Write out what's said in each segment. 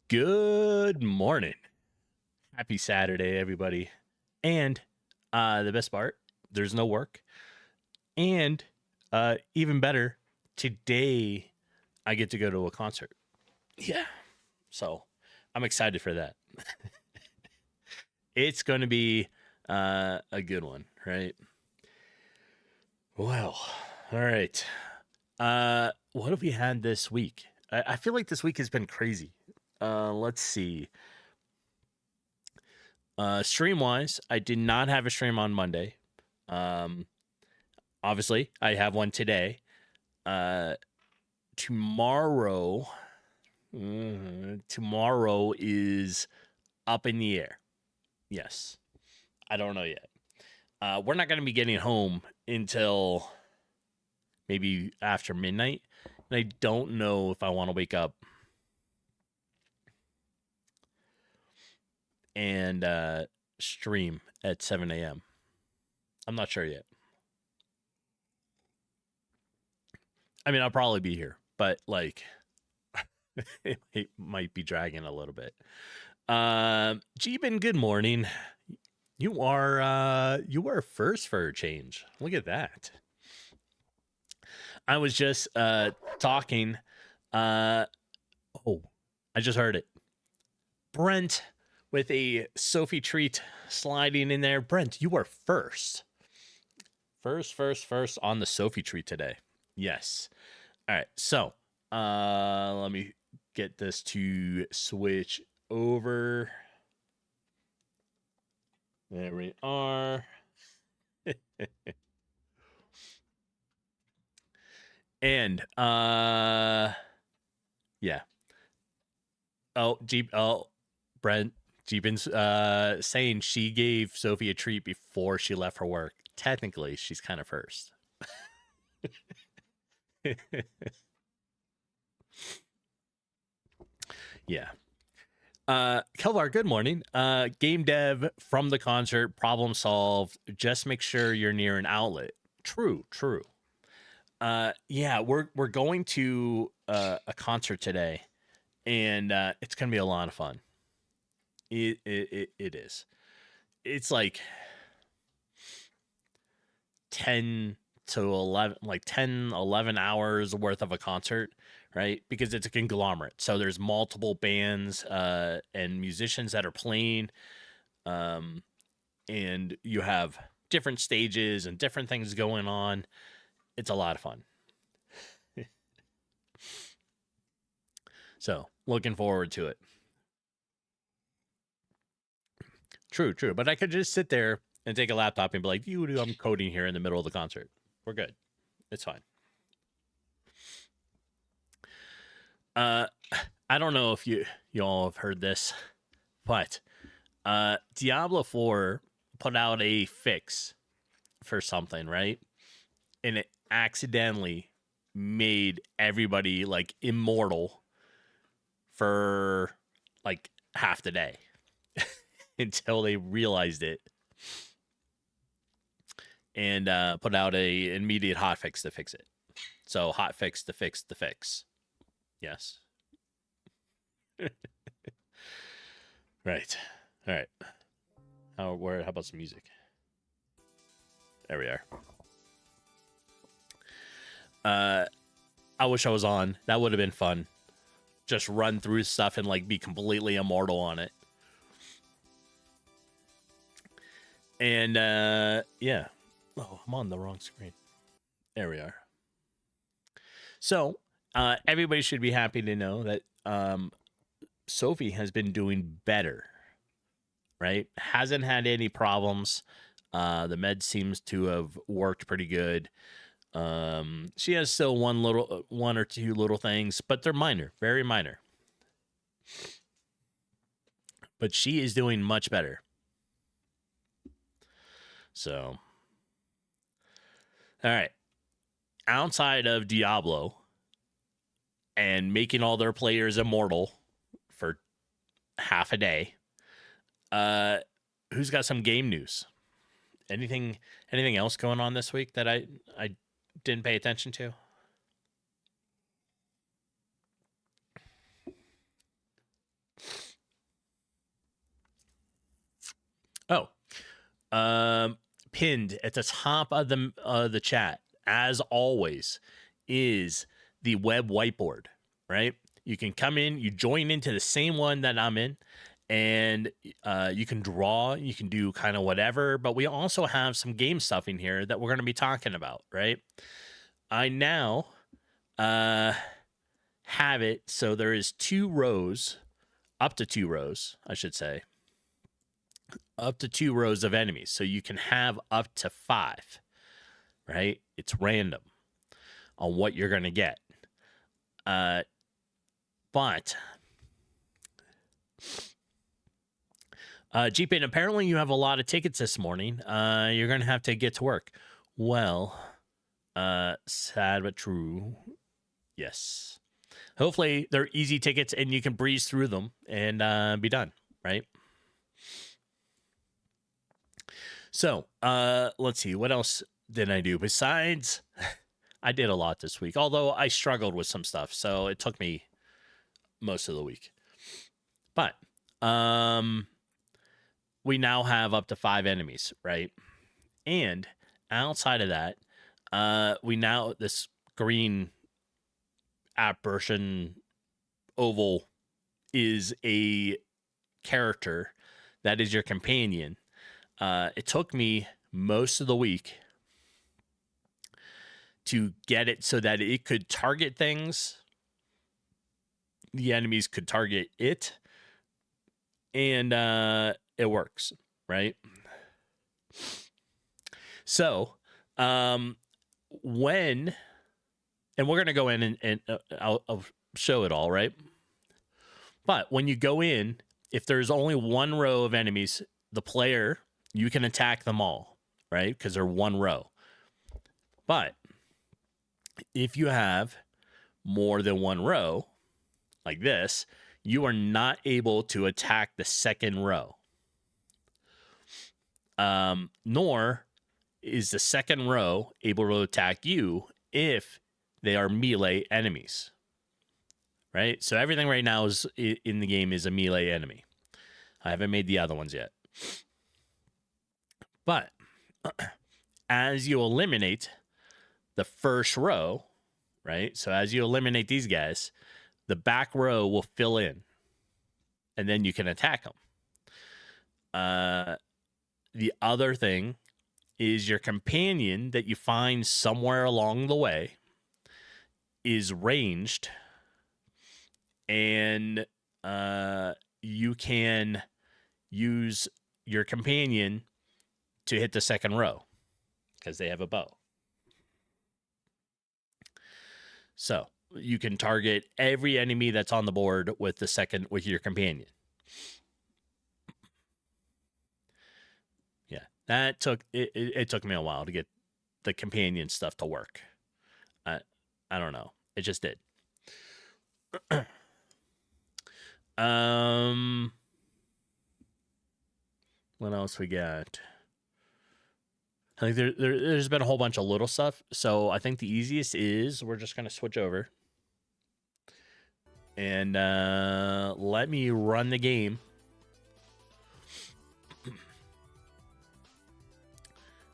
Good morning. Happy Saturday, everybody. And the best part, there's no work. And even better, today I get to go to a concert. Yeah. So I'm excited for that. It's going to be a good one, right? Well, all right. What have we had this week? I feel like this week has been crazy. Let's see. Stream wise, I did not have a stream on Monday. Um, Obviously, I have one today. Uh, tomorrow, tomorrow is up in the air. Yes, I don't know yet. We're not going to be getting home until maybe after midnight, and I don't know if I want to wake up and stream at 7 a.m. I'm not sure yet. I mean, I'll probably be here, but like, it might be dragging a little bit. Jeebin, good morning. You are first for a change. Look at that. I was just talking. Oh, I just heard it. Brent with a Sophie treat sliding in there. Brent, you are first. First on the Sophie treat today. Yes. All right. So, let me get this to switch over. There we are. And yeah. Brent Jeepin's saying she gave Sophie a treat before she left for work. Technically, she's kind of first. Yeah. Kelvar, good morning. Game dev from the concert, problem solved. Just make sure you're near an outlet. True. Yeah, we're going to a concert today, and it's gonna be a lot of fun. It is. It's like 10 to 11, like 10, 11 hours worth of a concert, right? Because it's a conglomerate. So there's multiple bands and musicians that are playing. And you have different stages and different things going on. It's a lot of fun. So looking forward to it. True. But I could just sit there and take a laptop and be like, I'm coding here in the middle of the concert. We're good. It's fine. I don't know if you all have heard this, but Diablo 4 put out a fix for something, right? And it accidentally made everybody like immortal for like half the day until they realized it and put out a immediate hotfix to fix it. So hotfix to fix the fix. Yes. Right. All right. How about some music? There we are. I wish I was on. That would have been fun. Just run through stuff and like be completely immortal on it. And yeah. Oh, I'm on the wrong screen. There we are. So everybody should be happy to know that Sophie has been doing better. Right? Hasn't had any problems. The med seems to have worked pretty good. She has still one or two little things, but they're minor, very minor. But she is doing much better. So, all right. Outside of Diablo and making all their players immortal for half a day, who's got some game news? Anything else going on this week that I didn't pay attention to? Pinned at the top of the chat, as always, is the web whiteboard, right? You can come in, you join into the same one that I'm in, and you can draw, you can do kind of whatever, but we also have some game stuff in here that we're going to be talking about, right? I now have it so there is 2 rows, up to 2 rows, I should say, up to 2 rows of enemies. So you can have up to 5, right? It's random on what you're going to get. But Jeepin, apparently you have a lot of tickets this morning. You're going to have to get to work. Well, sad but true. Yes. Hopefully they're easy tickets and you can breeze through them and be done, right? So, let's see. What else did I do? Besides, I did a lot this week, although I struggled with some stuff, so it took me most of the week. But, we now have up to 5 enemies, right? And outside of that, this green apparition oval is a character that is your companion. It took me most of the week to get it so that it could target things. The enemies could target it. And it works, right? So, and we're going to go in and I'll show it all, right? But when you go in, if there's only 1 row of enemies, the player, you can attack them all, right? Because they're 1 row. But if you have more than 1 row, like this, you are not able to attack the second row. Nor is the second row able to attack you if they are melee enemies, right? So everything right now is in the game is a melee enemy. I haven't made the other ones yet. But as you eliminate the first row, right? So as you eliminate these guys, the back row will fill in, and then you can attack them. The other thing is your companion that you find somewhere along the way is ranged, and you can use your companion to hit the second row because they have a bow. So you can target every enemy that's on the board with your companion. Yeah, that took it took me a while to get the companion stuff to work. I don't know. It just did. What else we got? I think there's been a whole bunch of little stuff. So I think the easiest is we're just going to switch over. And let me run the game.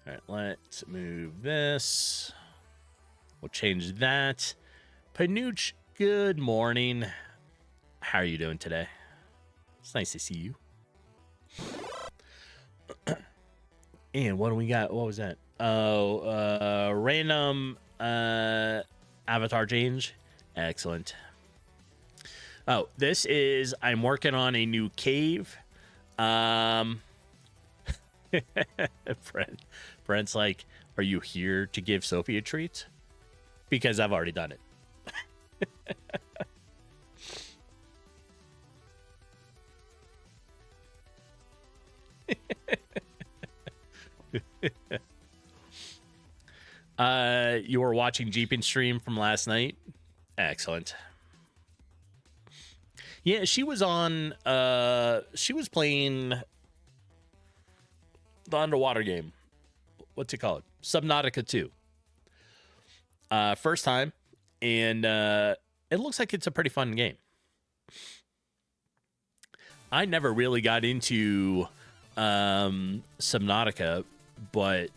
All right, let's move this. We'll change that. Panooch, good morning. How are you doing today? It's nice to see you. And what do we got? What was that? Oh, random avatar change. Excellent. Oh, this is, I'm working on a new cave. Brent's like, are you here to give Sophie a treat? Because I've already done it. You were watching Jeepin stream from last night. Excellent. Yeah, she was on she was playing the underwater game. What's it called? Subnautica 2. First time, and it looks like it's a pretty fun game. I never really got into Subnautica, but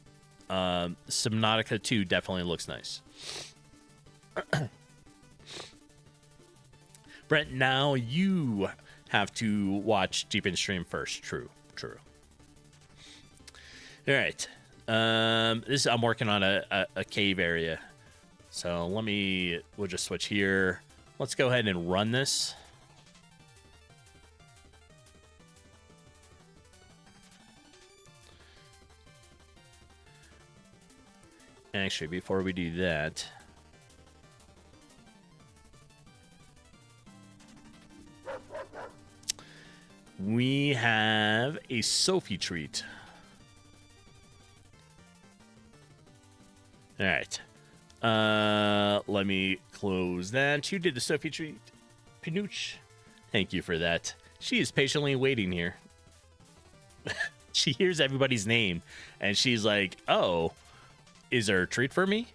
Subnautica 2 definitely looks nice. Brent, now you have to watch Deep in Stream first. True. All right. I'm working on a cave area. So we'll just switch here. Let's go ahead and run this. Actually, before we do that, we have a Sophie treat. All right. Let me close that. You did the Sophie treat. Pinooch. Thank you for that. She is patiently waiting here. She hears everybody's name, and she's like, oh, is there a treat for me?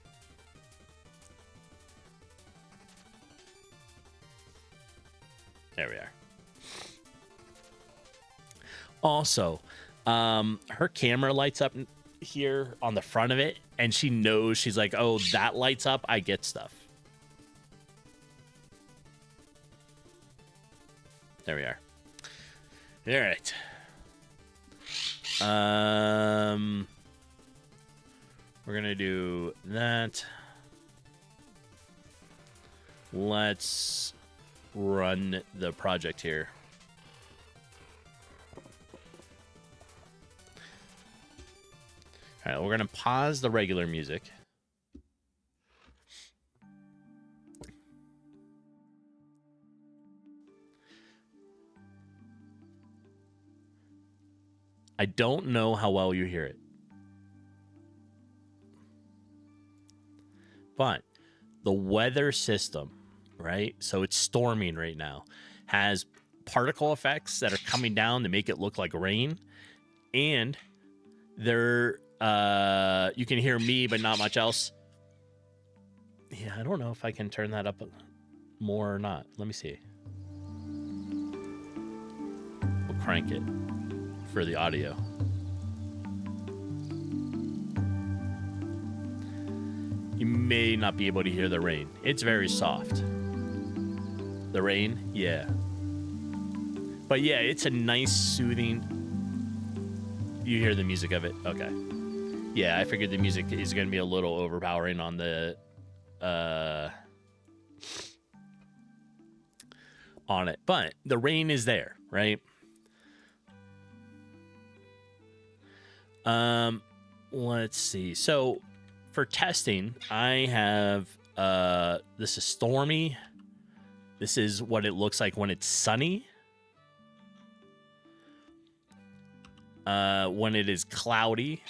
There we are. Also, her camera lights up here on the front of it, and she knows, she's like, oh, that lights up, I get stuff. There we are. All right. We're gonna do that. Let's run the project here. All right, we're gonna pause the regular music. I don't know how well you hear it, but the weather system, right? So it's storming right now, has particle effects that are coming down to make it look like rain, and they're you can hear me, but not much else. Yeah, I don't know if I can turn that up more or not. Let me see. We'll crank it for the audio. You may not be able to hear the rain. It's very soft. The rain, yeah. But yeah, it's a nice, soothing. You hear the music of it? Okay. Yeah, I figured the music is going to be a little overpowering on the on it, but the rain is there, right? Let's see. So for testing, I have this is stormy. This is what it looks like when it's sunny. When it is cloudy,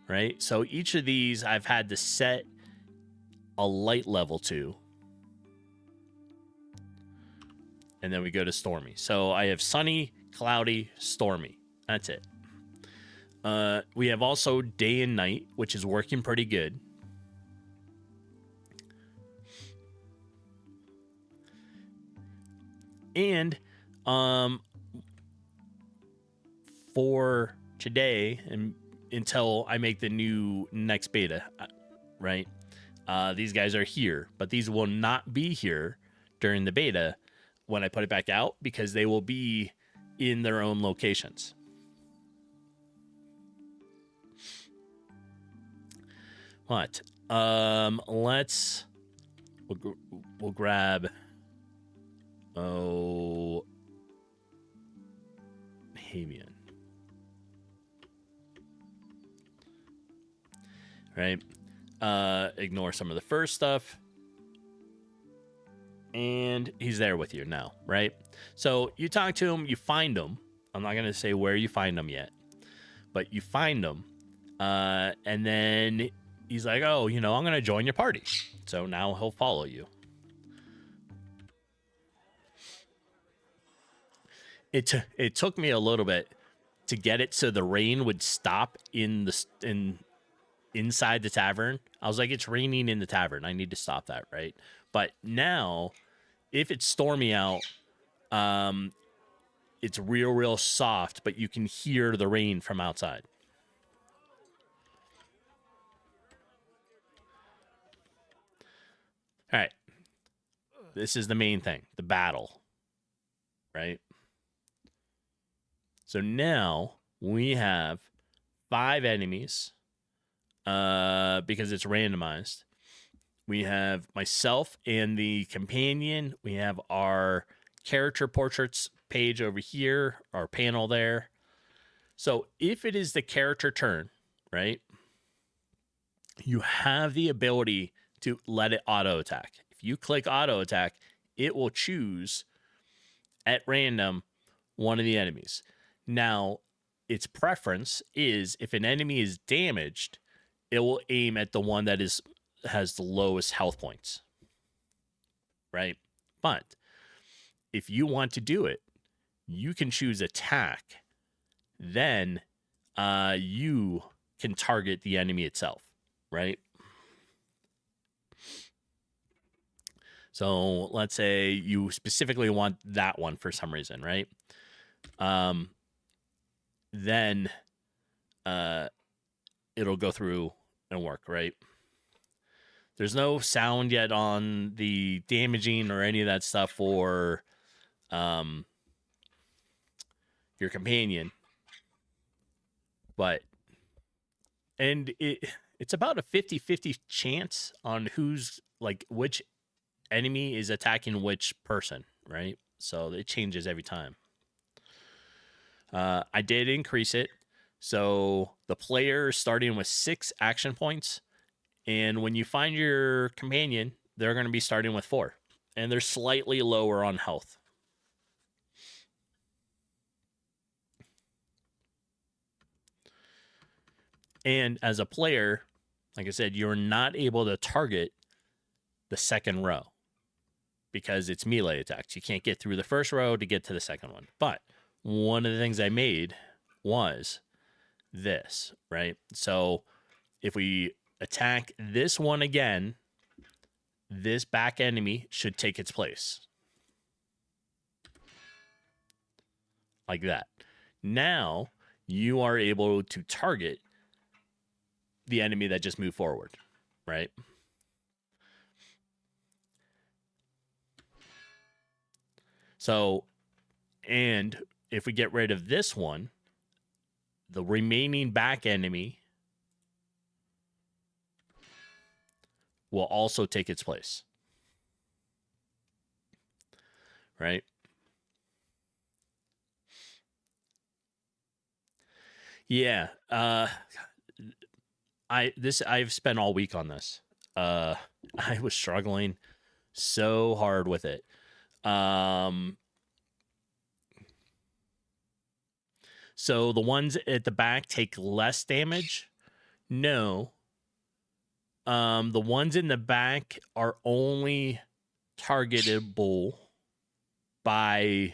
right? So each of these I've had to set a light level to. And then we go to stormy. So I have sunny, cloudy, stormy. That's it. We have also day and night, which is working pretty good. And for today and until I make the new next beta, right? These guys are here, but these will not be here during the beta when I put it back out because they will be in their own locations. But we'll grab Havian. Right? Ignore some of the first stuff. And he's there with you now, right? So you talk to him, you find him. I'm not going to say where you find him yet, but you find him. And then he's like, oh, I'm going to join your party. So now he'll follow you. It took me a little bit to get it so the rain would stop inside the tavern. I was like, it's raining in the tavern. I need to stop that, right? But now, if it's stormy out, it's real soft, but you can hear the rain from outside. All right. This is the main thing, the battle, right? So now we have 5 enemies because it's randomized. We have myself and the companion. We have our character portraits page over here, our panel there. So if it is the character turn, right, you have the ability to let it auto attack. If you click auto attack, it will choose at random one of the enemies. Now, its preference is if an enemy is damaged, it will aim at the one that has the lowest health points, right? But if you want to do it, you can choose attack. Then you can target the enemy itself, right? So let's say you specifically want that one for some reason, right? Then it'll go through and work, right? There's no sound yet on the damaging or any of that stuff for your companion, but it's about a 50-50 chance on who's like which enemy is attacking which person, right? So it changes every time. I did increase it. So the player is starting with 6 action points. And when you find your companion, they're going to be starting with 4. And they're slightly lower on health. And as a player, like I said, you're not able to target the second row because it's melee attacks. You can't get through the first row to get to the second one. But one of the things I made was this, right? So if we attack this one again, this back enemy should take its place. Like that. Now you are able to target the enemy that just moved forward, right? So, and if we get rid of this one, the remaining back enemy will also take its place. Right? Yeah. I've spent all week on this. I was struggling so hard with it. So the ones at the back take less damage? No. The ones in the back are only targetable by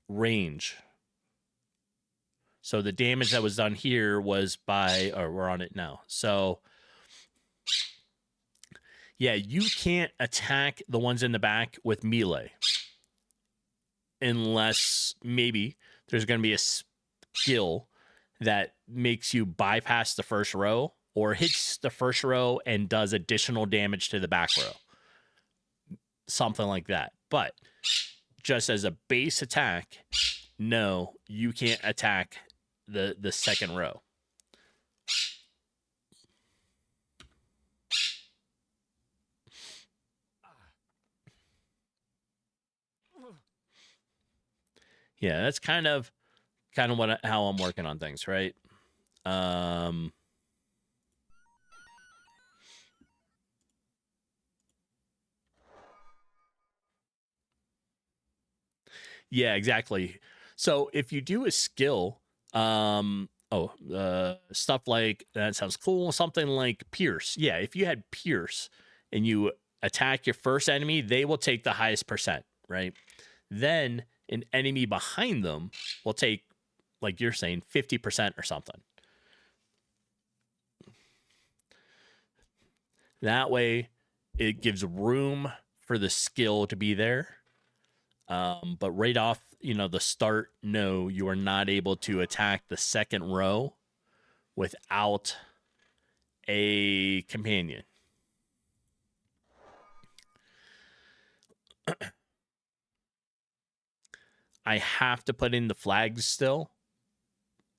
range. So the damage that was done here was by, or we're on it now. So yeah, you can't attack the ones in the back with melee unless maybe there's going to be a skill that makes you bypass the first row or hits the first row and does additional damage to the back row. Something like that. But just as a base attack, no, you can't attack the second row. Yeah, that's kind of how I'm working on things, right? Yeah, exactly. So if you do a skill, stuff like that sounds cool. Something like Pierce. Yeah, if you had Pierce and you attack your first enemy, they will take the highest percent, right? Then an enemy behind them will take, like you're saying, 50% or something. That way, it gives room for the skill to be there. But right off, the start, no, you are not able to attack the second row without a companion. I have to put in the flags still.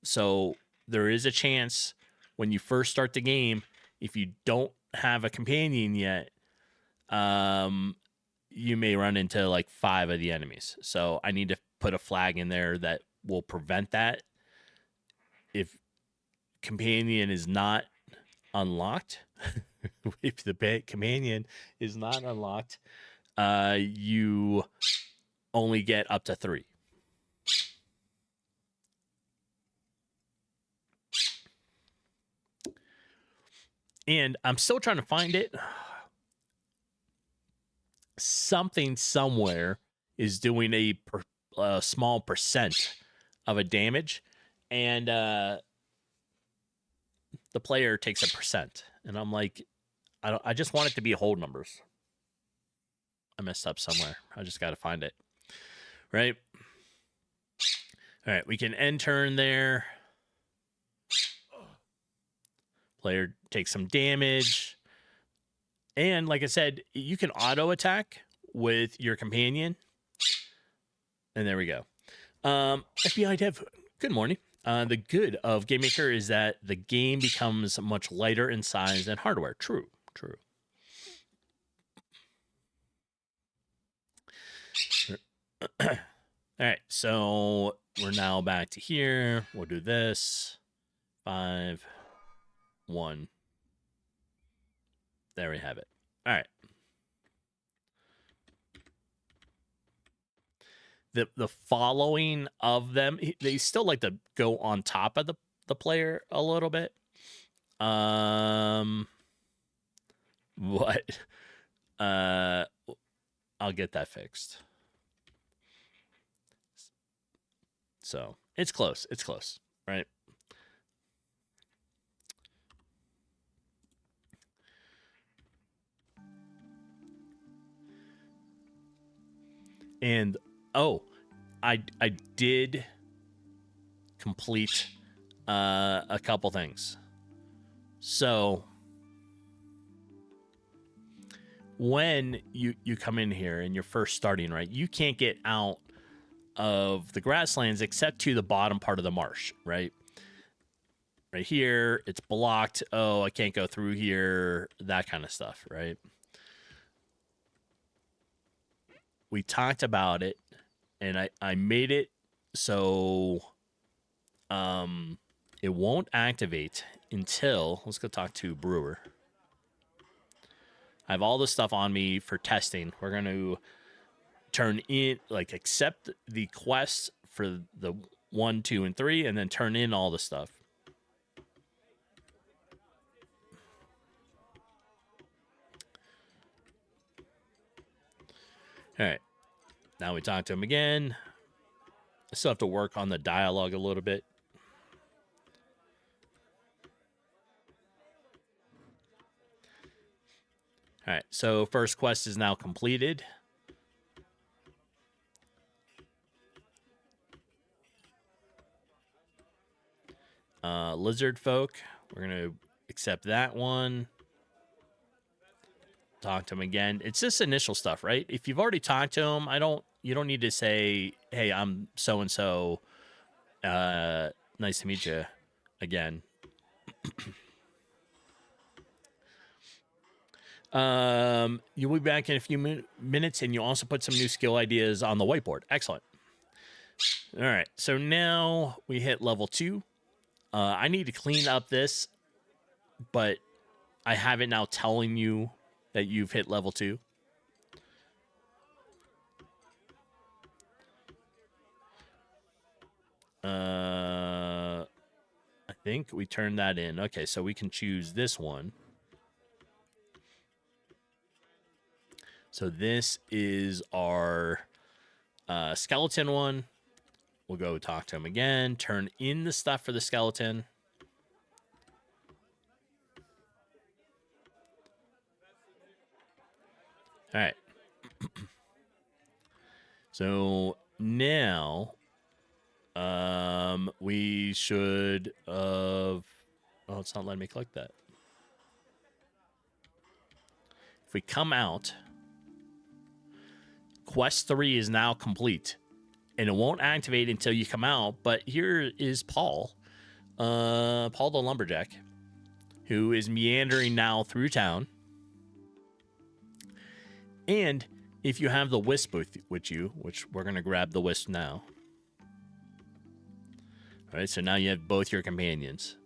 So there is a chance when you first start the game, if you don't have a companion yet, you may run into like 5 of the enemies. So I need to put a flag in there that will prevent that. If companion is not unlocked, if the companion is not unlocked, you only get up to 3. And I'm still trying to find it. Something somewhere is doing a small percent of a damage, and the player takes a percent. And I'm like, I just want it to be whole numbers. I messed up somewhere. I just got to find it. Right. All right. We can end turn there. Player takes some damage. And like I said, you can auto attack with your companion. And there we go. FBI Dev, good morning. The good of GameMaker is that the game becomes much lighter in size than hardware. True. All right, so we're now back to here. We'll do this. 5, 1. There we have it. All right. The following of them, they still like to go on top of the player a little bit. What? I'll get that fixed. So it's close. It's close, right? And I did complete a couple things. So when you come in here and you're first starting, right, you can't get out of the grasslands except to the bottom part of the marsh, right? Right here, it's blocked. Oh, I can't go through here. That kind of stuff, right? We talked about it, and I made it so it won't activate until, let's go talk to Brewer. I have all this stuff on me for testing. We're going to turn in, like, accept the quest for the 1, 2, and 3, and then turn in all the stuff. All right. Now we talk to him again. I still have to work on the dialogue a little bit. All right. So first quest is now completed. Lizard folk. We're going to accept that one. Talk to him again. It's just initial stuff, right? If you've already talked to him, you don't need to say, "Hey, I'm so and so. Nice to meet you again." You'll be back in a few minutes, and you also put some new skill ideas on the whiteboard. Excellent. All right, so now we hit level 2. I need to clean up this, but I have it now telling you that you've hit level 2. I think we turned that in. Okay, so we can choose this one. So this is our skeleton one. We'll go talk to him again. Turn in the stuff for the skeleton. All right. So now we should oh, it's not letting me click that. If we come out, quest 3 is now complete, and it won't activate until you come out. But here is Paul, Paul the lumberjack, who is meandering now through town. And if you have the wisp with you, which we're going to grab the wisp now. All right, so now you have both your companions.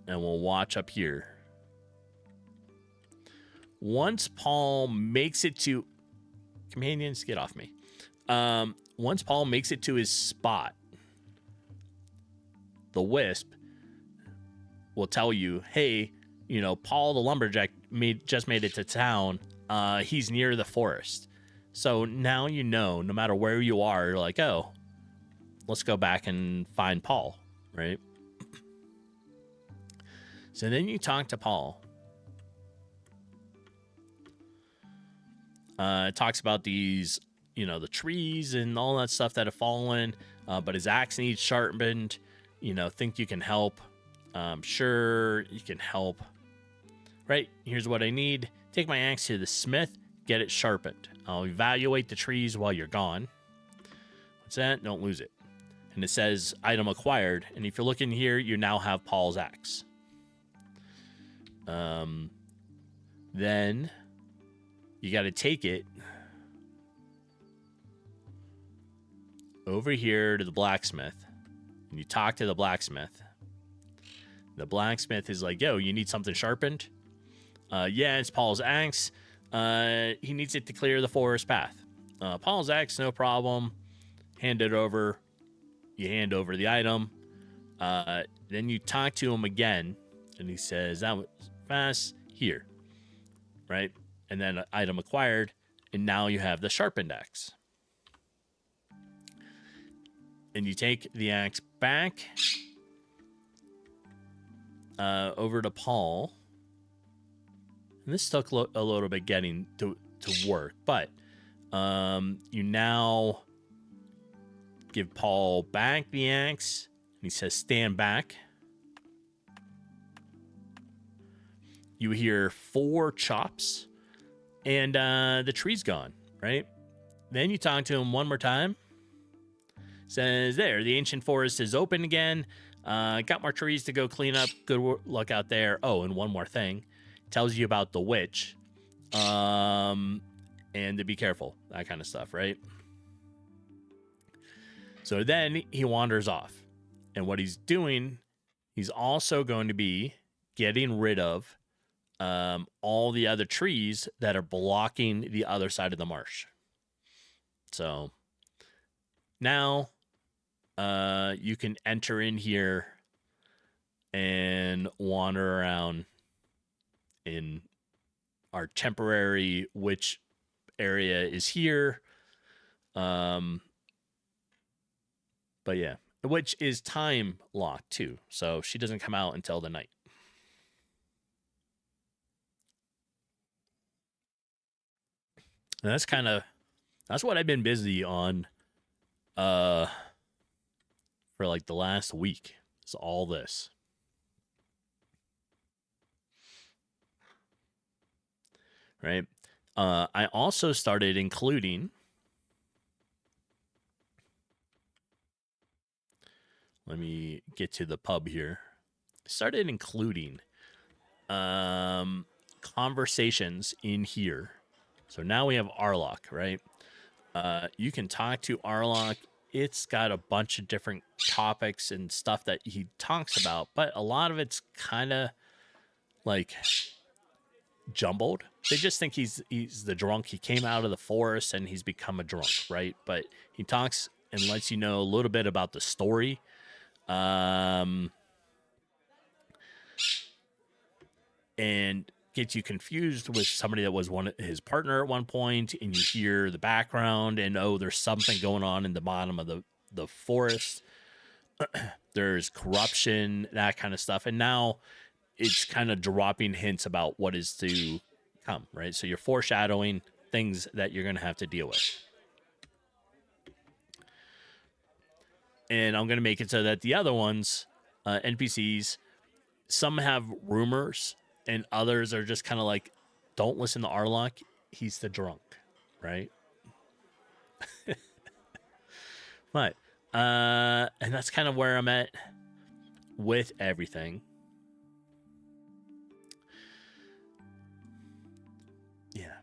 And we'll watch up here. Once Paul makes it to... Companions, get off me. Once Paul makes it to his spot, the wisp will tell you, hey, you know, Paul the lumberjack just made it to town. He's near the forest. So now you know, no matter where you are, you're like, oh, let's go back and find Paul, right? So then you talk to Paul. It talks about these, you know, the trees and all that stuff that have fallen, but his axe needs sharpened. You know, think you can help. Sure, you can help. Right, here's what I need. Take my axe to the smith, get it sharpened. I'll evaluate the trees while you're gone. What's that? Don't lose it. And it says item acquired. And if you're looking here, you now have Paul's axe. Then you got to take it over here to the blacksmith. And you talk to the blacksmith. The blacksmith is like, yo, you need something sharpened? Yeah, it's Paul's axe. He needs it to clear the forest path. Paul's axe, no problem. Hand it over. You hand over the item. Then you talk to him again. And he says, that was fast. Here. Right? And then item acquired. And now you have the sharpened axe. And you take the axe back over to Paul. And this took a little bit getting to work, but you now give Paul back the axe. And he says, stand back. You hear 4 chops, and the tree's gone, right? Then you talk to him one more time. Says, there, the ancient forest is open again. Got more trees to go clean up. Good luck out there. Oh, and one more thing. Tells you about the witch. And to be careful. That kind of stuff, right? So then he wanders off. And what he's doing, he's also going to be getting rid of all the other trees that are blocking the other side of the marsh. So now you can enter in here and wander around in our temporary witch area is here. But yeah, which is time locked too. So she doesn't come out until the night. And that's what I've been busy on for like the last week. It's all this. Right? I also started including, let me get to the pub here. Started including conversations in here. So now we have Arlock, right? You can talk to Arlock. It's got a bunch of different topics and stuff that he talks about, but a lot of it's kind of like jumbled. They just think he's the drunk. He came out of the forest and he's become a drunk, right? But he talks and lets you know a little bit about the story. And gets you confused with somebody that was his partner at one point, and you hear the background and, oh, there's something going on in the bottom of the forest. There's corruption, that kind of stuff. And now it's kind of dropping hints about what is to come, right? So you're foreshadowing things that you're going to have to deal with. And I'm going to make it so that the other ones, NPCs, some have rumors and others are just kind of like, don't listen to Arlok. He's the drunk, right? But, and that's kind of where I'm at with everything. Yeah.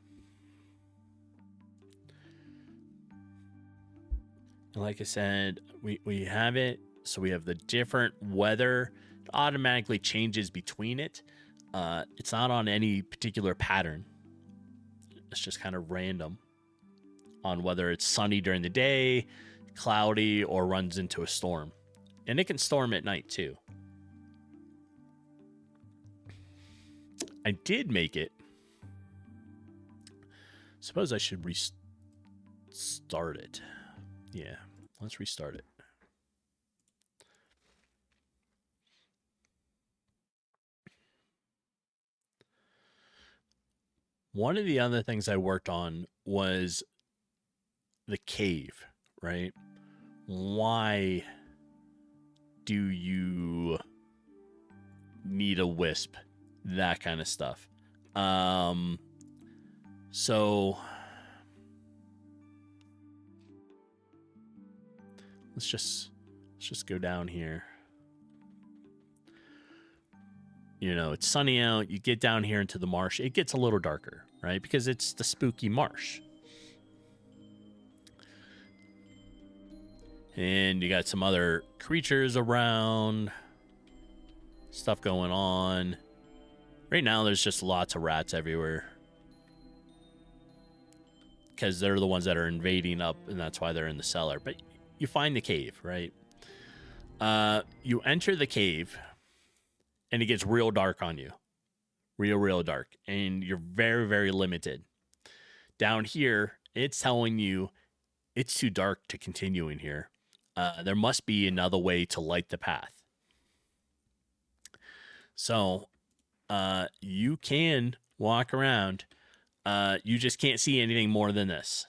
Like I said, we have it. So we have the different weather. It automatically changes between it. It's not on any particular pattern. It's just kind of random on whether it's sunny during the day, cloudy, or runs into a storm. And it can storm at night too. I did make it. Suppose I should restart it. Yeah, let's restart it. One of the other things I worked on was the cave, right? Why do you need a wisp? That kind of stuff. So let's just go down here. You know, it's sunny out. You get down here into the marsh. It gets a little darker, right? Because it's the spooky marsh. And you got some other creatures around. Stuff going on. Right now, there's just lots of rats everywhere. Because they're the ones that are invading up, and that's why they're in the cellar. But you find the cave, right? You enter the cave, and it gets real dark on you. Real dark. And you're very, very limited. Down here, it's telling you it's too dark to continue in here. There must be another way to light the path. So, you can walk around. You just can't see anything more than this.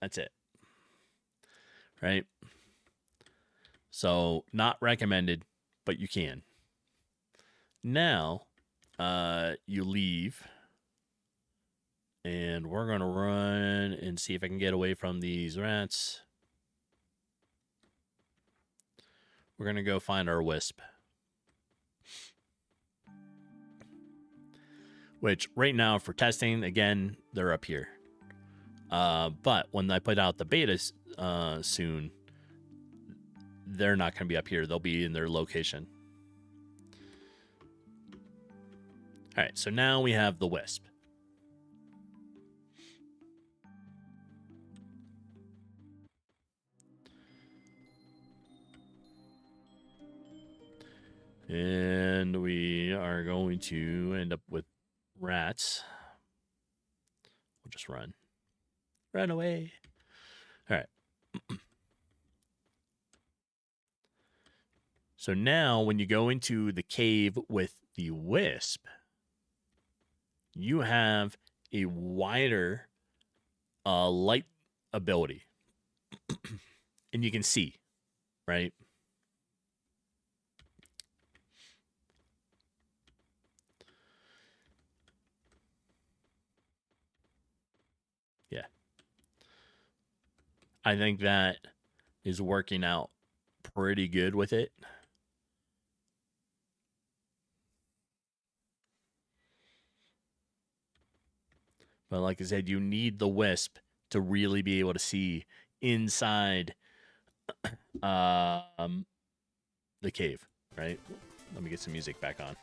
That's it. Right? So, not recommended, but you can. Now, you leave. And we're going to run and see if I can get away from these rats. We're going to go find our wisp. Which, right now, for testing, again, they're up here. But when I put out the betas soon, they're not going to be up here. They'll be in their location. All right, so now we have the wisp. And we are going to end up with rats. We'll just run. Run away. All right. So now when you go into the cave with the wisp, you have a wider light ability. And you can see, right? Yeah. I think that is working out pretty good with it. But like I said, you need the wisp to really be able to see inside the cave, right? Let me get some music back on.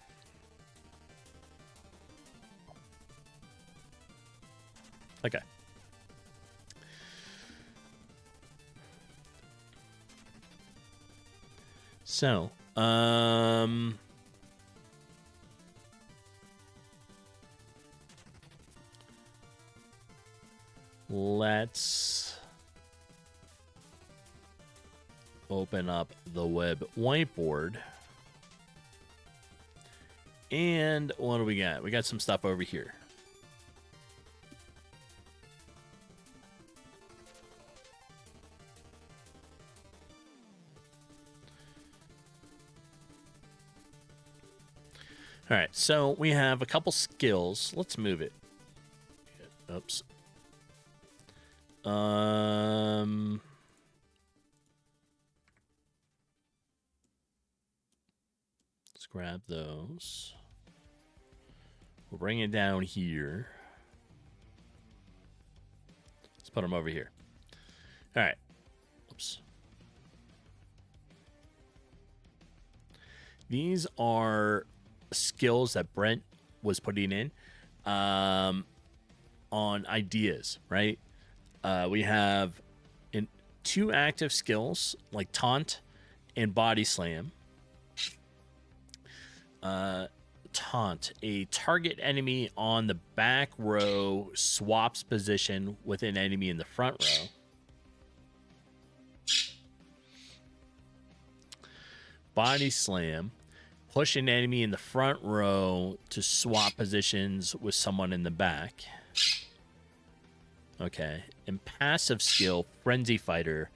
Okay. So, let's open up the web whiteboard. And what do we got? We got some stuff over here. All right, so we have a couple skills. Let's move it. Oops. Let's grab those. We'll bring it down here. Let's put them over here. All right. Oops. These are skills that Brent was putting in on ideas, right? We have two active skills like Taunt and Body Slam. Taunt. A target enemy on the back row swaps position with an enemy in the front row. Body Slam. Push an enemy in the front row to swap positions with someone in the back. Okay. And passive skill, Frenzy Fighter.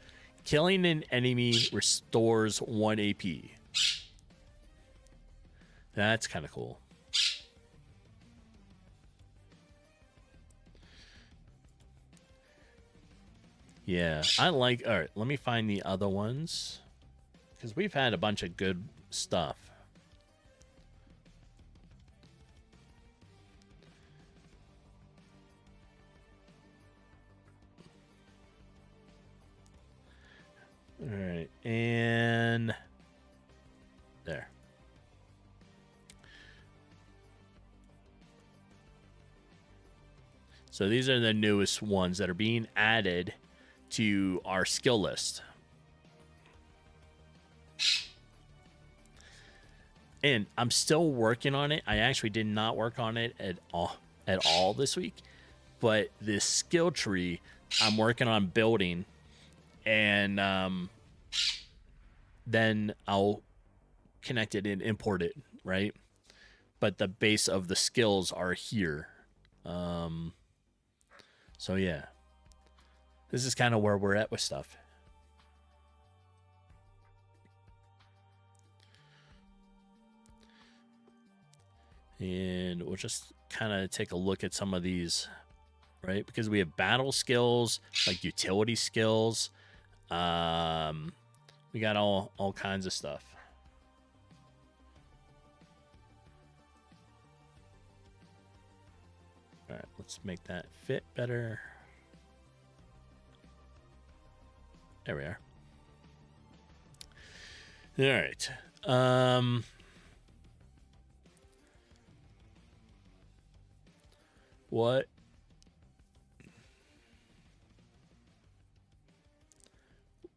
Killing an enemy restores 1 AP. That's kind of cool. Yeah, I like... All right, let me find the other ones. Because we've had a bunch of good stuff. All right, and there. So these are the newest ones that are being added to our skill list. And I'm still working on it. I actually did not work on it at all this week. But this skill tree I'm working on building, and then I'll connect it and import it, right? But the base of the skills are here. So yeah, this is kind of where we're at with stuff. And we'll just kind of take a look at some of these, right? Because we have battle skills, like utility skills. We got all kinds of stuff. All right, let's make that fit better. There we are. All right.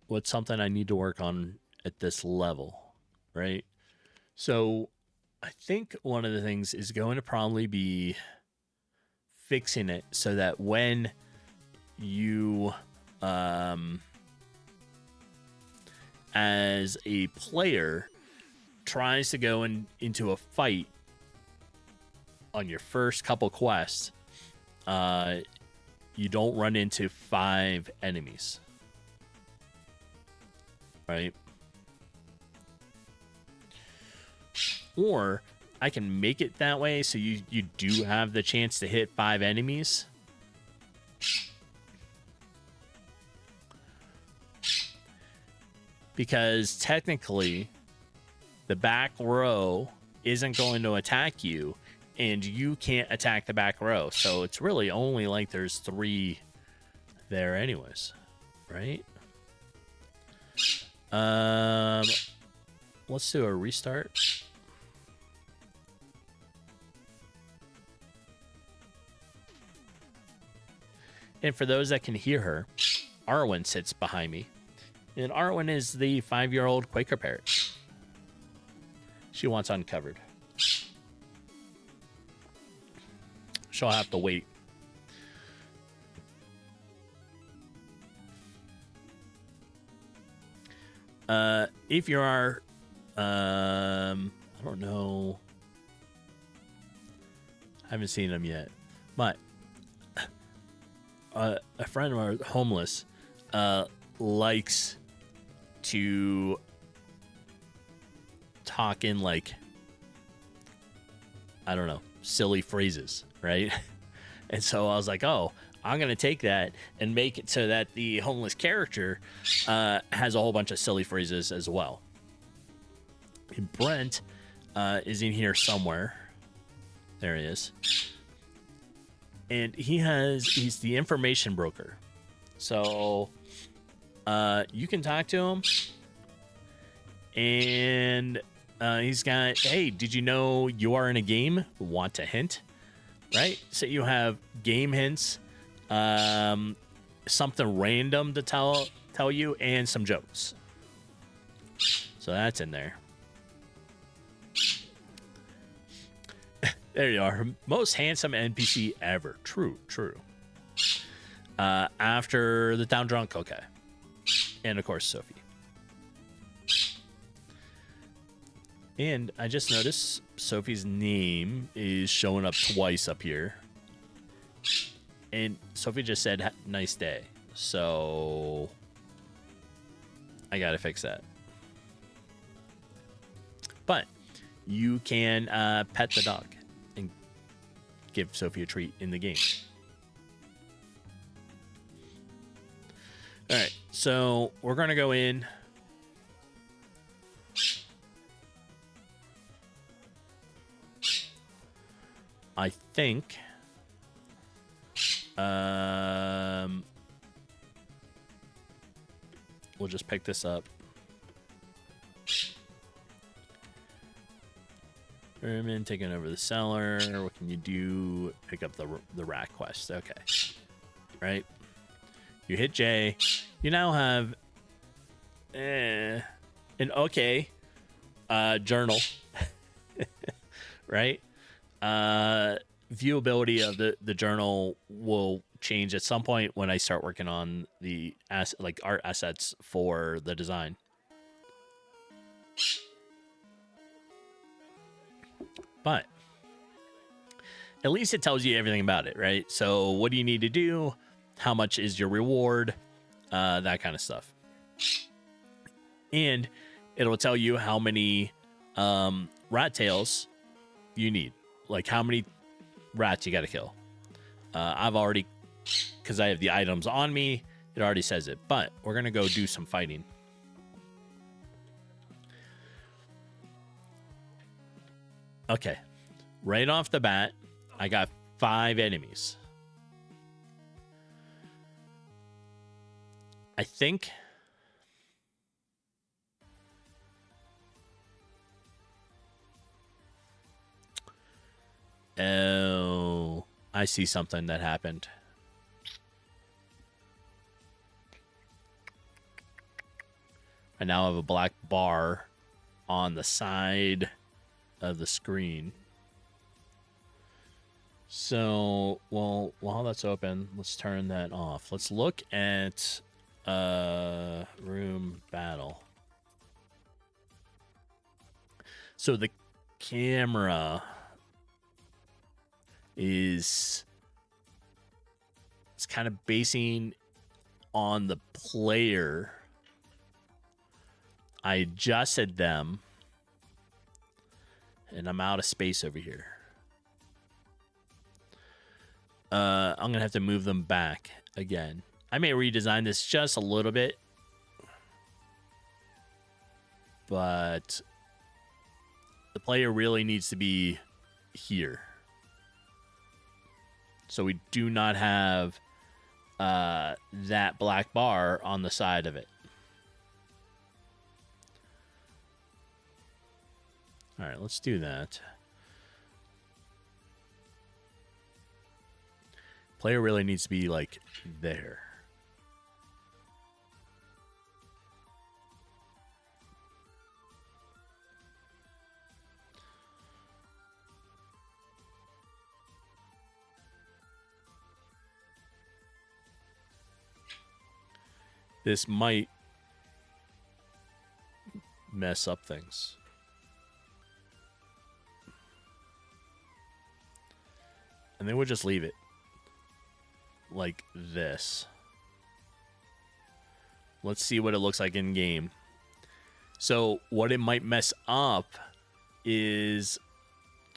What's something I need to work on at this level, right? So I think one of the things is going to probably be fixing it so that when you as a player tries to go into a fight on your first couple quests, you don't run into 5 enemies, right? Or I can make it that way so you do have the chance to hit 5 enemies. Because technically, the back row isn't going to attack you, and you can't attack the back row. So it's really only like there's 3 there anyways, right? Let's do a restart. And for those that can hear her, Arwen sits behind me. And Arwen is the 5-year-old Quaker parrot. She wants uncovered. She'll have to wait. If you are, I don't know. I haven't seen them yet. But a friend of ours, homeless, likes to talk in like I don't know, silly phrases, right? And so I was like, oh, I'm going to take that and make it so that the homeless character has a whole bunch of silly phrases as well. And Brent is in here somewhere. There he is. And he's the information broker. So you can talk to him. And he's got, hey, did you know you are in a game? Want a hint? Right? So you have game hints, something random to tell you, and some jokes. So that's in there. There you are. Most handsome NPC ever. True. After the town drunk, okay. And of course, Sophie. And I just noticed Sophie's name is showing up twice up here. And Sophie just said, nice day. So I got to fix that. But you can pet the dog and give Sophie a treat in the game. All right, so we're going to go in. I think we'll just pick this up. Ermin taking over the cellar. What can you do? Pick up the rat quest. Okay. Right? You hit J. You now have an okay journal. Right? Viewability of the journal will change at some point when I start working on the art assets for the design. But at least it tells you everything about it, right? So what do you need to do? How much is your reward? That kind of stuff. And it'll tell you how many rat tails you need. Like how many rats you got to kill. I've already, because I have the items on me, it already says it. But we're going to go do some fighting. Okay. Right off the bat, I got 5 enemies. I think oh, I see something that happened. I now have a black bar on the side of the screen. So, well, while that's open, let's turn that off. Let's look at room battle. So the camera is it's kind of basing on the player. I adjusted them, and I'm out of space over here. I'm gonna have to move them back again. I may redesign this just a little bit, but the player really needs to be here. So we do not have that black bar on the side of it. All right, let's do that. Player really needs to be like there. This might mess up things. And then we'll just leave it like this. Let's see what it looks like in game. So what it might mess up is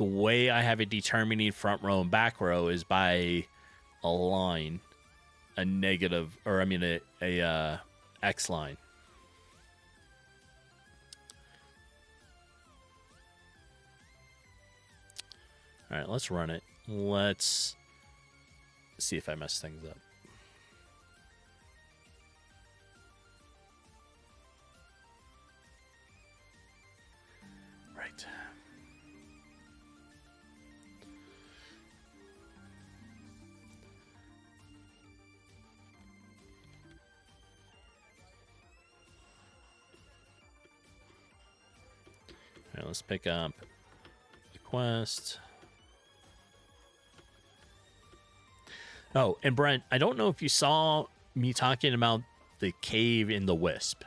the way I have it determining front row and back row is by a line, a negative, or I mean a X line. All right, let's run it. Let's see if I mess things up. Right. All right, let's pick up the quest. Oh, and Brent, I don't know if you saw me talking about the cave in the Wisp.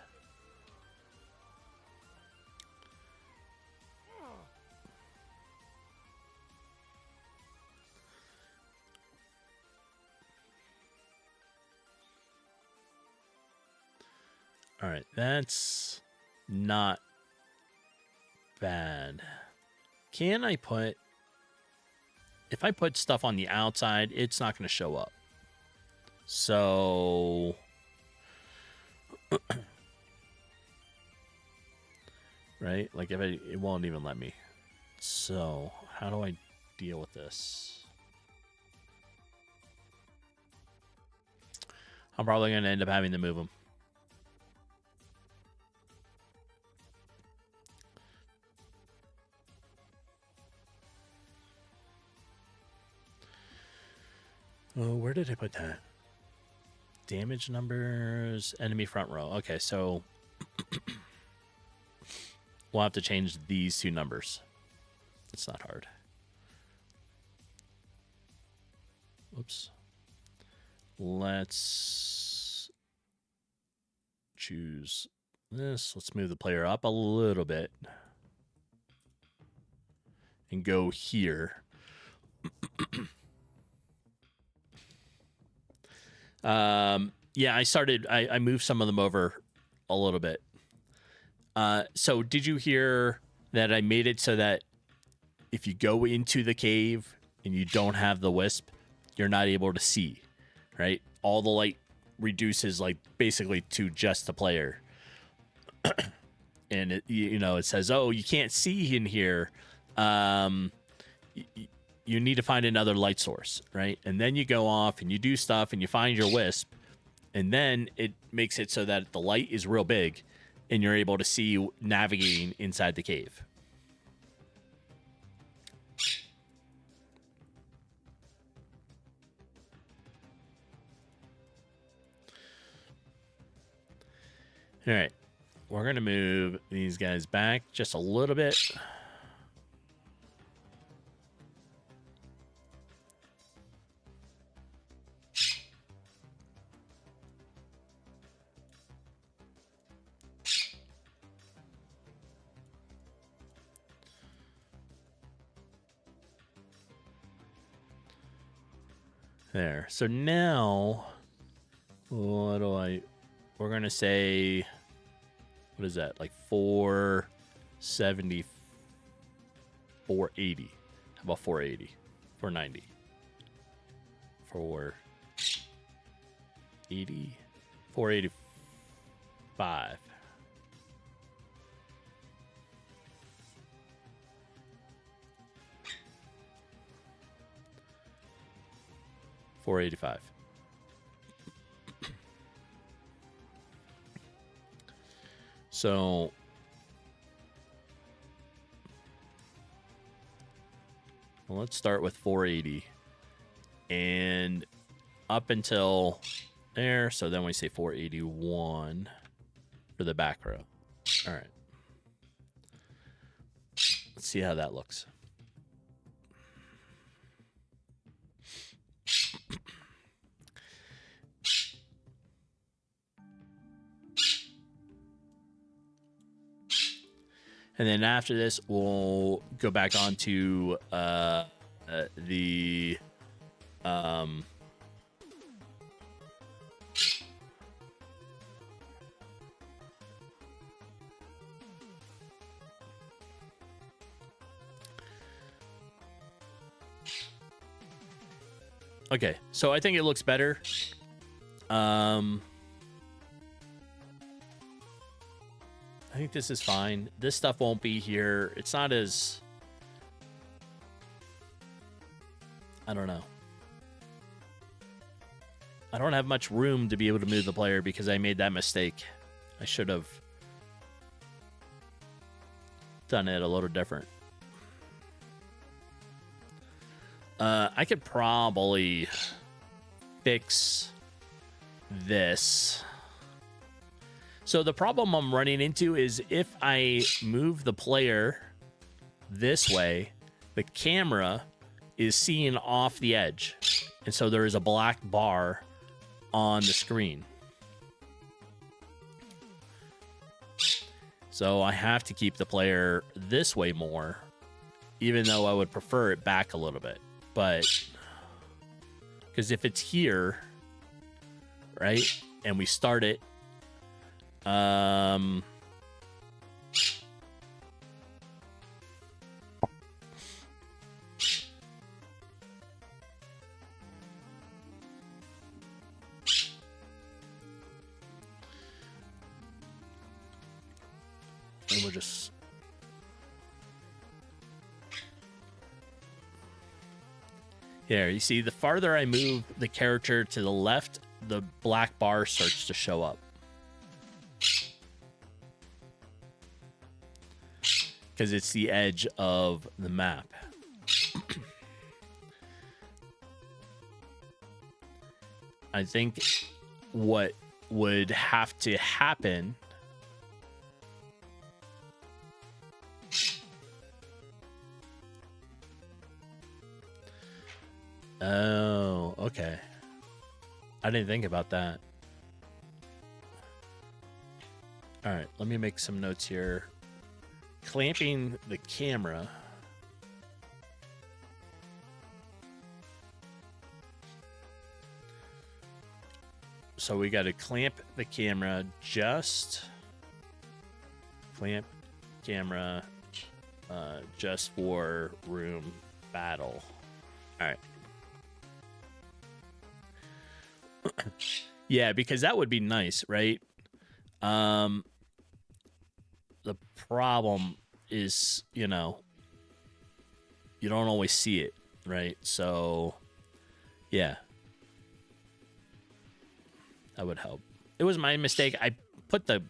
All right, that's not bad. Can I put... If I put stuff on the outside, it's not going to show up. So... right? Like, if it won't even let me. So, how do I deal with this? I'm probably going to end up having to move them. Oh, where did I put that? Damage numbers, enemy front row. Okay, so we'll have to change these two numbers. It's not hard. Oops. Let's choose this. Let's move the player up a little bit and go here. Yeah, I moved some of them over a little bit. So did you hear that I made it so that if you go into the cave and you don't have the wisp, you're not able to see, right? All the light reduces like basically to just the player. And it, you know, it says, "Oh, you can't see in here. You need to find another light source," right? And then you go off and you do stuff and you find your wisp, and then it makes it so that the light is real big and you're able to see navigating inside the cave. All right, we're going to move these guys back just a little bit. There. So now, what do we're going to say, what is that? Like 470, 480. How about 480? 490. 480. 485. $485. So well, let's start with 480 and up until there. So then we say 481 for the back row. All right. Let's see how that looks. And then after this, we'll go back on to the Okay, so I think it looks better. I think this is fine. This stuff won't be here. It's not as... I don't know. I don't have much room to be able to move the player because I made that mistake. I should have done it a little different. I could probably fix this. So the problem I'm running into is if I move the player this way, the camera is seeing off the edge. And so there is a black bar on the screen. So I have to keep the player this way more, even though I would prefer it back a little bit. But because if it's here, right, and we start it, and we'll just... Here, you see, the farther I move the character to the left, the black bar starts to show up. Because it's the edge of the map. I think what would have to happen... Oh, okay. I didn't think about that. All right, let me make some notes here. Clamping the camera. So we got to clamp the camera, just clamp camera just for room battle. All right. Yeah, because that would be nice, right? The problem is, you know, you don't always see it, right? So, yeah. That would help. It was my mistake. I put the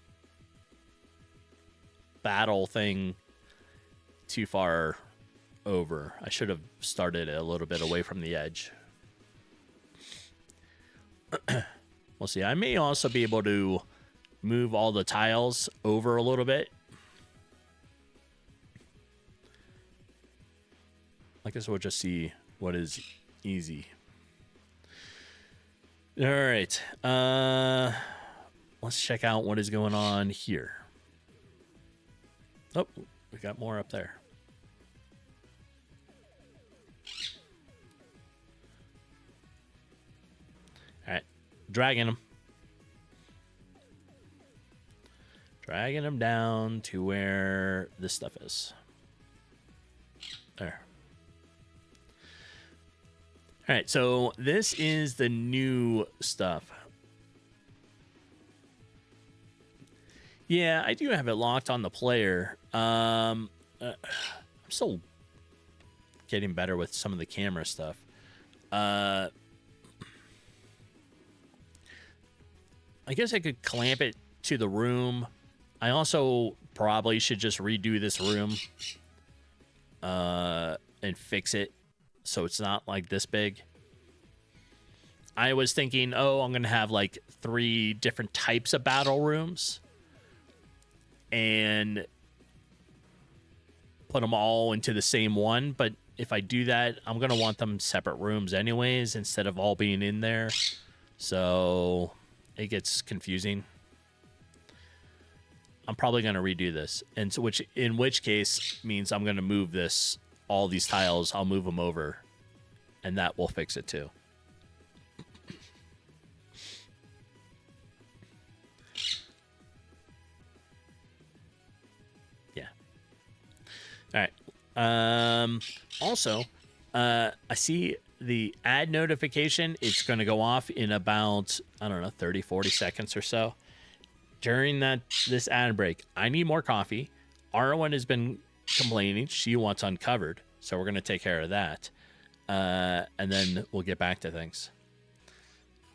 battle thing too far over. I should have started a little bit away from the edge. We'll see. I may also be able to move all the tiles over a little bit. I guess we'll just see what is easy. All right. Let's check out what is going on here. Oh, we got more up there. All right. Dragging them. Dragging them down to where this stuff is. There. All right, so this is the new stuff. Yeah, I do have it locked on the player. I'm still getting better with some of the camera stuff. I guess I could clamp it to the room. I also probably should just redo this room and fix it so it's not like this big. I was thinking, oh, I'm going to have like 3 different types of battle rooms and put them all into the same one. But if I do that, I'm going to want them separate rooms anyways instead of all being in there. So it gets confusing. I'm probably going to redo this, and so in which case means I'm going to move this, all these tiles, I'll move them over, and that will fix it too. Yeah. All right. Also, I see the ad notification, it's going to go off in about, I don't know, 30, 40 seconds or so. During this ad break, I need more coffee. Arwen has been complaining. She wants uncovered. So we're going to take care of that. And then we'll get back to things.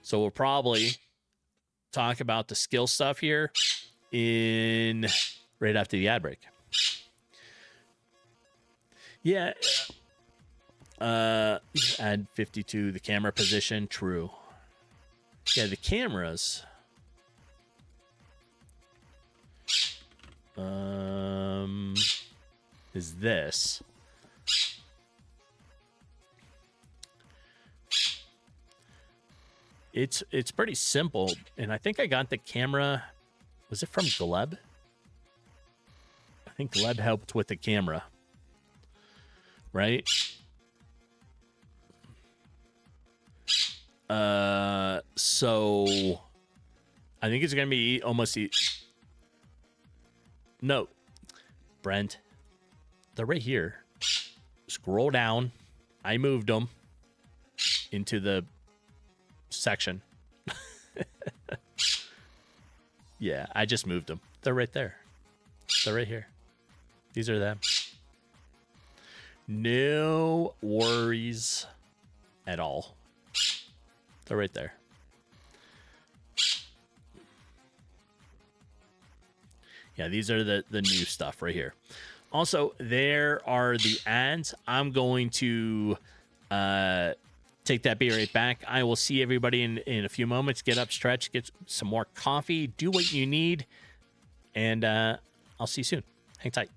So we'll probably talk about the skill stuff here right after the ad break. Yeah. Add 52, the camera position. True. Yeah, the cameras. Is this. It's pretty simple, and I think I got the camera. Was it from Gleb? I think Gleb helped with the camera, right? So I think it's gonna be almost. No, Brent, they're right here. Scroll down. I moved them into the section. Yeah, I just moved them. They're right there. They're right here. These are them. No worries at all. They're right there. Yeah, these are the new stuff right here. Also, there are the ads. I'm going to take that beer right back. I will see everybody in a few moments. Get up, stretch, get some more coffee, do what you need, and I'll see you soon. Hang tight.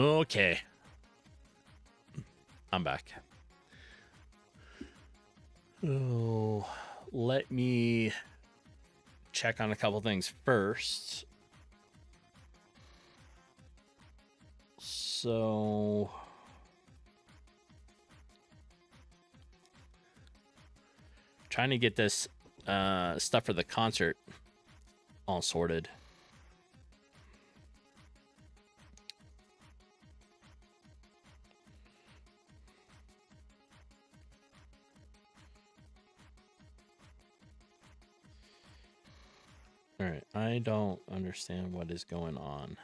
Okay. I'm back. Oh, let me check on a couple things first. So trying to get this stuff for the concert all sorted. All right, I don't understand what is going on.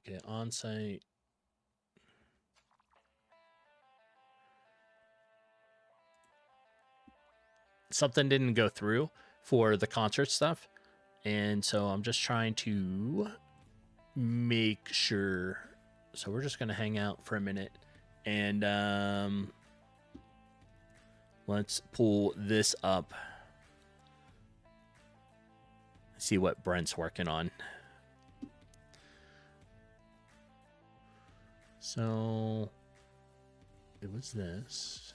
Okay, on-site. Something didn't go through for the concert stuff, and so I'm just trying to make sure. So we're just gonna hang out for a minute, and let's pull this up. See what Brent's working on. So it was this.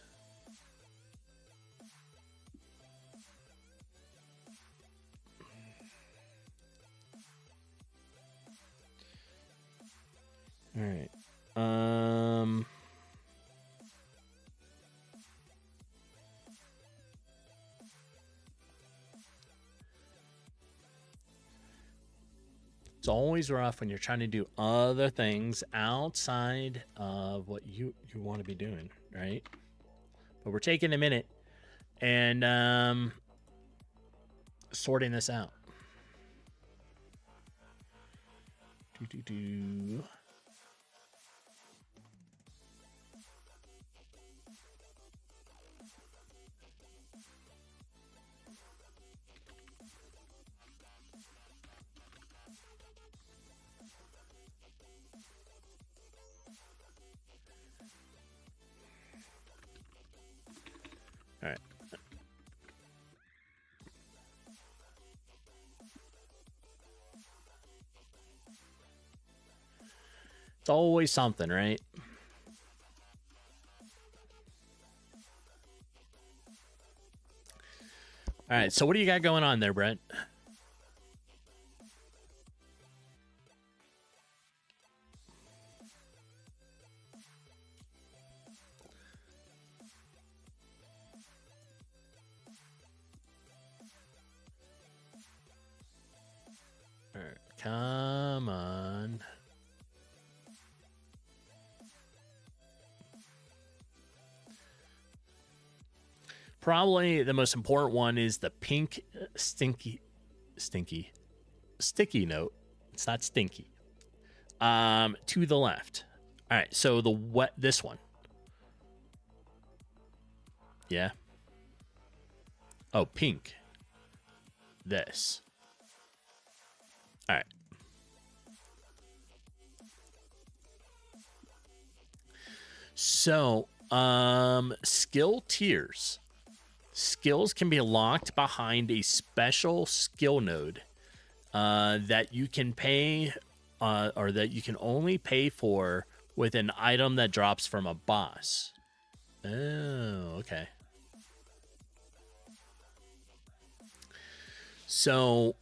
All right. It's always rough when you're trying to do other things outside of what you want to be doing, right? But we're taking a minute and sorting this out. All right. It's always something, right? All right. So what do you got going on there, Brent? All right. Come on. Probably the most important one is the pink sticky note. It's not stinky. To the left. All right, so this one. Yeah. Oh, pink. This. All right. So, skill tiers. Skills can be locked behind a special skill node that you can pay or that you can only pay for with an item that drops from a boss. Oh, okay. So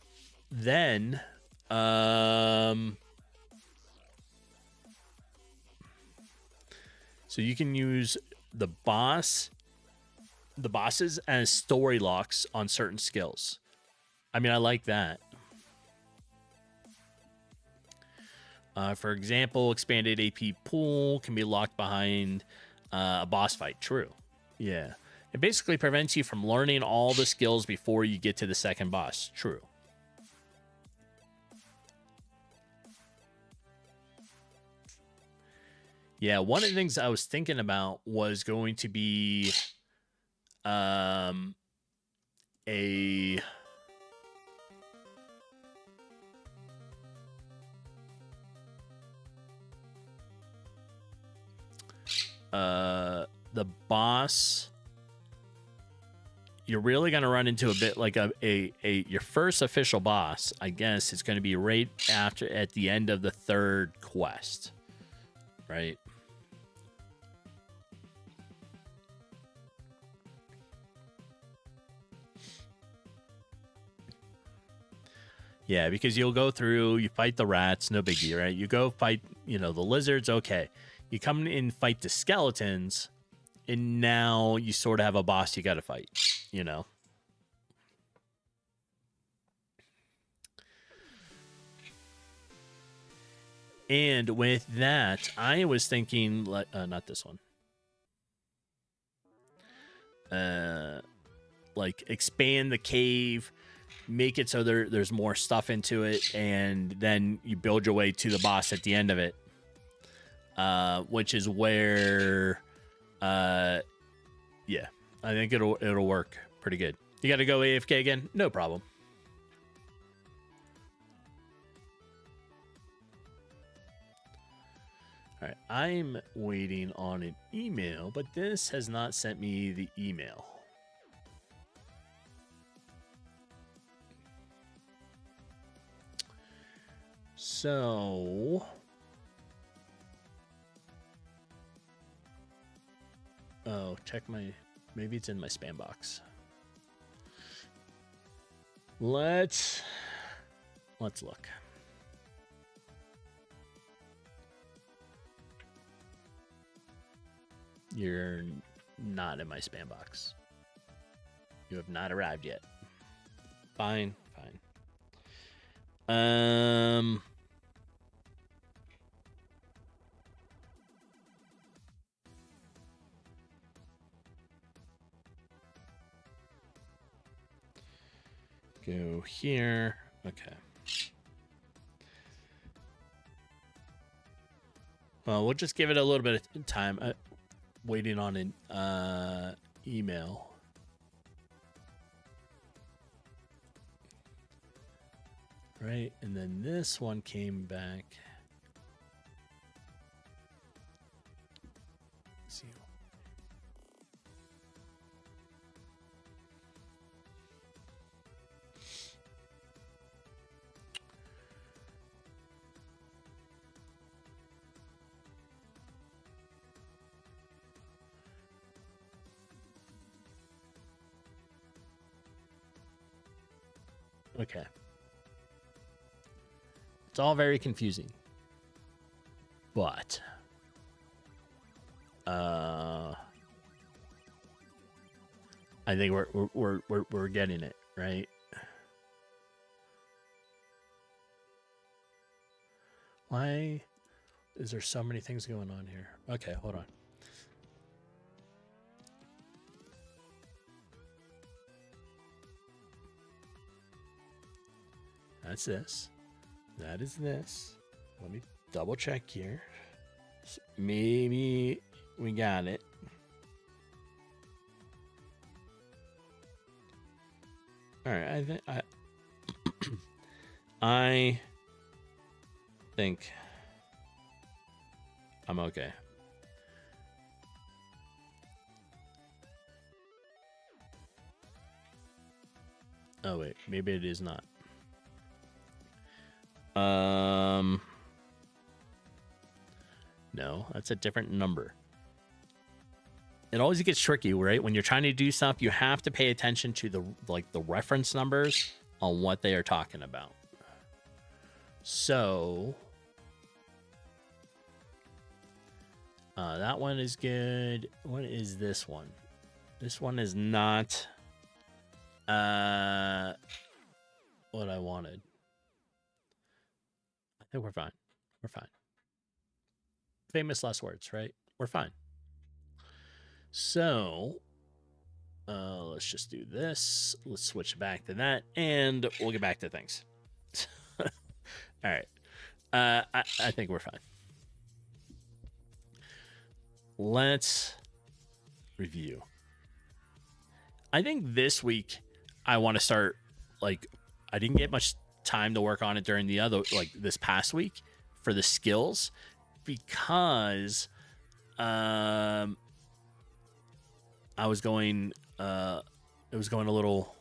then so you can use the bosses as story locks on certain skills. I mean, I like that. For example, expanded AP pool can be locked behind a boss fight. True. Yeah. It basically prevents you from learning all the skills before you get to the second boss. True. Yeah, one of the things I was thinking about was going to be a the boss, you're really going to run into a bit like your first official boss, I guess, is going to be right at the end of the third quest, right? Yeah, because you'll go through, you fight the rats, no biggie, right? You go fight, the lizards, okay. You come in, fight the skeletons, and now you sort of have a boss you got to fight, And with that, I was thinking, not this one. Like expand the cave, make it so there's more stuff into it, and then you build your way to the boss at the end of it, which is where, yeah, I think it'll work pretty good. You got to go AFK again? No problem. All right, I'm waiting on an email, but this has not sent me the email. So, check maybe it's in my spam box. Let's look. You're not in my spam box. You have not arrived yet. Fine. Go here. Okay. Well, we'll just give it a little bit of time. Waiting on an email. Right, and then this one came back. Let's see. Okay. It's all very confusing. But I think we're getting it, right? Why is there so many things going on here? Okay, hold on. That's this. That is this. Let me double check here. Maybe we got it. All right, I think I'm okay. Oh wait, maybe it is not. No, that's a different number. It always gets tricky, right? When you're trying to do stuff, you have to pay attention to the reference numbers on what they are talking about. So that one is good. What is this one? This one is not what I wanted. I think we're fine. We're fine. Famous last words, right? We're fine. So let's just do this. Let's switch back to that, and we'll get back to things. All right. I think we're fine. Let's review. I think this week I want to start, I didn't get much time to work on it during the other, this past week for the skills, because I was going, it was going a little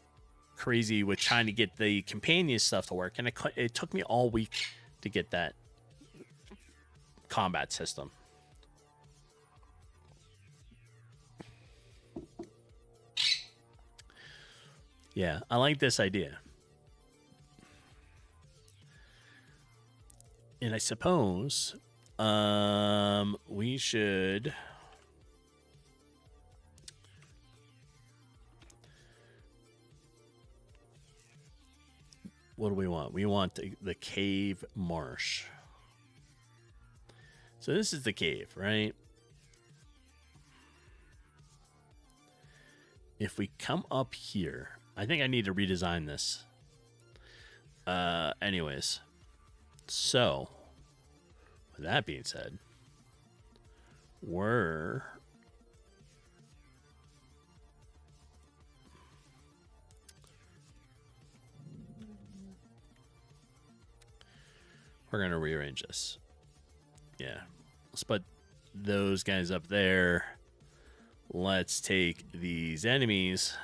crazy with trying to get the companion stuff to work, and it took me all week to get that combat system. Yeah, I like this idea. And I suppose we should what do we want? We want the cave marsh. So this is the cave, right? If we come up here, I think I need to redesign this. Anyways, so with that being said, we're gonna rearrange this. Yeah, let's put those guys up there. Let's take these enemies.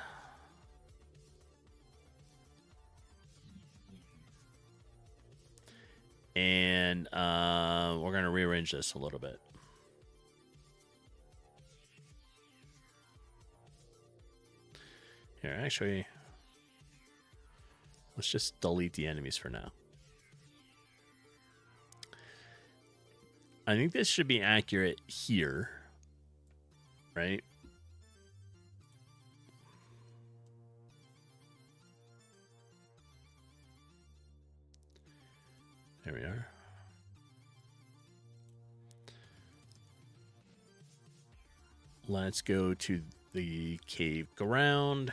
And we're going to rearrange this a little bit. Here, actually, let's just delete the enemies for now. I think this should be accurate here, right? There we are. Let's go to the cave ground.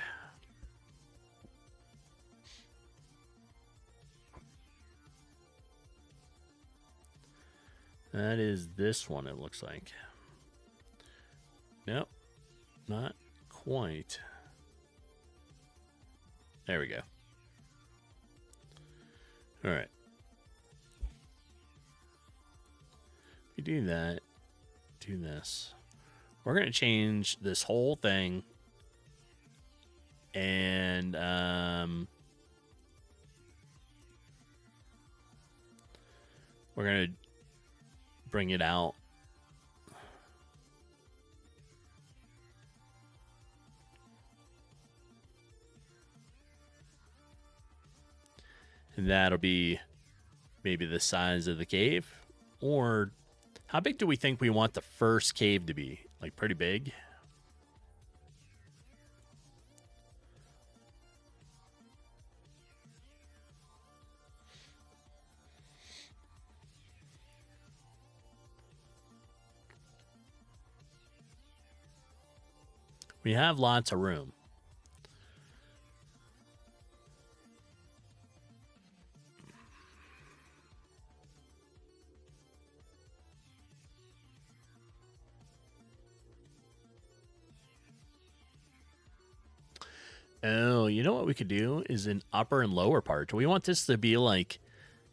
That is this one, it looks like. Nope, not quite. There we go. All right. We do that, do this. We're going to change this whole thing, and we're going to bring it out. And that'll be maybe the size of the cave. Or how big do we think we want the first cave to be? Like pretty big? We have lots of room. Oh, you know what we could do is an upper and lower part. Do we want this to be like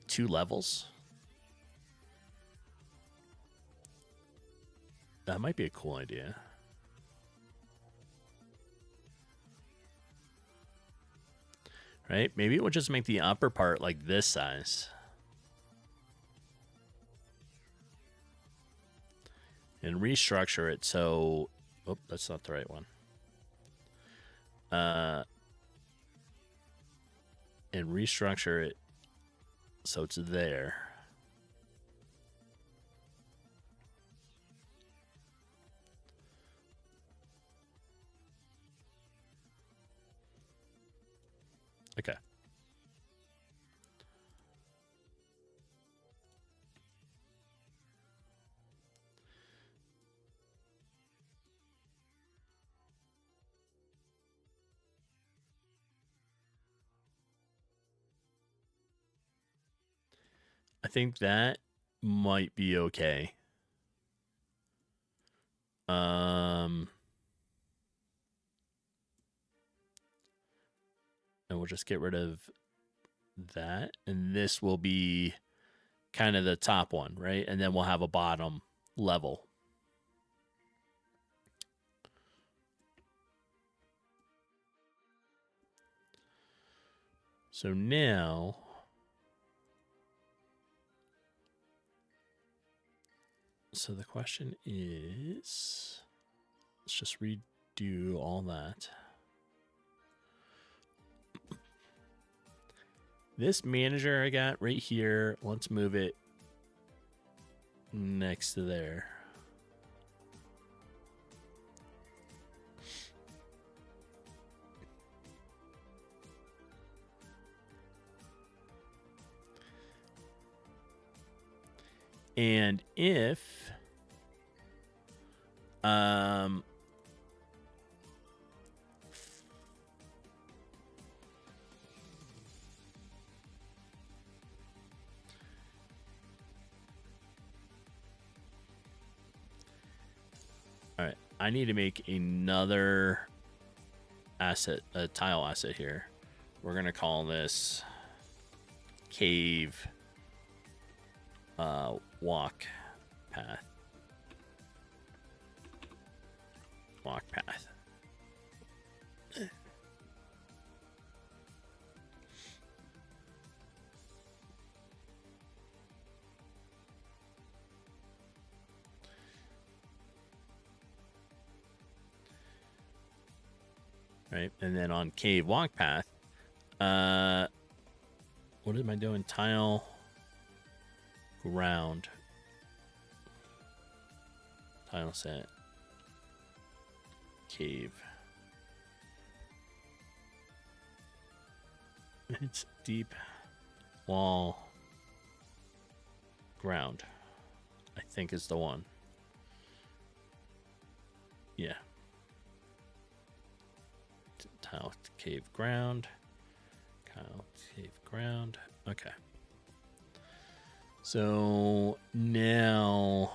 2 levels? That might be a cool idea. Right? Maybe we'll just make the upper part like this size. And restructure it so... Oh, that's not the right one. And restructure it so it's there. Okay. I think that might be okay. And we'll just get rid of that. And this will be kind of the top one, right? And then we'll have a bottom level. So now, so the question is, let's just redo all that. This manager I got right here, let's move it next to there. And if all right, I need to make another asset, a tile asset here. We're gonna call this cave walk path. Walk path. Right, and then on cave walk path, what am I doing? Tile ground. Tile set. Cave. It's deep wall ground, I think is the one. Yeah. Tile cave ground. Tile cave ground. Okay. So now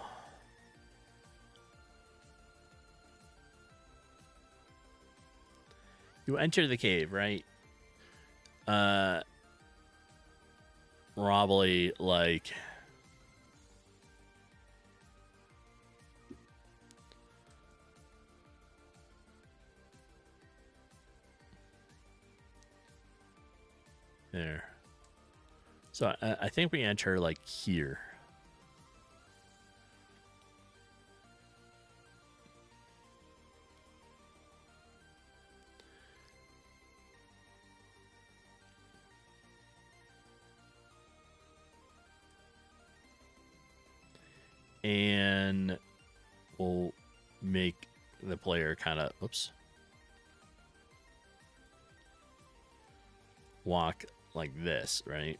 you enter the cave, right? Probably like there. So I think we enter like here. And we'll make the player kind of, oops, walk like this, right?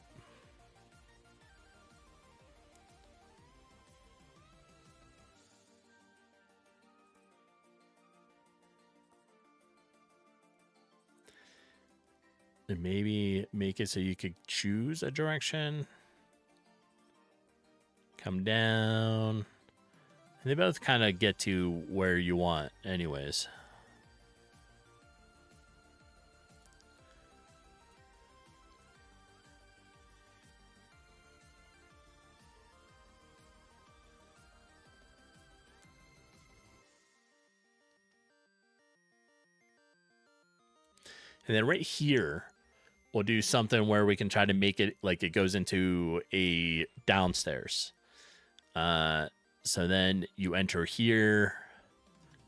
And maybe make it so you could choose a direction. Come down. And they both kind of get to where you want anyways. And then right here, we'll do something where we can try to make it like it goes into a downstairs. So then you enter here,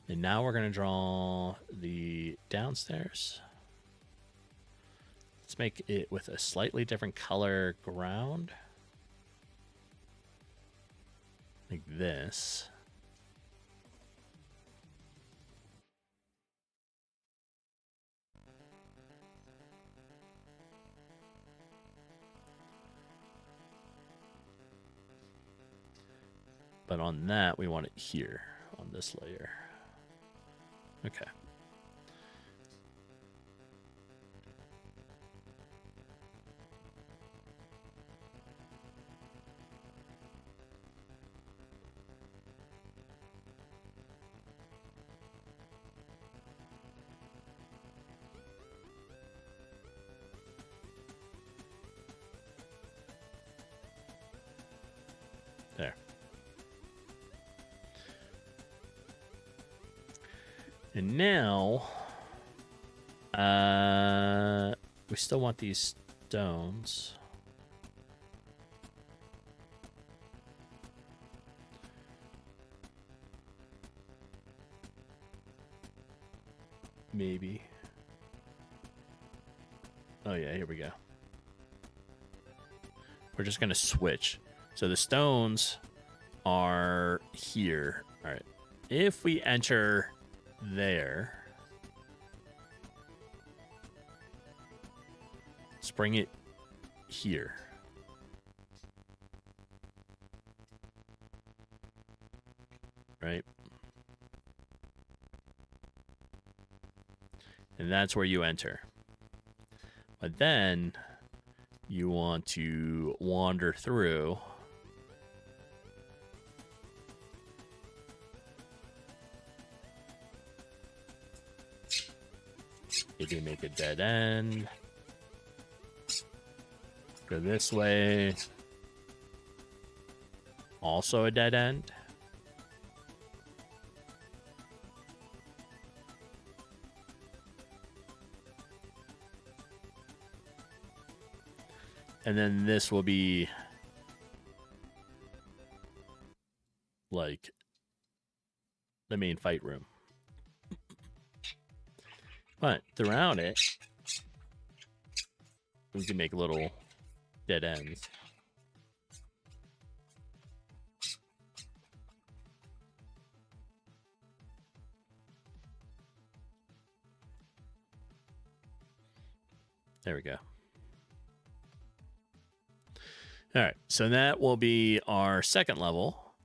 and now we're going to draw the downstairs. Let's make it with a slightly different color ground. Like this. But on that, we want it here on this layer. Okay. There. And now, we still want these stones. Maybe. Oh yeah, here we go. We're just gonna switch. So the stones are here. All right. If we enter there, let's bring it here. Right? And that's where you enter. But then you want to wander through. Maybe make a dead end. Go this way. Also a dead end. And then this will be like the main fight room. But throughout it, we can make little dead ends. There we go. All right, so that will be our second level.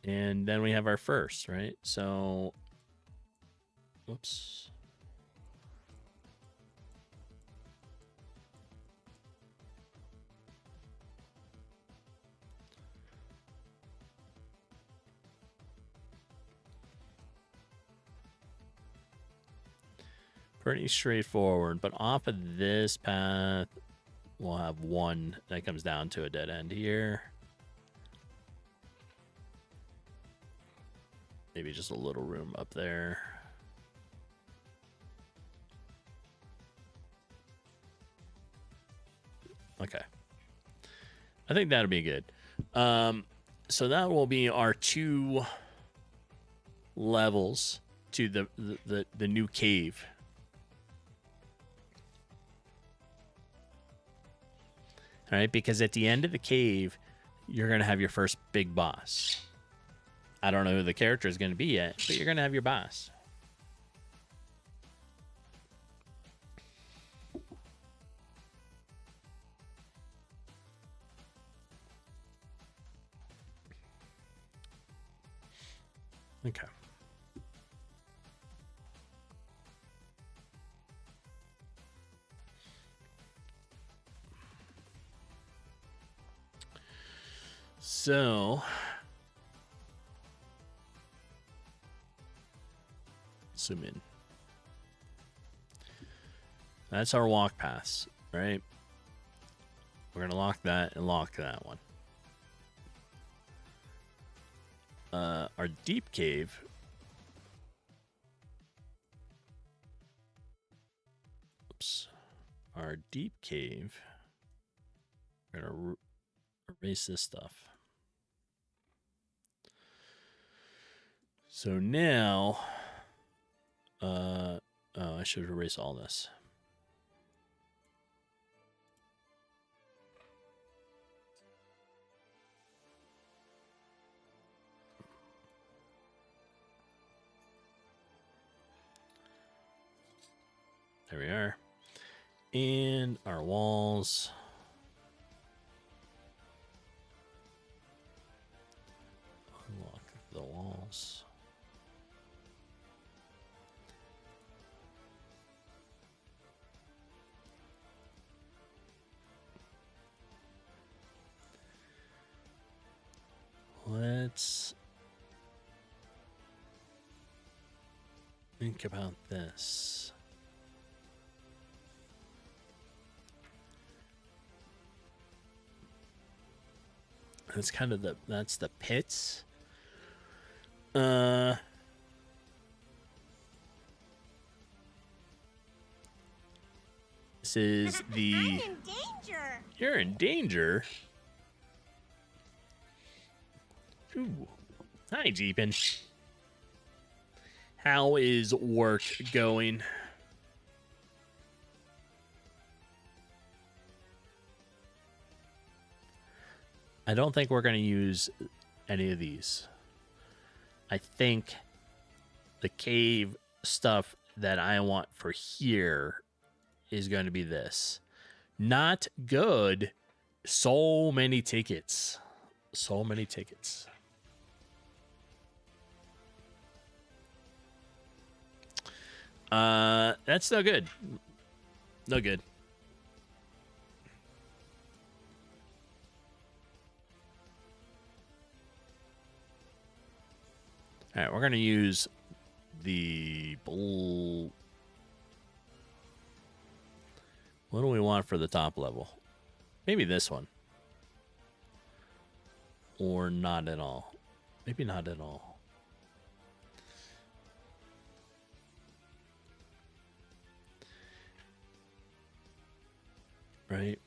And then we have our first, right? So, whoops. Pretty straightforward, but off of this path, we'll have one that comes down to a dead end here. Maybe just a little room up there. Okay. I think that'll be good. So that will be our 2 levels to the new cave. All right, because at the end of the cave, you're going to have your first big boss. I don't know who the character is going to be yet, but you're going to have your boss. Okay. So, zoom in. That's our walk paths, right? We're going to lock that and lock that one. Our deep cave. Oops. Our deep cave. We're going to erase this stuff. So now, oh, I should erase all this. There we are. And our walls. Unlock the walls. Let's think about this. That's kind of that's the pits. This is the... I'm in danger. You're in danger? Ooh. Hi, Jeepin. How is work going? I don't think we're going to use any of these. I think the cave stuff that I want for here is going to be this. Not good. So many tickets. So many tickets. That's no good. No good. All right, we're going to use the bull. What do we want for the top level? Maybe this one. Or not at all. Maybe not at all. Right?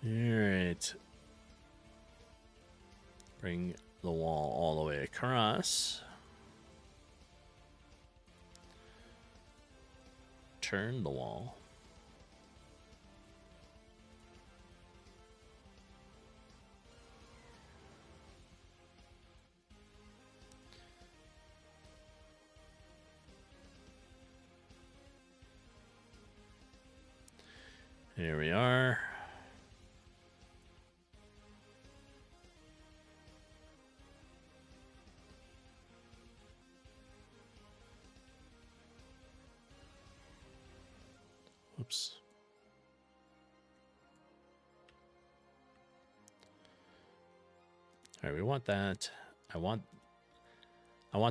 All right. Bring the wall all the way across. Turn the wall. Here we are. Whoops. All right, we want that. I want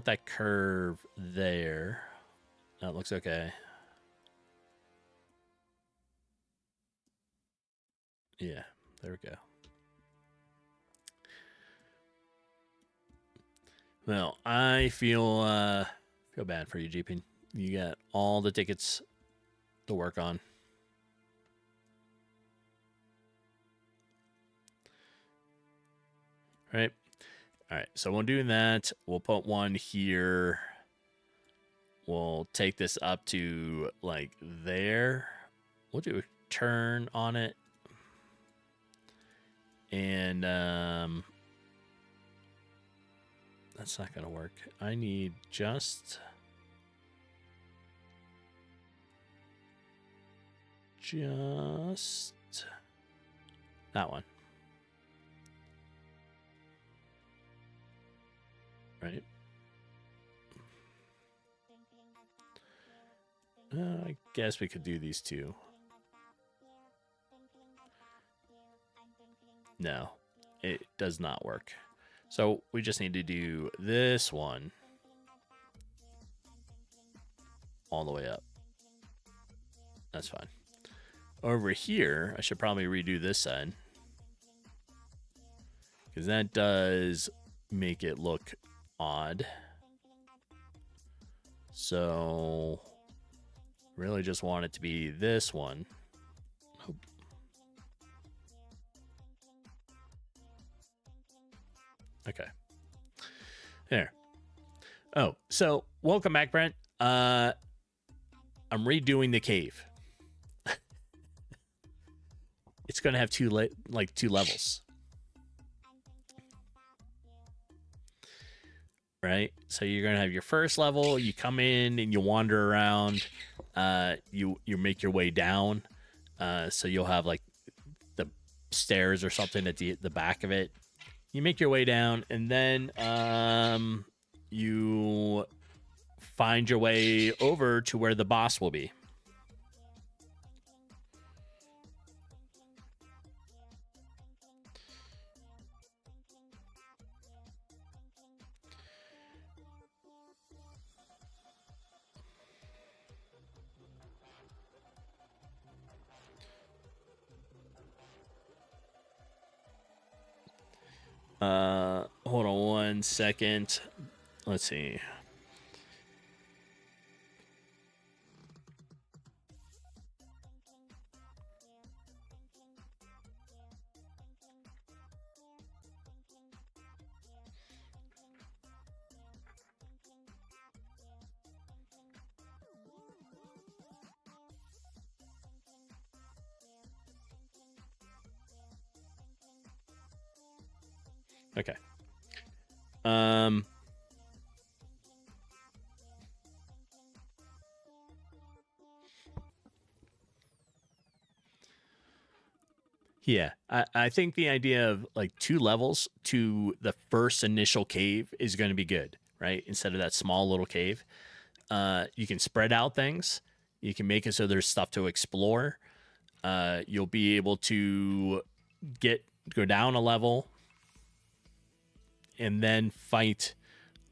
that curve there. That looks okay. Yeah, there we go. Well, I feel bad for you, GP. You got all the tickets to work on. Right? All right, so we'll do that. We'll put one here. We'll take this up to like there. We'll do a turn on it. And that's not going to work. I need just that one. Right? I guess we could do these two. No, it does not work. So we just need to do this one all the way up. That's fine. Over here, I should probably redo this side, because that does make it look odd. So really just want it to be this one. Oh. Okay. There. Oh, so welcome back, Brent. I'm redoing the cave. It's going to have two levels. Right? So you're going to have your first level, you come in and you wander around, you make your way down. So you'll have like the stairs or something at the back of it. You make your way down, and then you find your way over to where the boss will be. Hold on 1 second. Let's see. Okay. Yeah, I think the idea of like 2 levels to the first initial cave is going to be good, right? Instead of that small little cave, you can spread out things. You can make it so there's stuff to explore. You'll be able to go down a level and then fight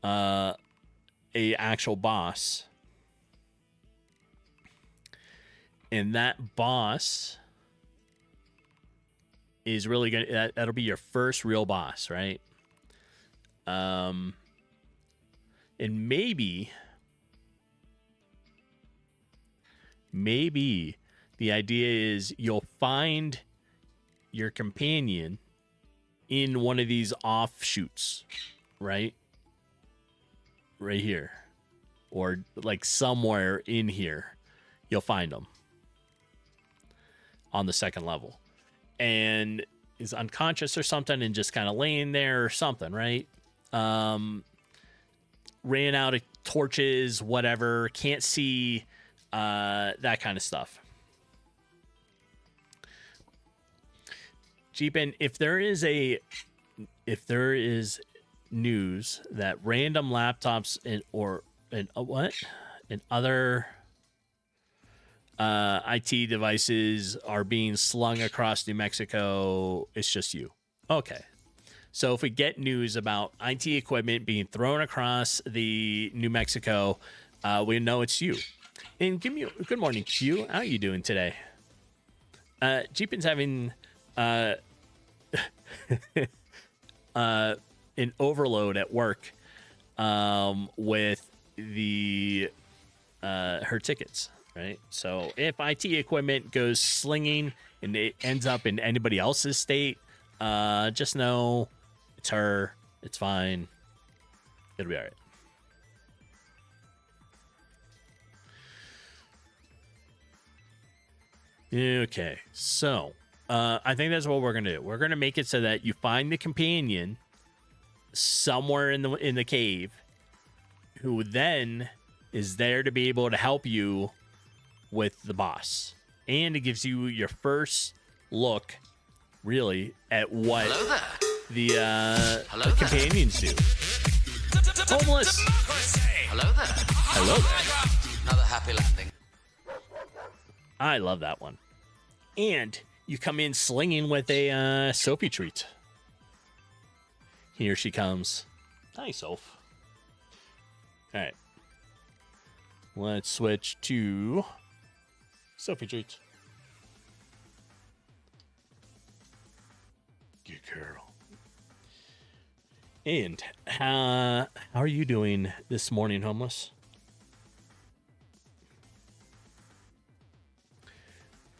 a actual boss. And that boss is really gonna that'll be your first real boss, right? And maybe the idea is you'll find your companion in one of these offshoots, right? Right here. Or like somewhere in here. You'll find them on the second level. And is unconscious or something and just kind of laying there or something, right? Ran out of torches, whatever, can't see, that kind of stuff. Jeepin, if there is news that random laptops and other IT devices are being slung across New Mexico, it's just you. Okay. So if we get news about IT equipment being thrown across the New Mexico, we know it's you. And good morning, Q. How are you doing today? Jeepin's having an overload at work with the her tickets, right? So if IT equipment goes slinging and it ends up in anybody else's state, just know it's her. It's fine. It'll be all right. Okay, so I think that's what we're gonna do. We're gonna make it so that you find the companion somewhere in the cave, who then is there to be able to help you with the boss, and it gives you your first look, really, at what the companions do. Homeless. Hello there. Hello there. Another happy landing. I love that one. And you come in slinging with a Sophie treat. Here she comes. Hi, Soph. All right. Let's switch to Sophie treat. Good girl. And how are you doing this morning, homeless?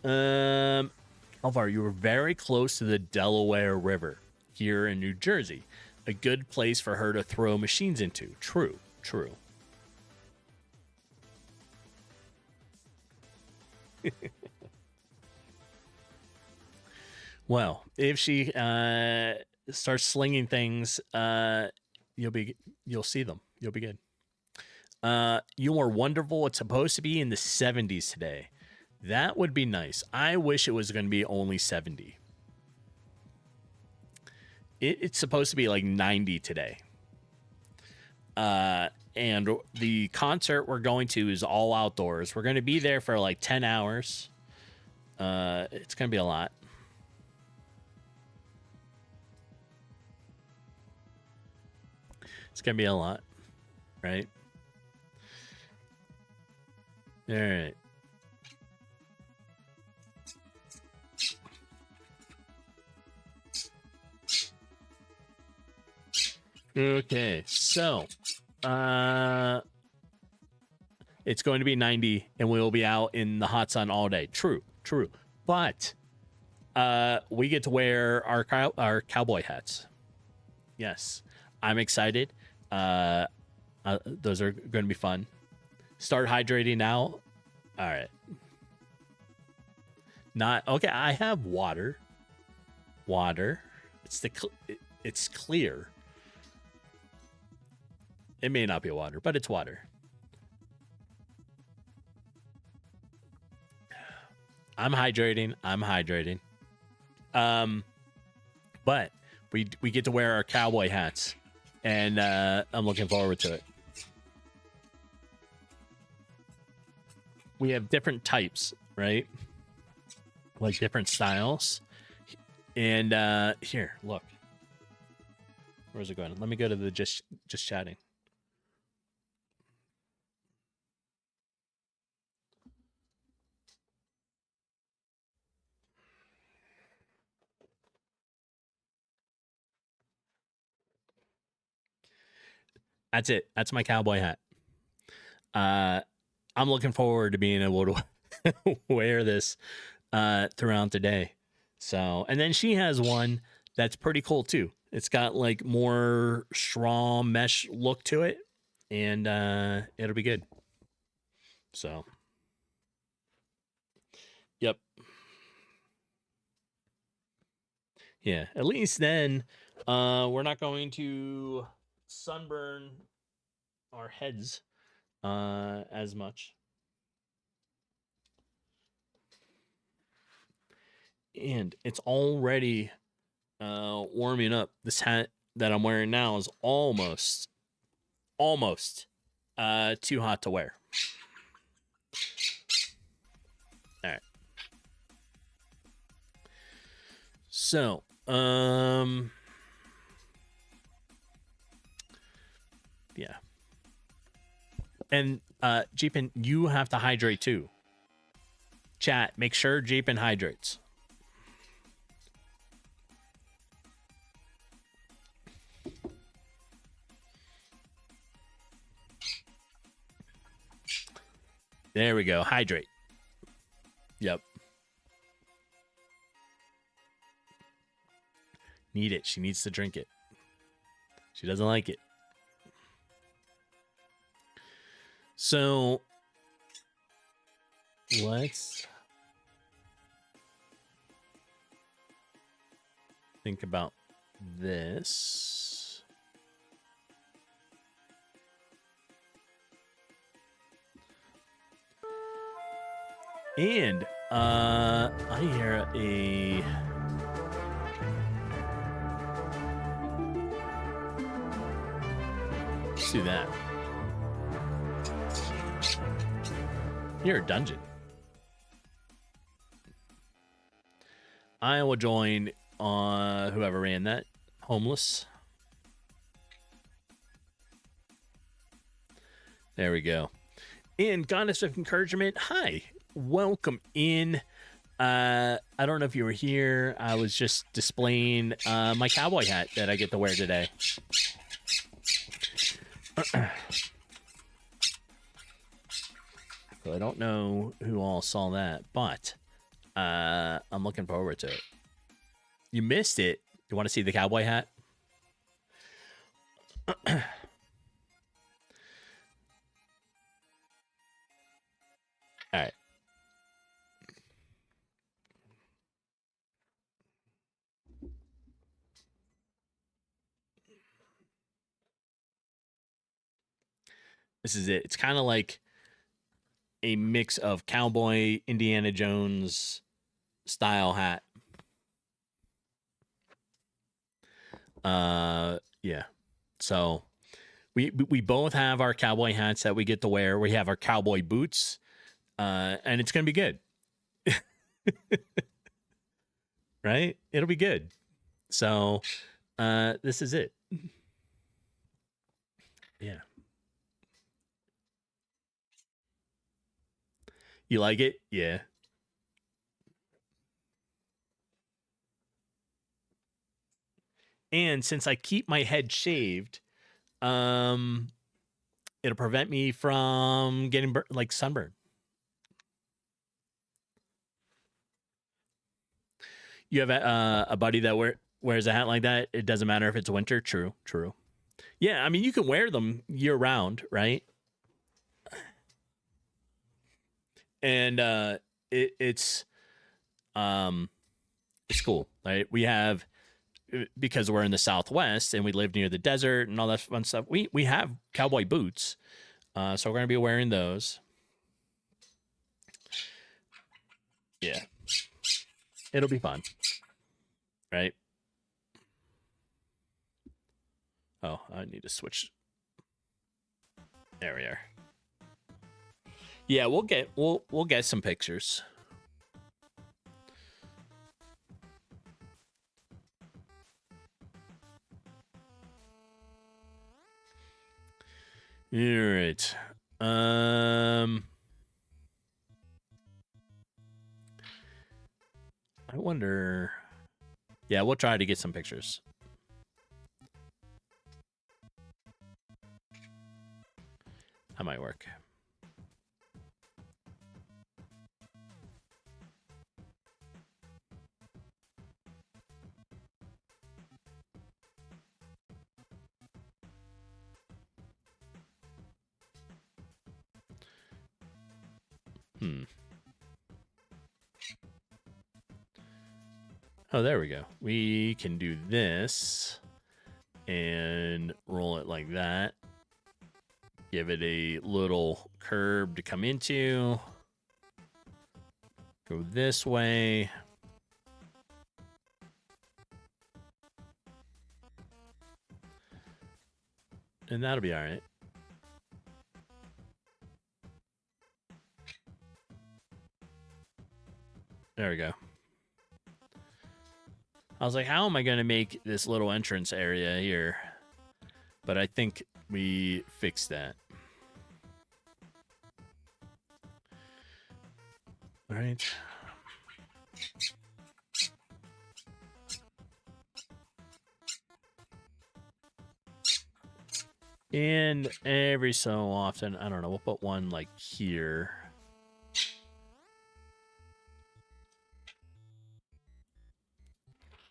Alvar, you were very close to the Delaware River here in New Jersey. A good place for her to throw machines into. True. Well, if she starts slinging things, you'll see them. You'll be good. You are wonderful. It's supposed to be in the 70s today. That would be nice. I wish it was going to be only 70. It's supposed to be like 90 today. And the concert we're going to is all outdoors. We're going to be there for like 10 hours. It's going to be a lot. It's going to be a lot, right? All right. Okay, so it's going to be 90 and we'll be out in the hot sun all day. True. But we get to wear our cowboy hats. Yes. I'm excited. Those are going to be fun. Start hydrating now. All right. Not okay. I have water. It's clear. It may not be water, but it's water. I'm hydrating. But we get to wear our cowboy hats, and I'm looking forward to it. We have different types, right? Like different styles. And here, look. Where's it going? Let me go to the just chatting. That's it. That's my cowboy hat. I'm looking forward to being able to wear this throughout the day. So, and then she has one that's pretty cool too. It's got like more straw mesh look to it, and it'll be good. So, yep. Yeah, at least then we're not going to sunburn our heads as much. And it's already warming up. This hat that I'm wearing now is almost too hot to wear. All right. So, yeah. And Jeepin, you have to hydrate too. Chat, make sure Jeepin hydrates. There we go. Hydrate. Yep. Need it. She needs to drink it. She doesn't like it. So let's think about this. And I hear a let's do that. You're a dungeon. I will join whoever ran that. Homeless. There we go. And Goddess of Encouragement, hi. Welcome in. I don't know if you were here. I was just displaying my cowboy hat that I get to wear today. So I don't know who all saw that, but I'm looking forward to it. You missed it. You want to see the cowboy hat? All right. This is it. It's kind of like a mix of cowboy Indiana Jones style hat. Yeah. So we both have our cowboy hats that we get to wear. We have our cowboy boots, and it's gonna be good. Right? It'll be good. So this is it. Yeah. You like it? Yeah. And since I keep my head shaved, it'll prevent me from getting like sunburn. You have a buddy that wears a hat like that. It doesn't matter if it's winter. True. Yeah, I mean, you can wear them year round, right? And it's cool, right? We have, because we're in the Southwest and we live near the desert and all that fun stuff. We have cowboy boots, so we're gonna be wearing those. Yeah, it'll be fun, right? Oh, I need to switch. There we are. Yeah, we'll get some pictures. All right. I wonder. Yeah, we'll try to get some pictures. That might work. Oh, there we go. We can do this and roll it like that. Give it a little curb to come into. Go this way. And that'll be all right. There we go. I was like, how am I going to make this little entrance area here? But I think we fixed that. All right. And every so often, I don't know, we'll put one like here.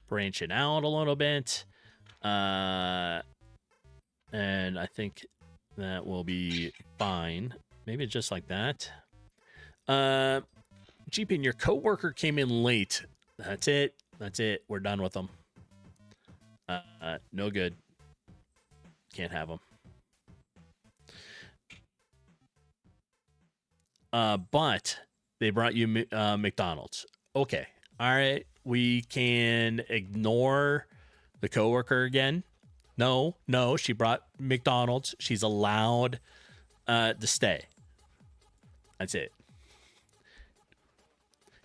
Branch it out a little bit. And I think that will be fine. Maybe just like that. Jeepin, your coworker came in late. That's it. We're done with them. No good. Can't have them. But they brought you McDonald's. Okay. All right. We can ignore the coworker again. No, she brought McDonald's. She's allowed to stay. That's it.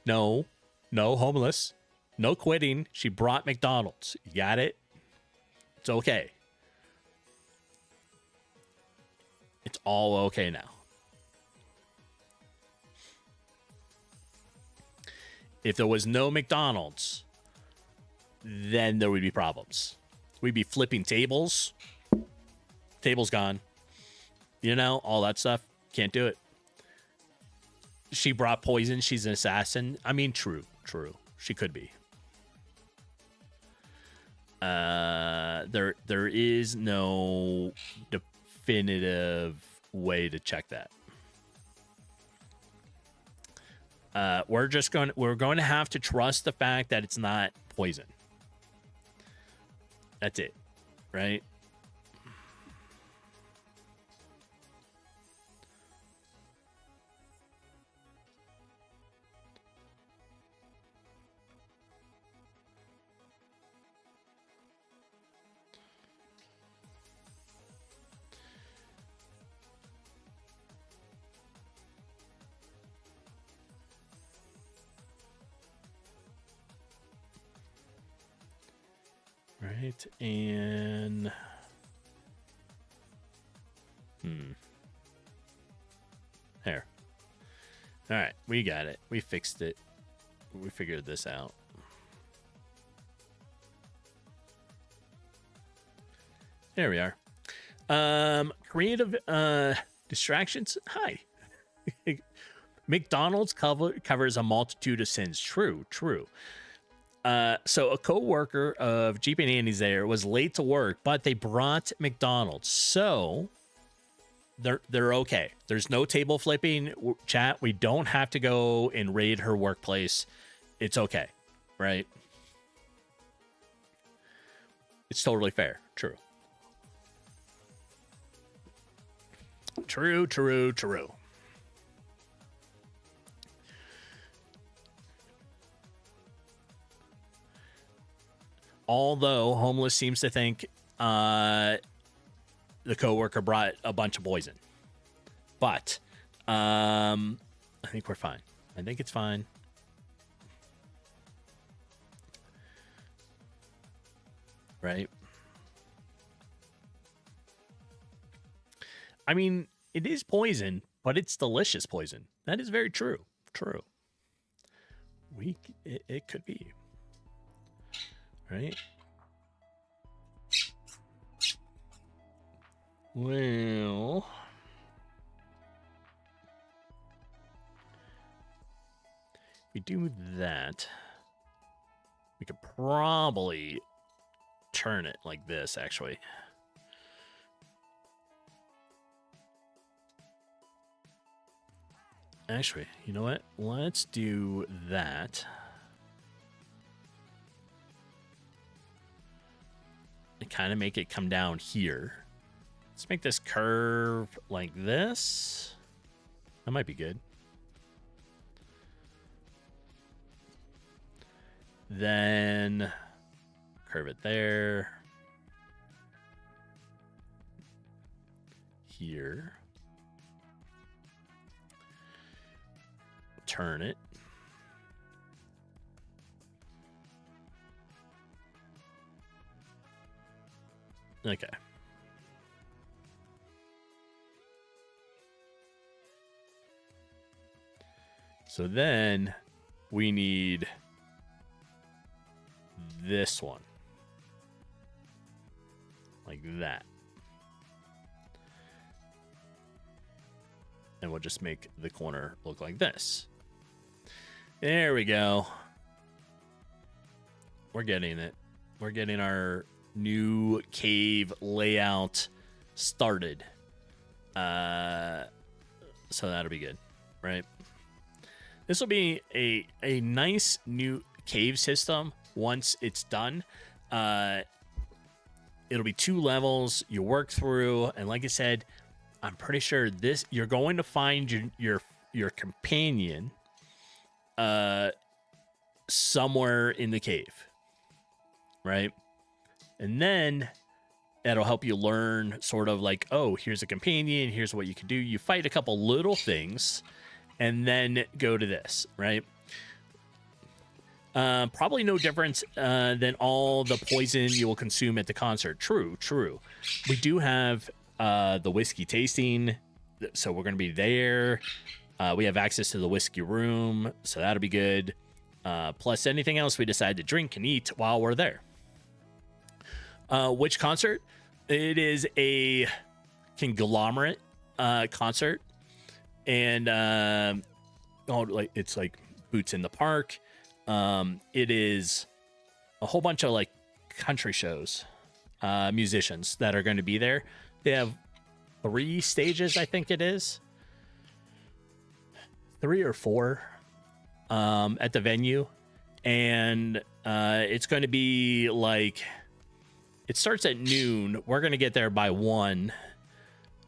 No, homeless. No quitting. She brought McDonald's. You got it? It's okay. It's all okay now. If there was no McDonald's, then there would be problems. We'd be flipping tables. Table's gone. You know, all that stuff. Can't do it. She brought poison. She's an assassin. I mean, true. She could be. There is no definitive way to check that. We're going to have to trust the fact that it's not poison. That's it, right? Right, and there. All right, we got it. We fixed it. We figured this out. There we are. Creative distractions. Hi. McDonald's covers a multitude of sins. True. So a co-worker of Jeep and Andy's there was late to work, but they brought McDonald's. So they're okay. There's no table flipping. Chat, we don't have to go and raid her workplace. It's okay, right? It's totally fair. True. Although homeless seems to think the coworker brought a bunch of poison, but I think we're fine. I think it's fine. Right? I mean, it is poison, but it's delicious poison. That is very true. It could be. Right? Well, if we do that, we could probably turn it like this, actually. Actually, you know what? Let's do that. And kind of make it come down here. Let's make this curve like this. That might be good. Then curve it there. Here. Turn it. Okay. So then we need this one. Like that. And we'll just make the corner look like this. There we go. We're getting it. We're getting our new cave layout started. So that'll be good, right? This will be a nice new cave system once it's done. It'll be 2 levels you work through, and like I said, I'm pretty sure this you're going to find your companion somewhere in the cave, right? And then that'll help you learn sort of like, oh, here's a companion, here's what you can do. You fight a couple little things and then go to this, right? Probably no difference than all the poison you will consume at the concert. True. We do have the whiskey tasting, so we're going to be there. We have access to the whiskey room, so that'll be good. Plus anything else we decide to drink and eat while we're there. Which concert? It is a conglomerate concert, and it's like Boots in the Park. It is a whole bunch of like country shows, musicians that are going to be there. They have 3 stages, I think it is 3 or 4 at the venue, and it's going to be like, it starts at noon. We're going to get there by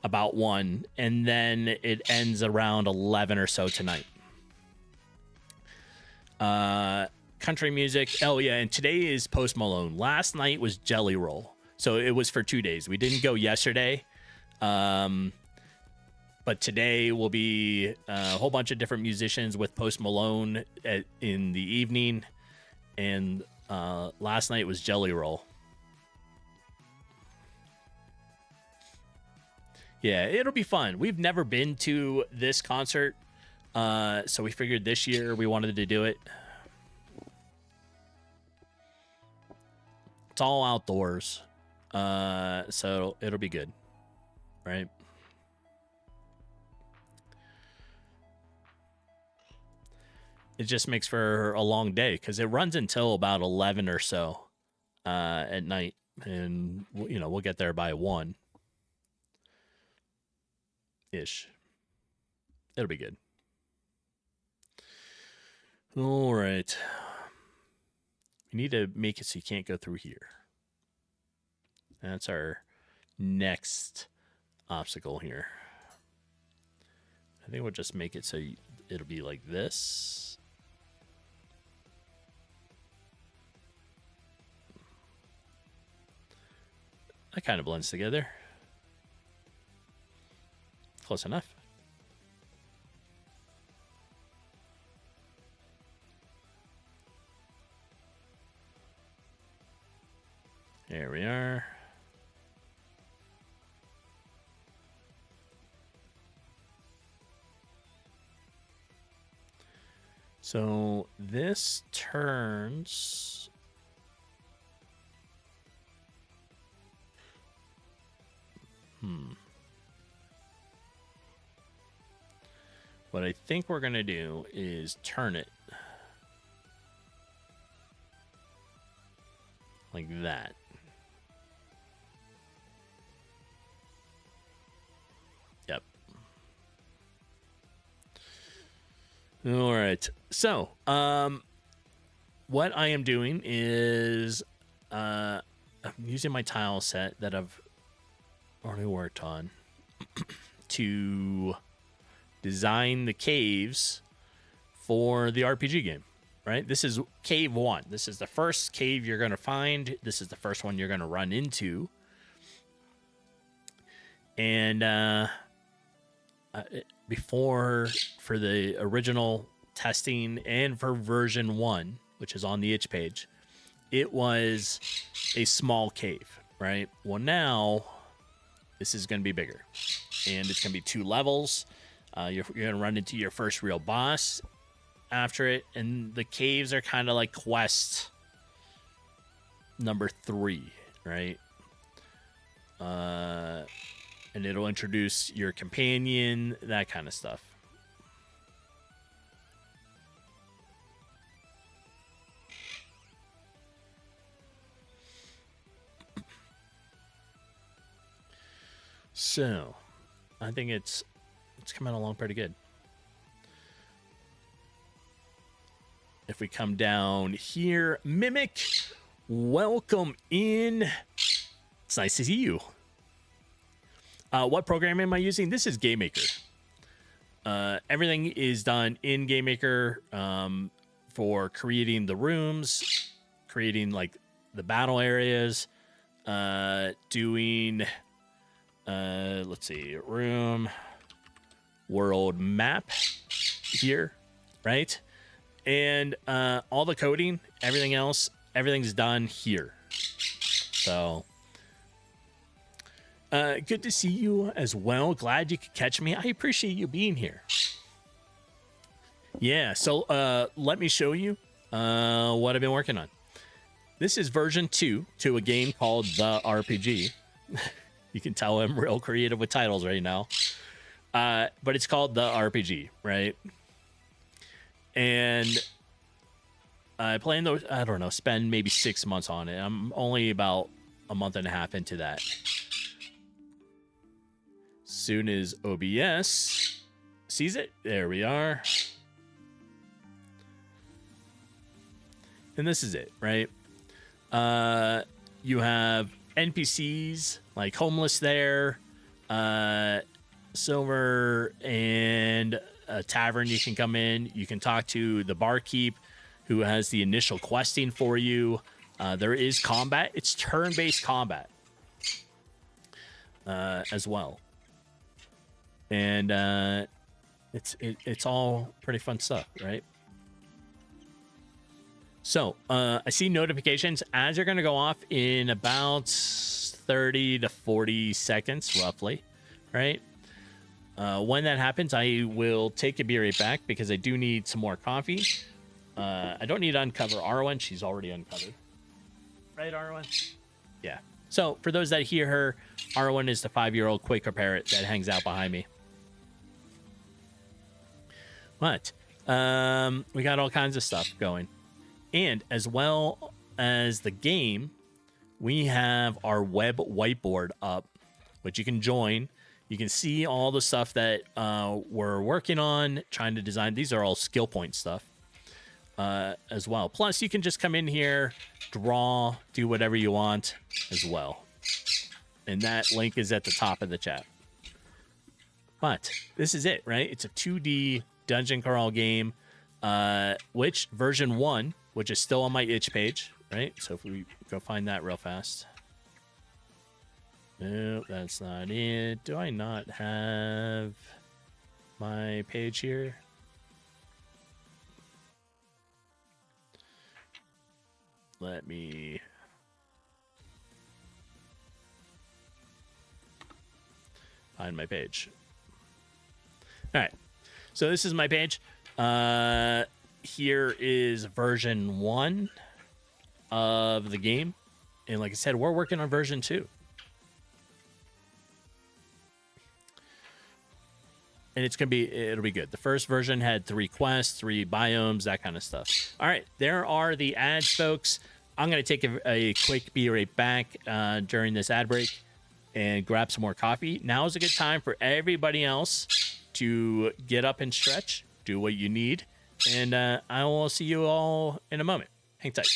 about 1, and then it ends around 11 or so tonight. Country music. Oh yeah, and today is Post Malone. Last night was Jelly Roll, so it was for 2 days. We didn't go yesterday, but today will be a whole bunch of different musicians with Post Malone in the evening, and last night was Jelly Roll. Yeah, it'll be fun. We've never been to this concert, so we figured this year we wanted to do it. It's all outdoors. So it'll be good, right? It just makes for a long day because it runs until about 11 or so at night, and you know, we'll get there by 1 ish. It'll be good. All right. We need to make it so you can't go through here. That's our next obstacle here. I think we'll just make it so it'll be like this. That kind of blends together. Close enough. There we are. So this turns. What I think we're going to do is turn it like that. Yep. All right. So, what I am doing is I'm using my tile set that I've already worked on to design the caves for the RPG game, right? This is cave 1. This is the first cave you're going to find. This is the first one you're going to run into. And before, for the original testing and for version 1, which is on the itch page, it was a small cave, right? Well, now this is going to be bigger, and it's going to be 2 levels. You're going to run into your first real boss after it, and the caves are kind of like quest number 3, right? And it'll introduce your companion, that kind of stuff. So, I think it's coming along pretty good. If we come down here, Mimic, welcome in. It's nice to see you. What program am I using? This is GameMaker. Everything is done in GameMaker for creating the rooms, creating like the battle areas, doing, let's see, room, world map here, right? And all the coding, everything else, everything's done here. So good to see you as well. Glad you could catch me. I appreciate you being here. Yeah, so let me show you what I've been working on. This is version 2 to a game called The RPG. You can tell I'm real creative with titles right now. But it's called The RPG, right? And I plan to, I don't know, spend maybe 6 months on it. I'm only about a month and a half into that. Soon as OBS sees it, there we are. And this is it, right? You have NPCs like homeless there, silver, and a tavern you can come in. You can talk to the barkeep who has the initial questing for you. There is combat. It's turn-based combat as well. And it's all pretty fun stuff, right? So I see notifications. Ads are going to go off in about 30 to 40 seconds, roughly, right? When that happens, I will take a beer right back because I do need some more coffee. I don't need to uncover Arwen. She's already uncovered. Right, Arwen? Yeah. So for those that hear her, Arwen is the 5-year-old Quaker parrot that hangs out behind me. But we got all kinds of stuff going. And as well as the game, we have our web whiteboard up, which you can join. You can see all the stuff that we're working on, trying to design. These are all skill point stuff as well. Plus, you can just come in here, draw, do whatever you want as well. And that link is at the top of the chat. But this is it, right? It's a 2D dungeon crawl game, which version 1, which is still on my itch page, right? So if we go find that real fast. Nope, that's not it. Do I not have my page here? Let me... find my page. All right. So this is my page. Here is version 1 of the game. And like I said, we're working on version 2. And it'll be good. The first version had 3 quests, 3 biomes, that kind of stuff. All right, there are the ads, folks. I'm going to take a quick be right back during this ad break and grab some more coffee. Now is a good time for everybody else to get up and stretch, do what you need, and I will see you all in a moment. Hang tight.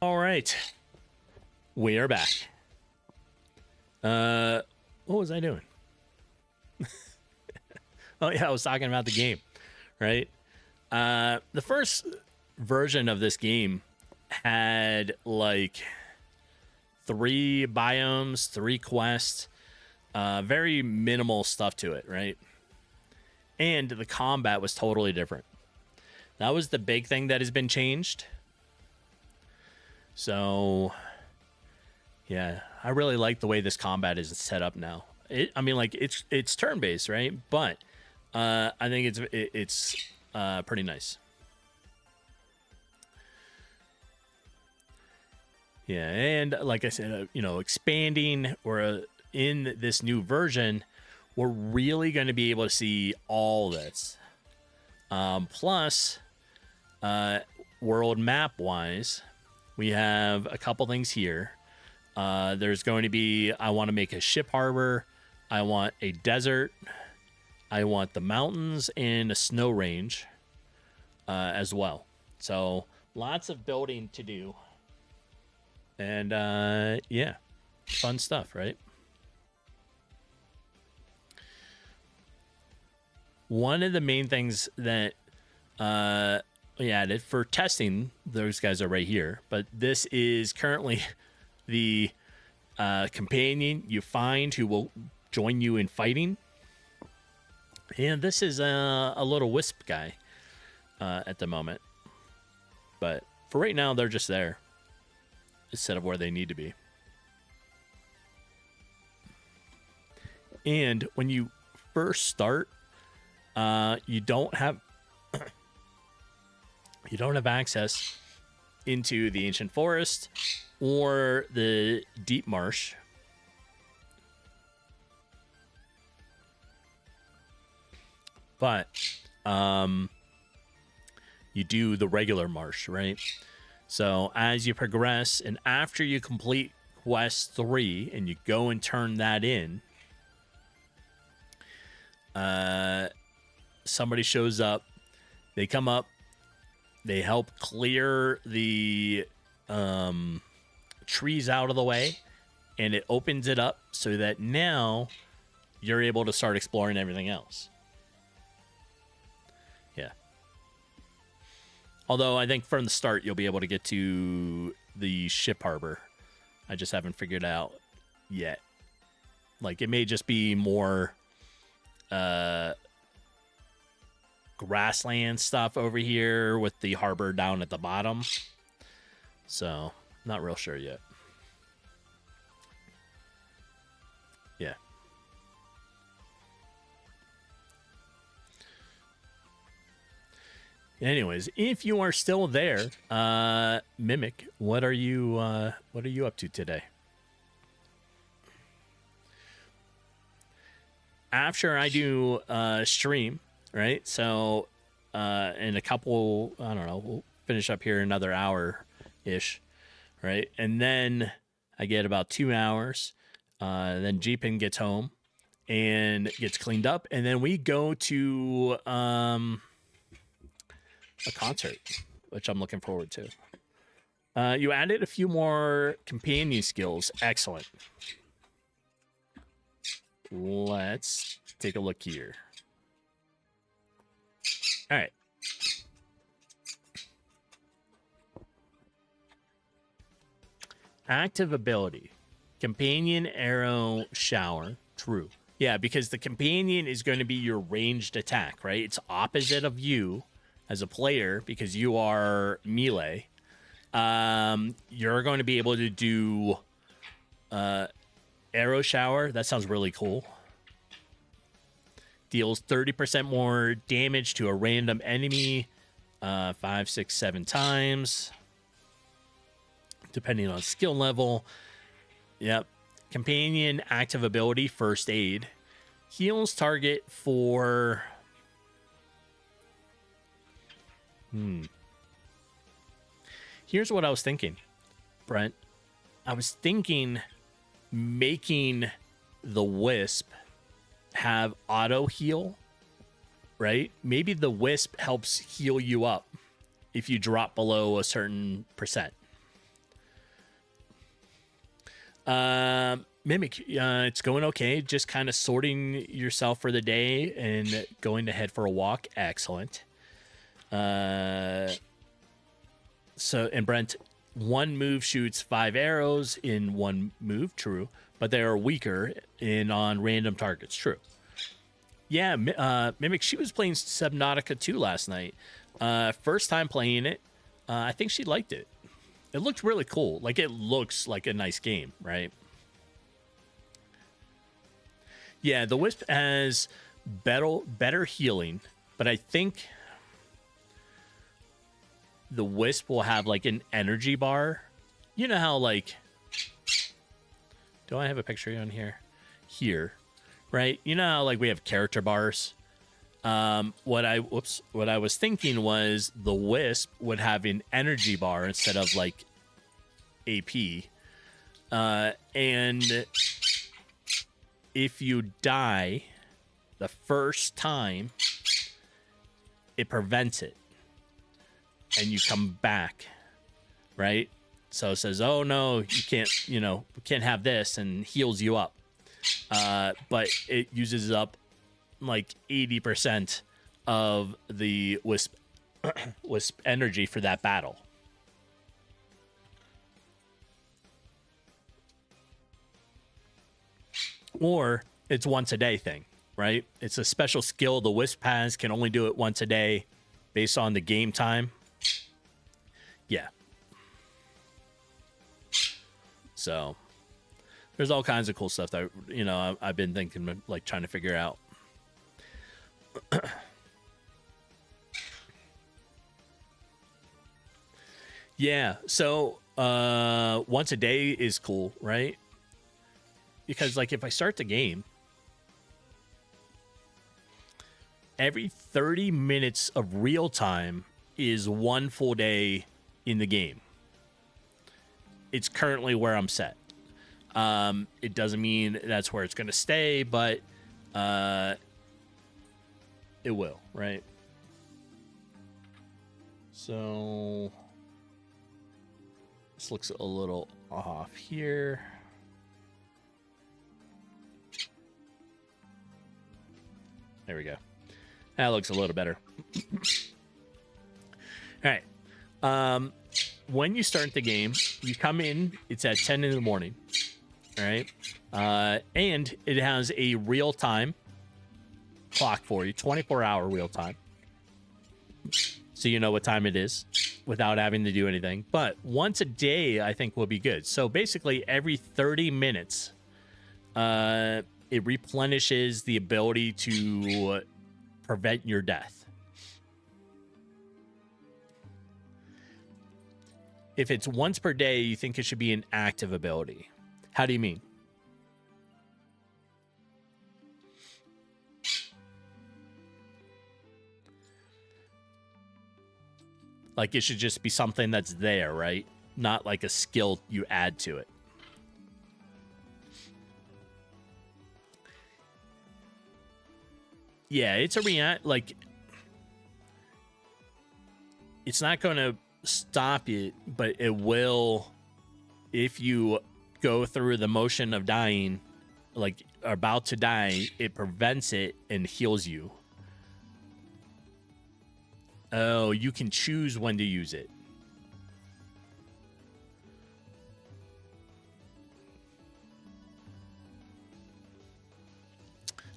All right, we are back. What was I doing? Oh yeah, I was talking about the game, right? The first version of this game had like 3 biomes, 3 quests, very minimal stuff to it, right? And the combat was totally different. That was the big thing that has been changed. So, yeah, I really like the way this combat is set up now. I mean, like it's turn-based, right? But I think it's pretty nice. Yeah, and like I said, expanding or in this new version, we're really going to be able to see all this. Plus, world map wise, we have a couple things here. There's going to be, I want to make a ship harbor. I want a desert. I want the mountains and a snow range as well. So lots of building to do. And yeah, fun stuff, right? One of the main things that we added for testing, those guys are right here, but this is currently the companion you find who will join you in fighting. And this is a little wisp guy at the moment. But for right now, they're just there instead of where they need to be. And when you first start, you don't have access into the ancient forest or the deep marsh. But you do the regular marsh, right? So as you progress and after you complete quest 3 and you go and turn that in, somebody shows up, they come up, they help clear the trees out of the way, and it opens it up so that now you're able to start exploring everything else. Yeah. Although I think from the start you'll be able to get to the ship harbor. I just haven't figured out yet. Like, it may just be more grassland stuff over here with the harbor down at the bottom. So, not real sure yet. Yeah. Anyways, if you are still there, Mimic, what are you up to today? After I do stream, right? So in a couple, I don't know, we'll finish up here another hour-ish, right? And then I get about 2 hours. Then Jeepin gets home and gets cleaned up. And then we go to a concert, which I'm looking forward to. You added a few more companion skills. Excellent. Let's take a look here. All right. Active ability. Companion arrow shower. True. Yeah, because the companion is going to be your ranged attack, right? It's opposite of you as a player because you are melee. You're going to be able to do arrow shower. That sounds really cool. Deals 30% more damage to a random enemy 5, 6, 7 times, depending on skill level. Yep. Companion active ability, first aid. Heals target for... Here's what I was thinking, Brent. I was thinking making the Wisp have auto heal, right? Maybe the Wisp helps heal you up if you drop below a certain percent. Mimic, it's going okay. Just kind of sorting yourself for the day and going to head for a walk. Excellent. So, and Brent, one move shoots 5 arrows in one move. True. But they are weaker on random targets. True. Yeah, Mimic, she was playing Subnautica 2 last night. First time playing it. I think she liked it. It looked really cool. Like, it looks like a nice game, right? Yeah, the Wisp has better healing, but I think the Wisp will have, like, an energy bar. You know how, like... Do I have a picture on here? Here, right? You know how, like, we have character bars? What I was thinking was the Wisp would have an energy bar instead of, like, AP. And if you die the first time, it prevents it, and you come back, right? So it says, oh no, you can't, we can't have this, and heals you up. But it uses up like 80% of the wisp energy for that battle. Or it's once a day thing, right? It's a special skill the wisp has, can only do it once a day based on the game time. Yeah. So there's all kinds of cool stuff that, I've been thinking, like, trying to figure out. Yeah. So once a day is cool, right? Because, like, if I start the game, every 30 minutes of real time is one full day in the game. It's currently where I'm set. It doesn't mean that's where it's going to stay, but it will, right? So this looks a little off here. There we go. That looks a little better. All right. When you start the game, you come in, it's at 10 in the morning. All right. And it has a real time clock for you, 24-hour real time. So you know what time it is without having to do anything. But once a day, I think, will be good. So basically, every 30 minutes, it replenishes the ability to prevent your death. If it's once per day, you think it should be an active ability. How do you mean? Like, it should just be something that's there, right? Not like a skill you add to it. Yeah, it's a like, it's not going to stop it, but it will, if you go through the motion of dying, like are about to die, it prevents it and heals you. Oh, you can choose when to use it.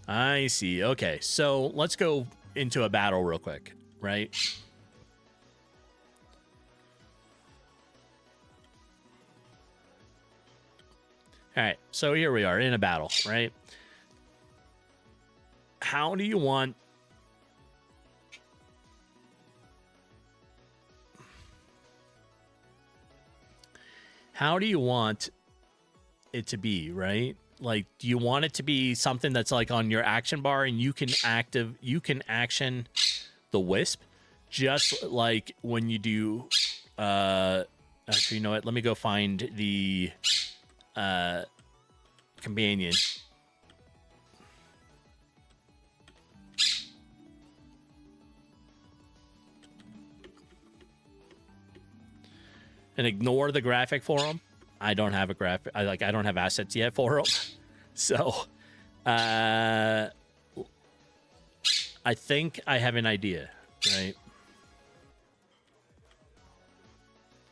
I see. Okay, so let's go into a battle real quick, right? All right, so here we are in a battle, right? How do you want... How do you want it to be, right? Like, do you want it to be something that's like on your action bar and you can action the wisp, just like when you do actually, you know what, let me go find the companion. And ignore the graphic for them. I don't have a graphic. I don't have assets yet for them. So, I think I have an idea, right?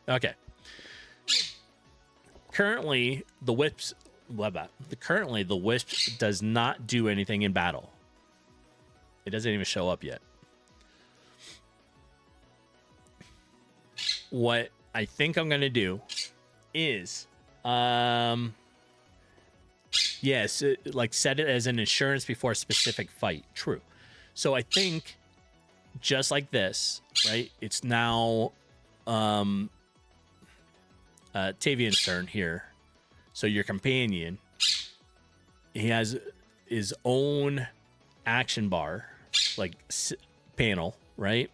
Okay. Currently, the wisp does not do anything in battle. It doesn't even show up yet. What I think I'm gonna do is, yes, like set it as an insurance before a specific fight. True. So I think just like this, right? It's now Tavian's turn here. So your companion, he has his own action bar, like panel, right?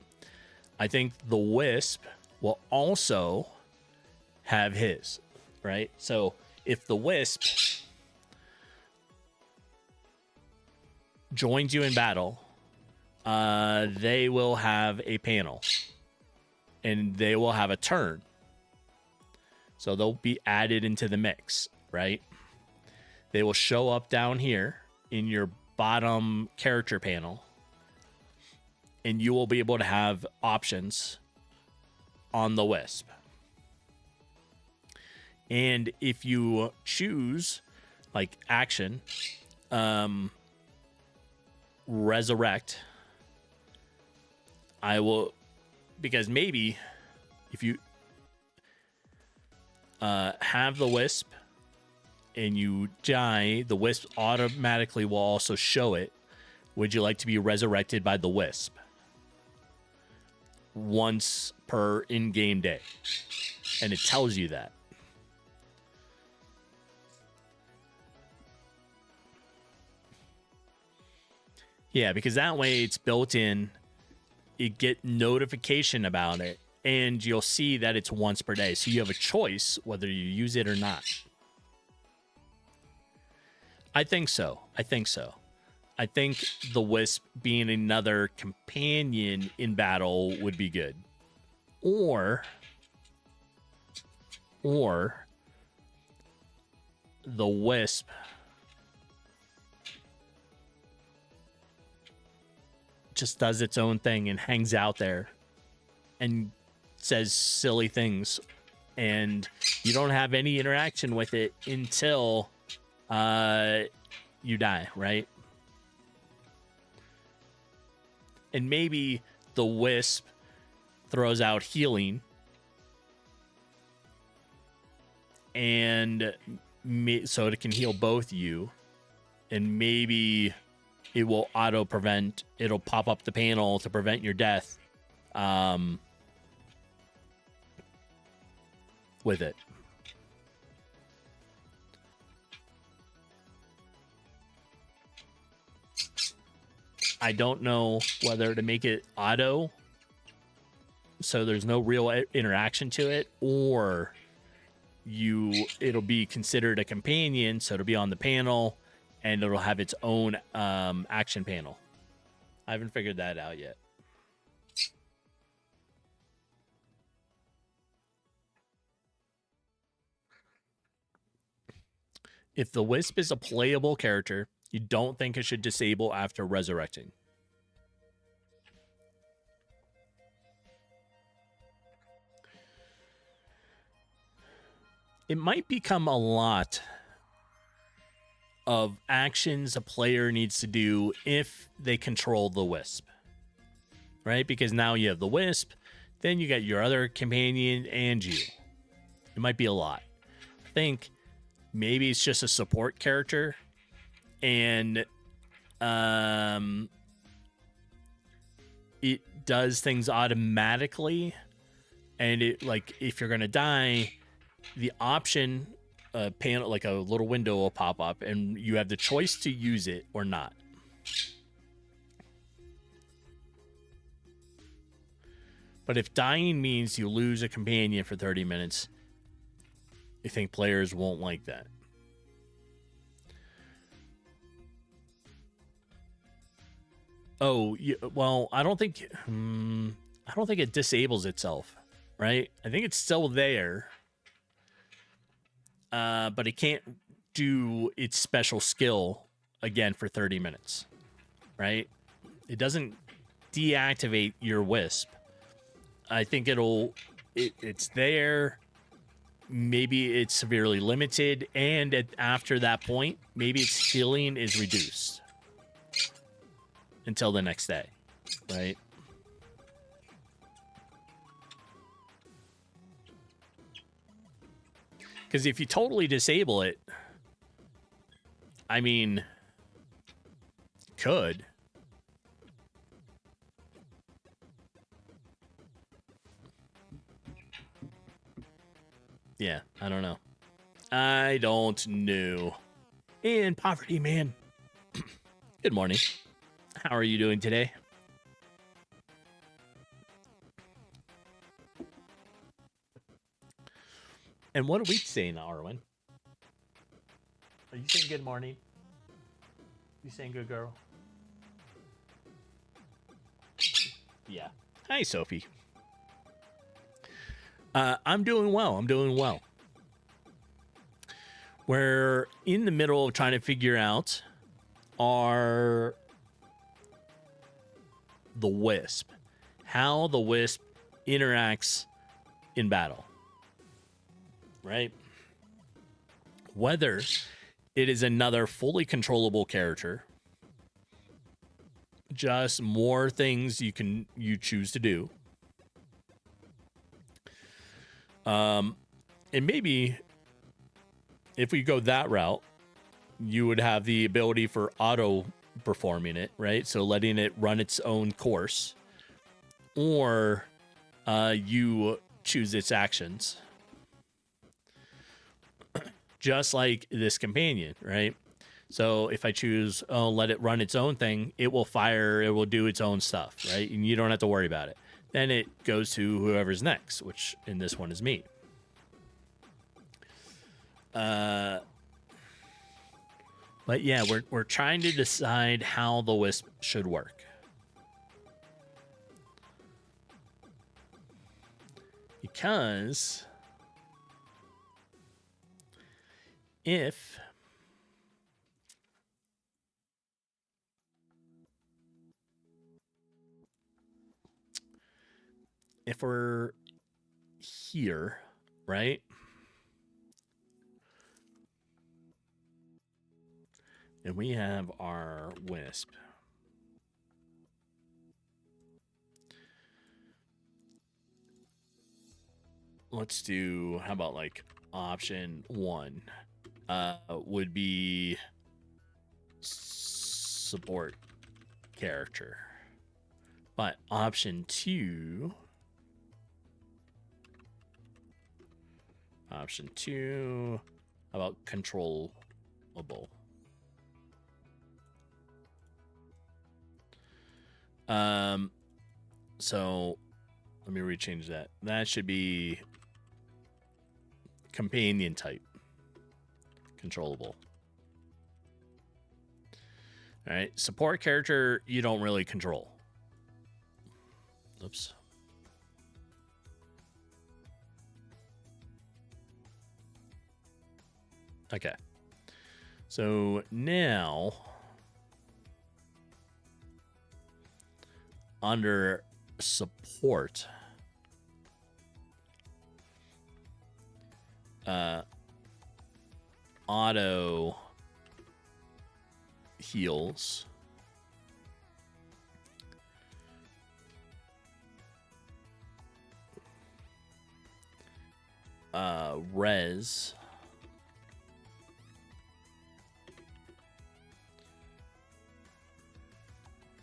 I think the wisp will also have his, right? So if the wisp joins you in battle, they will have a panel and they will have a turn. So they'll be added into the mix, right? They will show up down here in your bottom character panel, and you will be able to have options on the Wisp. And if you choose like action, resurrect, I will, because maybe if you have the Wisp and you die, the Wisp automatically will also show it. Would you like to be resurrected by the Wisp? Once per in-game day. And it tells you that. Yeah, because that way it's built in. You get notification about it, and you'll see that it's once per day. So you have a choice whether you use it or not. I think so. I think the Wisp being another companion in battle would be good. Or the Wisp just does its own thing and hangs out there and says silly things, and you don't have any interaction with it until you die, right? And maybe the Wisp throws out healing, and so it can heal both you, and maybe it will auto prevent. It'll pop up the panel to prevent your death with it. I don't know whether to make it auto so there's no real interaction to it, or it'll be considered a companion, so it'll be on the panel and it'll have its own action panel. I haven't figured that out yet. If the Wisp is a playable character, you don't think it should disable after resurrecting. It might become a lot of actions a player needs to do if they control the Wisp, right? Because now you have the Wisp, then you got your other companion and you. It might be a lot. I think maybe it's just a support character, and it does things automatically, and it, like, if you're gonna die, the option panel, like a little window, will pop up and you have the choice to use it or not. But if dying means you lose a companion for 30 minutes, I think players won't like that. Oh, well, I don't think it disables itself, right? I think it's still there. But it can't do its special skill again for 30 minutes, right? It doesn't deactivate your Wisp. I think it's there. Maybe it's severely limited, and after that point, maybe its healing is reduced until the next day, right? Because if you totally disable it, I mean, could. Yeah, I don't know. I don't know. And Poverty Man, good morning. How are you doing today? And what are we saying, Arwen? Are you saying good morning? You saying good girl? Yeah. Hi, Sophie. I'm doing well. I'm doing well. We're in the middle of trying to figure out the Wisp, how the Wisp interacts in battle, right? Whether it is another fully controllable character, just more things you choose to do, and maybe if we go that route, you would have the ability for auto performing it, right? So letting it run its own course, or you choose its actions, just like this companion, right? So if I choose, let it run its own thing, it will fire, it will do its own stuff, right? And you don't have to worry about it. Then it goes to whoever's next, which in this one is me. But yeah, we're trying to decide how the Wisp should work. Because if we're here, right? And we have our Wisp. Let's do, how about like option 1 would be support character. But option 2, how about controllable? So let me rechange that. That should be companion type, controllable. All right, support character you don't really control. Oops. Okay. So now under support, auto heals, res,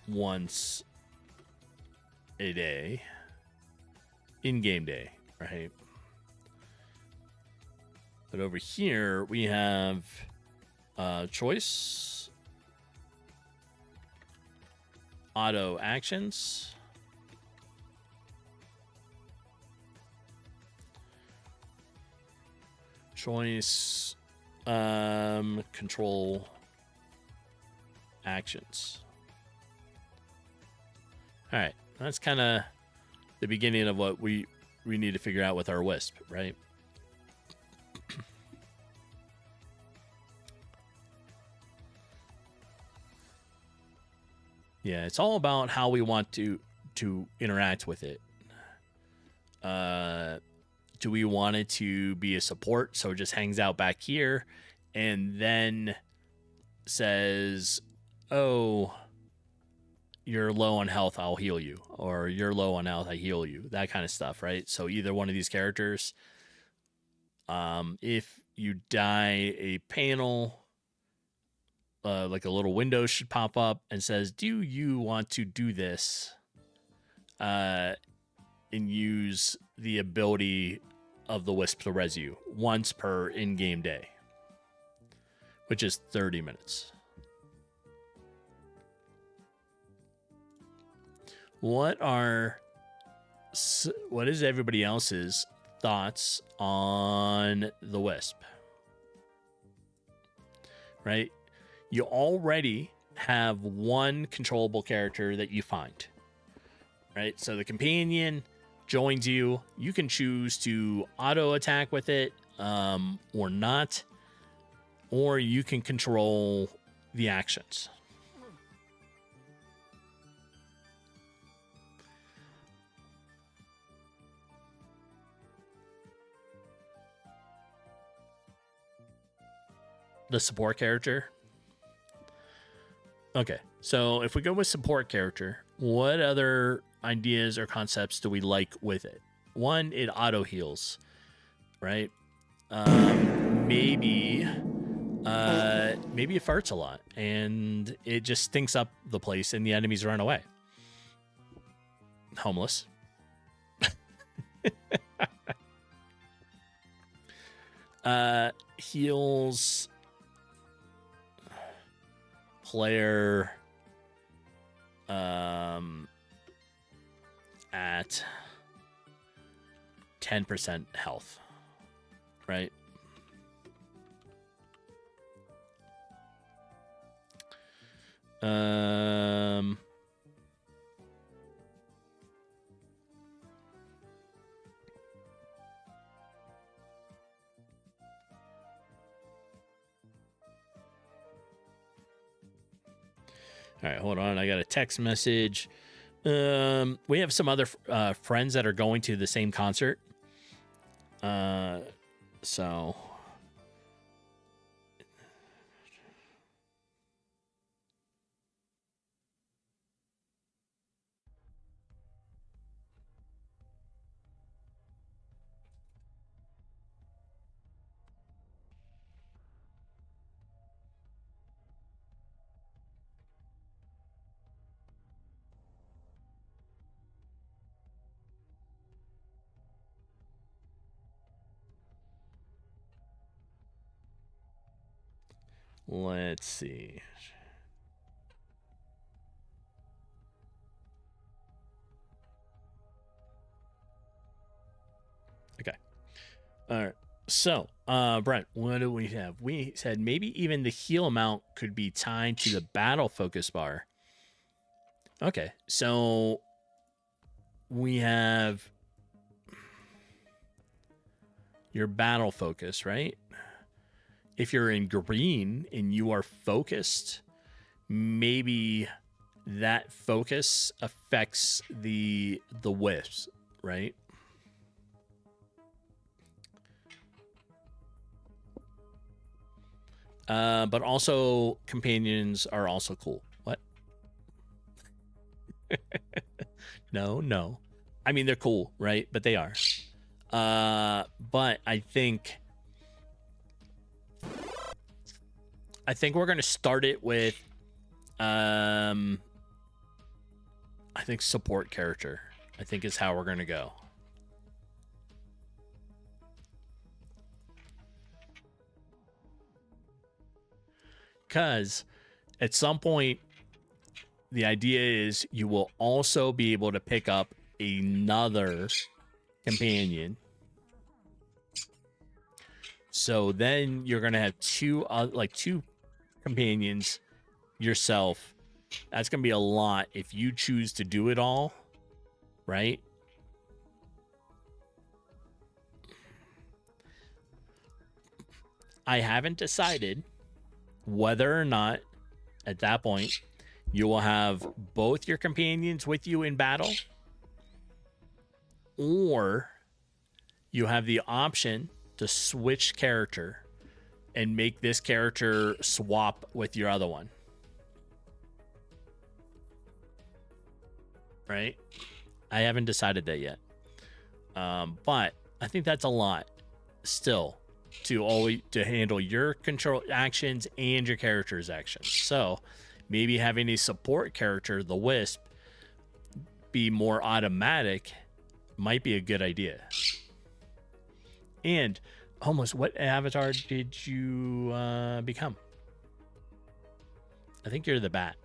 once a day, in-game day, right? But over here we have choice, auto actions, choice, control actions. All right, that's kind of the beginning of what we need to figure out with our Wisp, right? Yeah, it's all about how we want to interact with it. Do we want it to be a support, so it just hangs out back here and then says, oh, you're low on health, I'll heal you, or you're low on health, I heal you, that kind of stuff, right? So either one of these characters, if you die, a panel, like a little window should pop up and says, do you want to do this and use the ability of the Wisp to res you once per in-game day, which is 30 minutes. What is everybody else's thoughts on the Wisp? Right? You already have one controllable character that you find, right? So the companion joins you. You can choose to auto attack with it or not, or you can control the actions. The support character. Okay, so if we go with support character, what other ideas or concepts do we like with it? One, it auto heals, right? Maybe it farts a lot and it just stinks up the place and the enemies run away. Homeless. Heals player at 10% health, right? All right, hold on. I got a text message. We have some other friends that are going to the same concert. So let's see. Okay. All right. So, Brent, what do we have? We said maybe even the heal amount could be tied to the battle focus bar. Okay. So we have your battle focus, right? If you're in green and you are focused, maybe that focus affects the whiffs, right? But also companions are also cool. What? No. I mean, they're cool, right? But they are. But I think we're gonna start it with I think support character. I think is how we're gonna go. Because at some point, the idea is you will also be able to pick up another companion. So then you're gonna have two companions yourself. That's gonna be a lot if you choose to do it all, right? I haven't decided whether or not at that point you will have both your companions with you in battle, or you have the option to switch character and make this character swap with your other one. Right? I haven't decided that yet. But I think that's a lot still to handle your control actions and your character's actions. So maybe having a support character, the Wisp, be more automatic might be a good idea. And almost, what avatar did you become? I think you're the bat.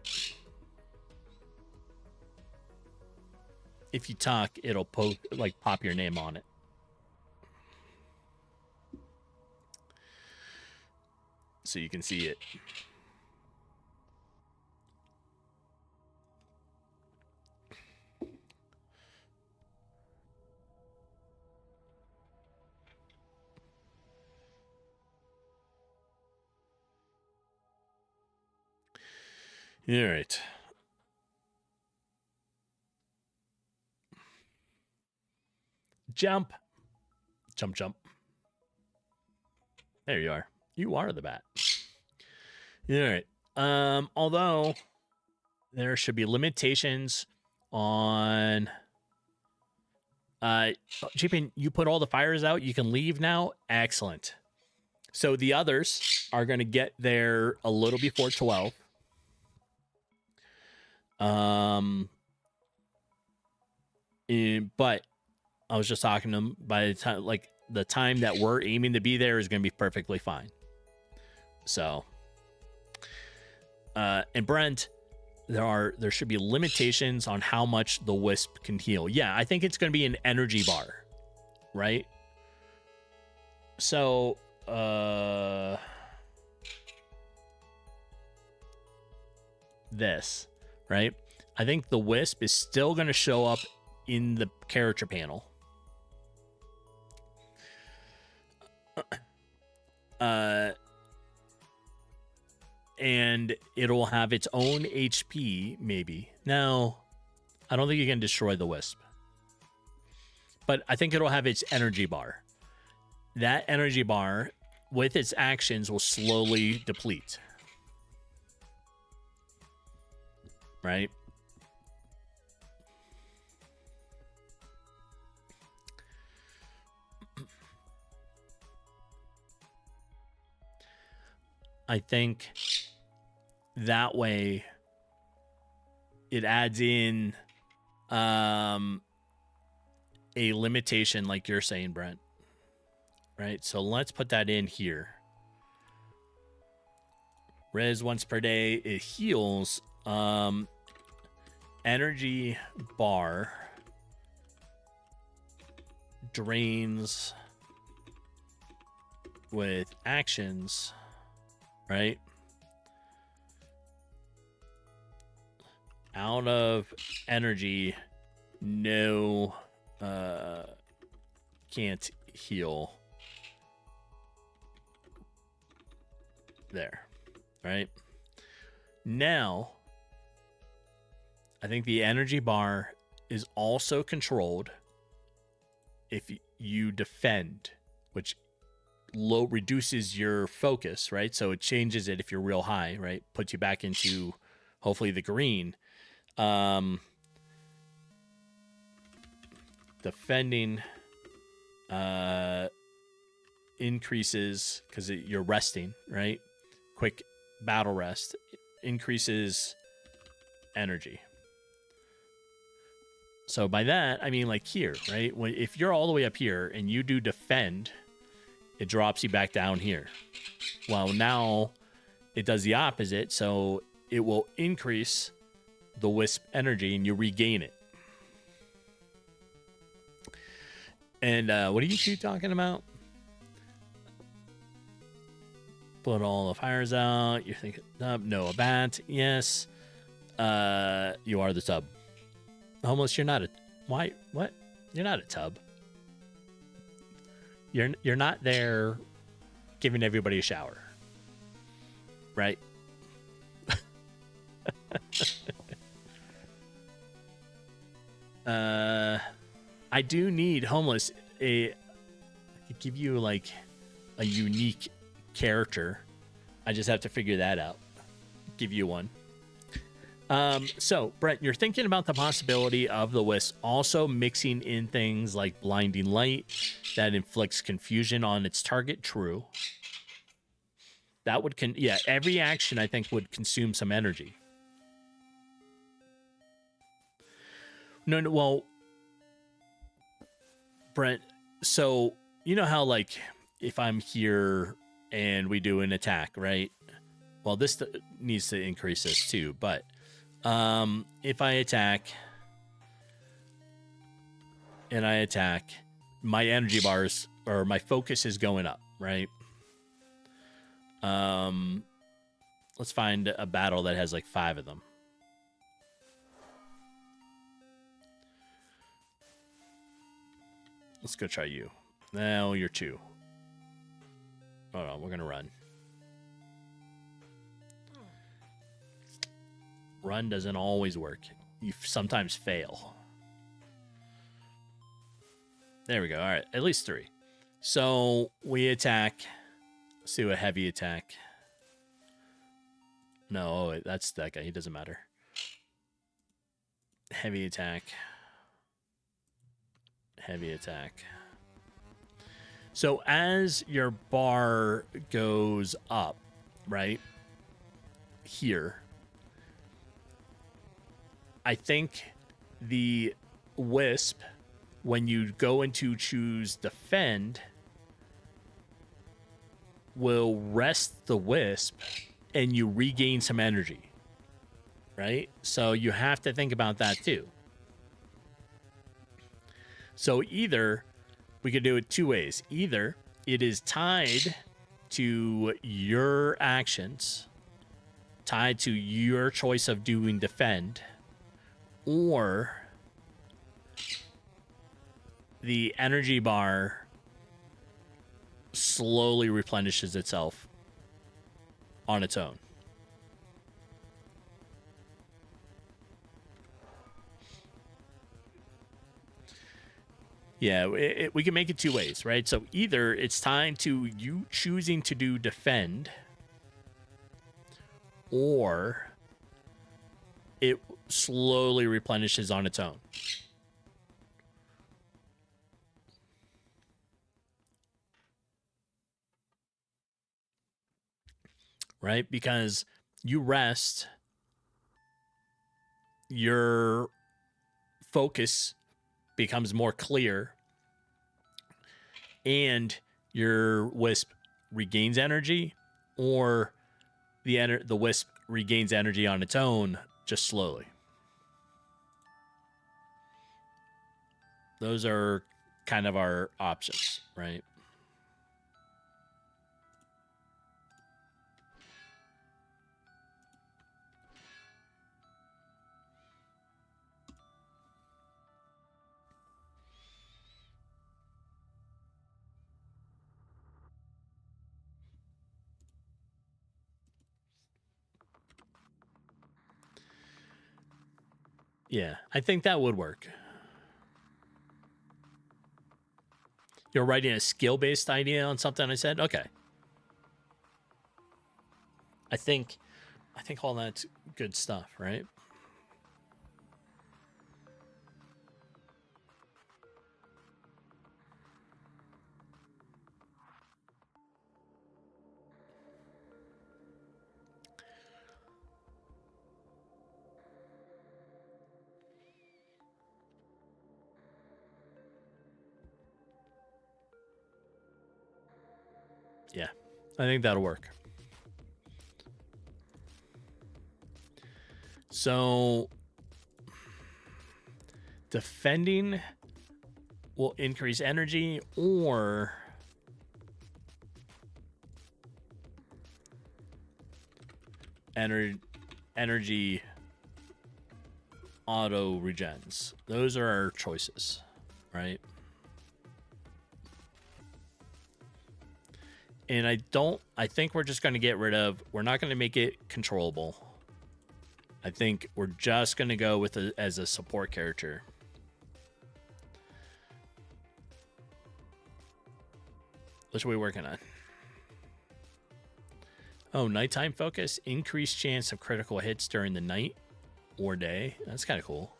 If you talk, it'll pop your name on it. So you can see it. All right. Jump. Jump, jump. There you are. You are the bat. All right. Although there should be limitations on Jeepin, you put all the fires out, you can leave now. Excellent. So the others are gonna get there a little before 12. But I was just talking to them, by the time, like, the time that we're aiming to be there is going to be perfectly fine. So, and Brent, there should be limitations on how much the wisp can heal. Yeah, I think it's going to be an energy bar, right? So, this, right? I think the wisp is still going to show up in the character panel. And it'll have its own HP, maybe. Now, I don't think you can destroy the wisp, but I think it'll have its energy bar. That energy bar, with its actions, will slowly deplete. Right? I think that way it adds in a limitation, like you're saying, Brent. Right? So let's put that in here. Res once per day. It heals. Energy bar drains with actions. Right? Out of energy, no, can't heal. There, right? Now, I think the energy bar is also controlled if you defend, which reduces your focus, right? So it changes it if you're real high, right? Puts you back into hopefully the green. Defending increases because you're resting, right? Quick battle rest increases energy. So by that, I mean like here, right? If you're all the way up here and you do defend, it drops you back down here. Well, now it does the opposite, so it will increase the wisp energy and you regain it. And what are you two talking about? Put all the fires out. You're thinking, no, a bat. Yes. You are the tub. Homeless, you're not a... Why? What? You're not a tub. You're not there giving everybody a shower. Right? I do need homeless. I could give you like a unique character. I just have to figure that out. Give you one. So Brett, you're thinking about the possibility of the wisp also mixing in things like blinding light that inflicts confusion on its target. True. That would every action I think would consume some energy. No, well, Brent, so you know how like if I'm here and we do an attack, right? Well, this needs to increase this too, but if I attack and I attack, my energy bars or my focus is going up, right? Let's find a battle that has like 5 of them. Let's go try you. No, you're 2. Hold on, we're gonna run. Run doesn't always work. You sometimes fail. There we go. All right, at least 3. So we attack. Let's do a heavy attack. No, wait, that's that guy. He doesn't matter. Heavy attack. Heavy attack. So as your bar goes up, right? Here, I think the wisp, when you go into choose defend, will rest the wisp and you regain some energy, right? So you have to think about that too. So either we could do it 2 ways. Either it is tied to your actions, tied to your choice of doing defend, or the energy bar slowly replenishes itself on its own. Yeah, we can make it 2 ways, right? So either it's tied to you choosing to do defend, or it slowly replenishes on its own. Right? Because you rest, your focus becomes more clear, and your wisp regains energy, or the wisp regains energy on its own, just slowly. Those are kind of our options, right? Yeah, I think that would work. You're writing a skill-based idea on something I said? Okay. I think all that's good stuff, right? Yeah, I think that'll work. So defending will increase energy, or energy auto regens. Those are our choices, right? And I think we're just going to get rid of, we're not going to make it controllable. I think we're just going to go with it as a support character. What are we working on? Oh, nighttime focus. Increased chance of critical hits during the night or day. That's kind of cool.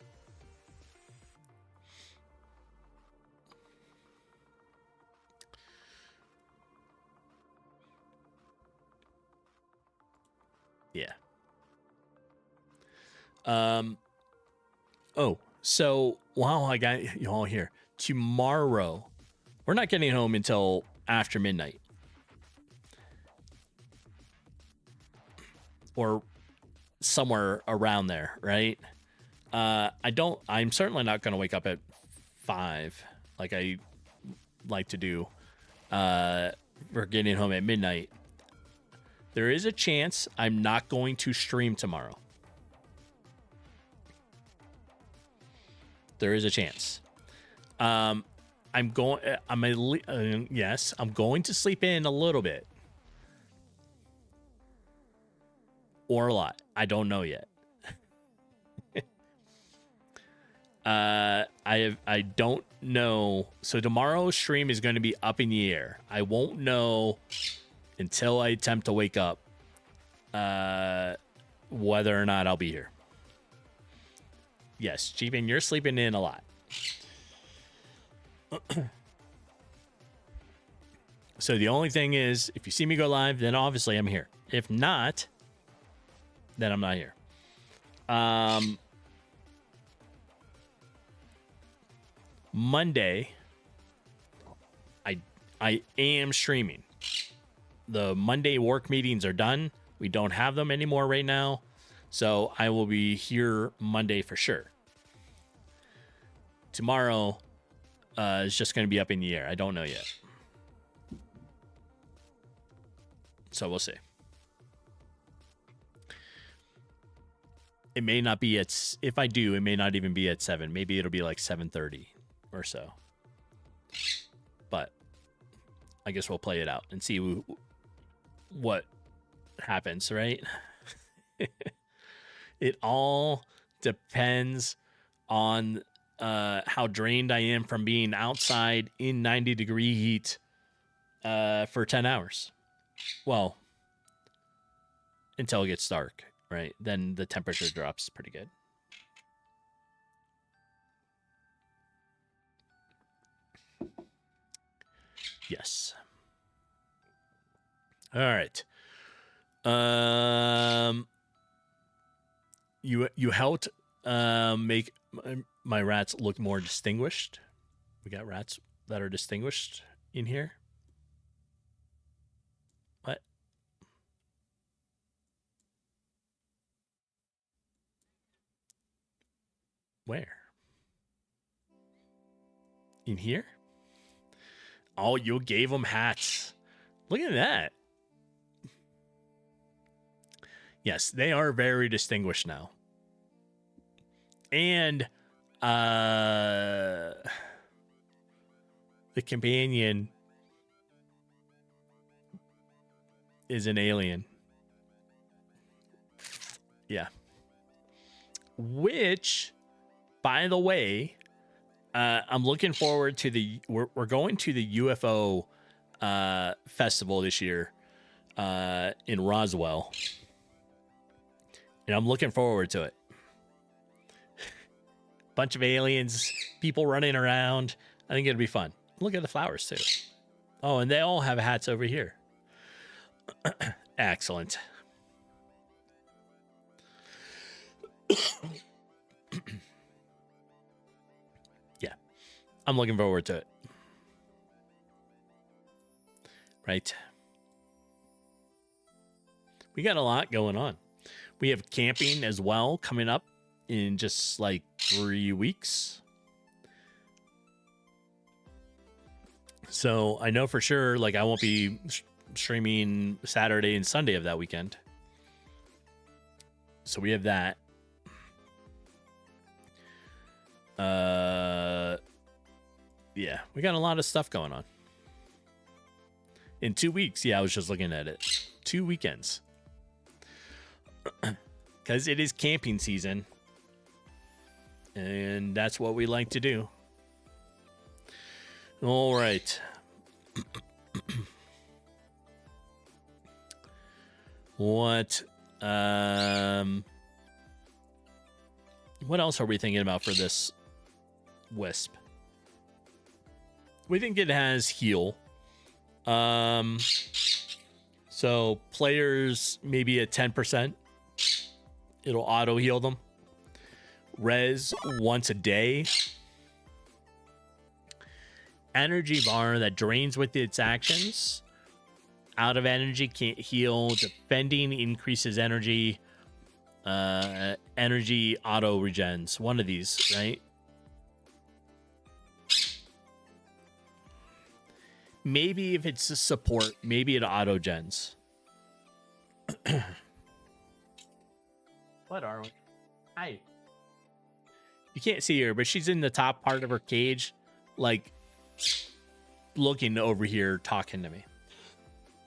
Yeah. Oh, so wow, I got you all here. Tomorrow, we're not getting home until after midnight. Or somewhere around there, right? I'm certainly not going to wake up at 5 like I like to do for getting home at midnight. There is a chance I'm not going to stream tomorrow. There is a chance. I'm going to sleep in a little bit. Or a lot. I don't know yet. I don't know. So tomorrow's stream is going to be up in the air. I won't know until I attempt to wake up whether or not I'll be here. Yes, Jeepin, you're sleeping in a lot. So the only thing is, if you see me go live, then obviously I'm here. If not, then I'm not here. Monday, I am streaming. The Monday work meetings are done. We don't have them anymore right now. So I will be here Monday for sure. Tomorrow is just going to be up in the air. I don't know yet. So we'll see. It may not be at, if I do, it may not even be at 7. Maybe it'll be like 7:30 or so. But I guess we'll play it out and see what happens, right? It all depends on how drained I am from being outside in 90-degree heat for 10 hours. Well, until it gets dark, right? Then the temperature drops pretty good. Yes. All right. You helped make my rats look more distinguished. We got rats that are distinguished in here. What? Where? In here? Oh, you gave them hats. Look at that. Yes, they are very distinguished now. And the companion is an alien. Yeah. Which, by the way, I'm looking forward to the... We're going to the UFO festival this year in Roswell. And I'm looking forward to it. Bunch of aliens, people running around. I think it'll be fun. Look at the flowers, too. Oh, and they all have hats over here. Excellent. Yeah. I'm looking forward to it. Right. We got a lot going on. We have camping as well coming up in just like 3 weeks. So I know for sure, like, I won't be streaming Saturday and Sunday of that weekend. So we have that. Yeah, we got a lot of stuff going on. In 2 weeks, yeah, I was just looking at it. 2 weekends. Because it is camping season. And that's what we like to do. All right. What else are we thinking about for this wisp? We think it has heal. So players maybe at 10%. It'll auto heal them. Res once a day. Energy bar that drains with its actions. Out of energy, can't heal. Defending increases energy. Energy auto regens. One of these, right? Maybe if it's a support, maybe it auto gens. What are we? Hi. You can't see her, but she's in the top part of her cage, like looking over here, talking to me.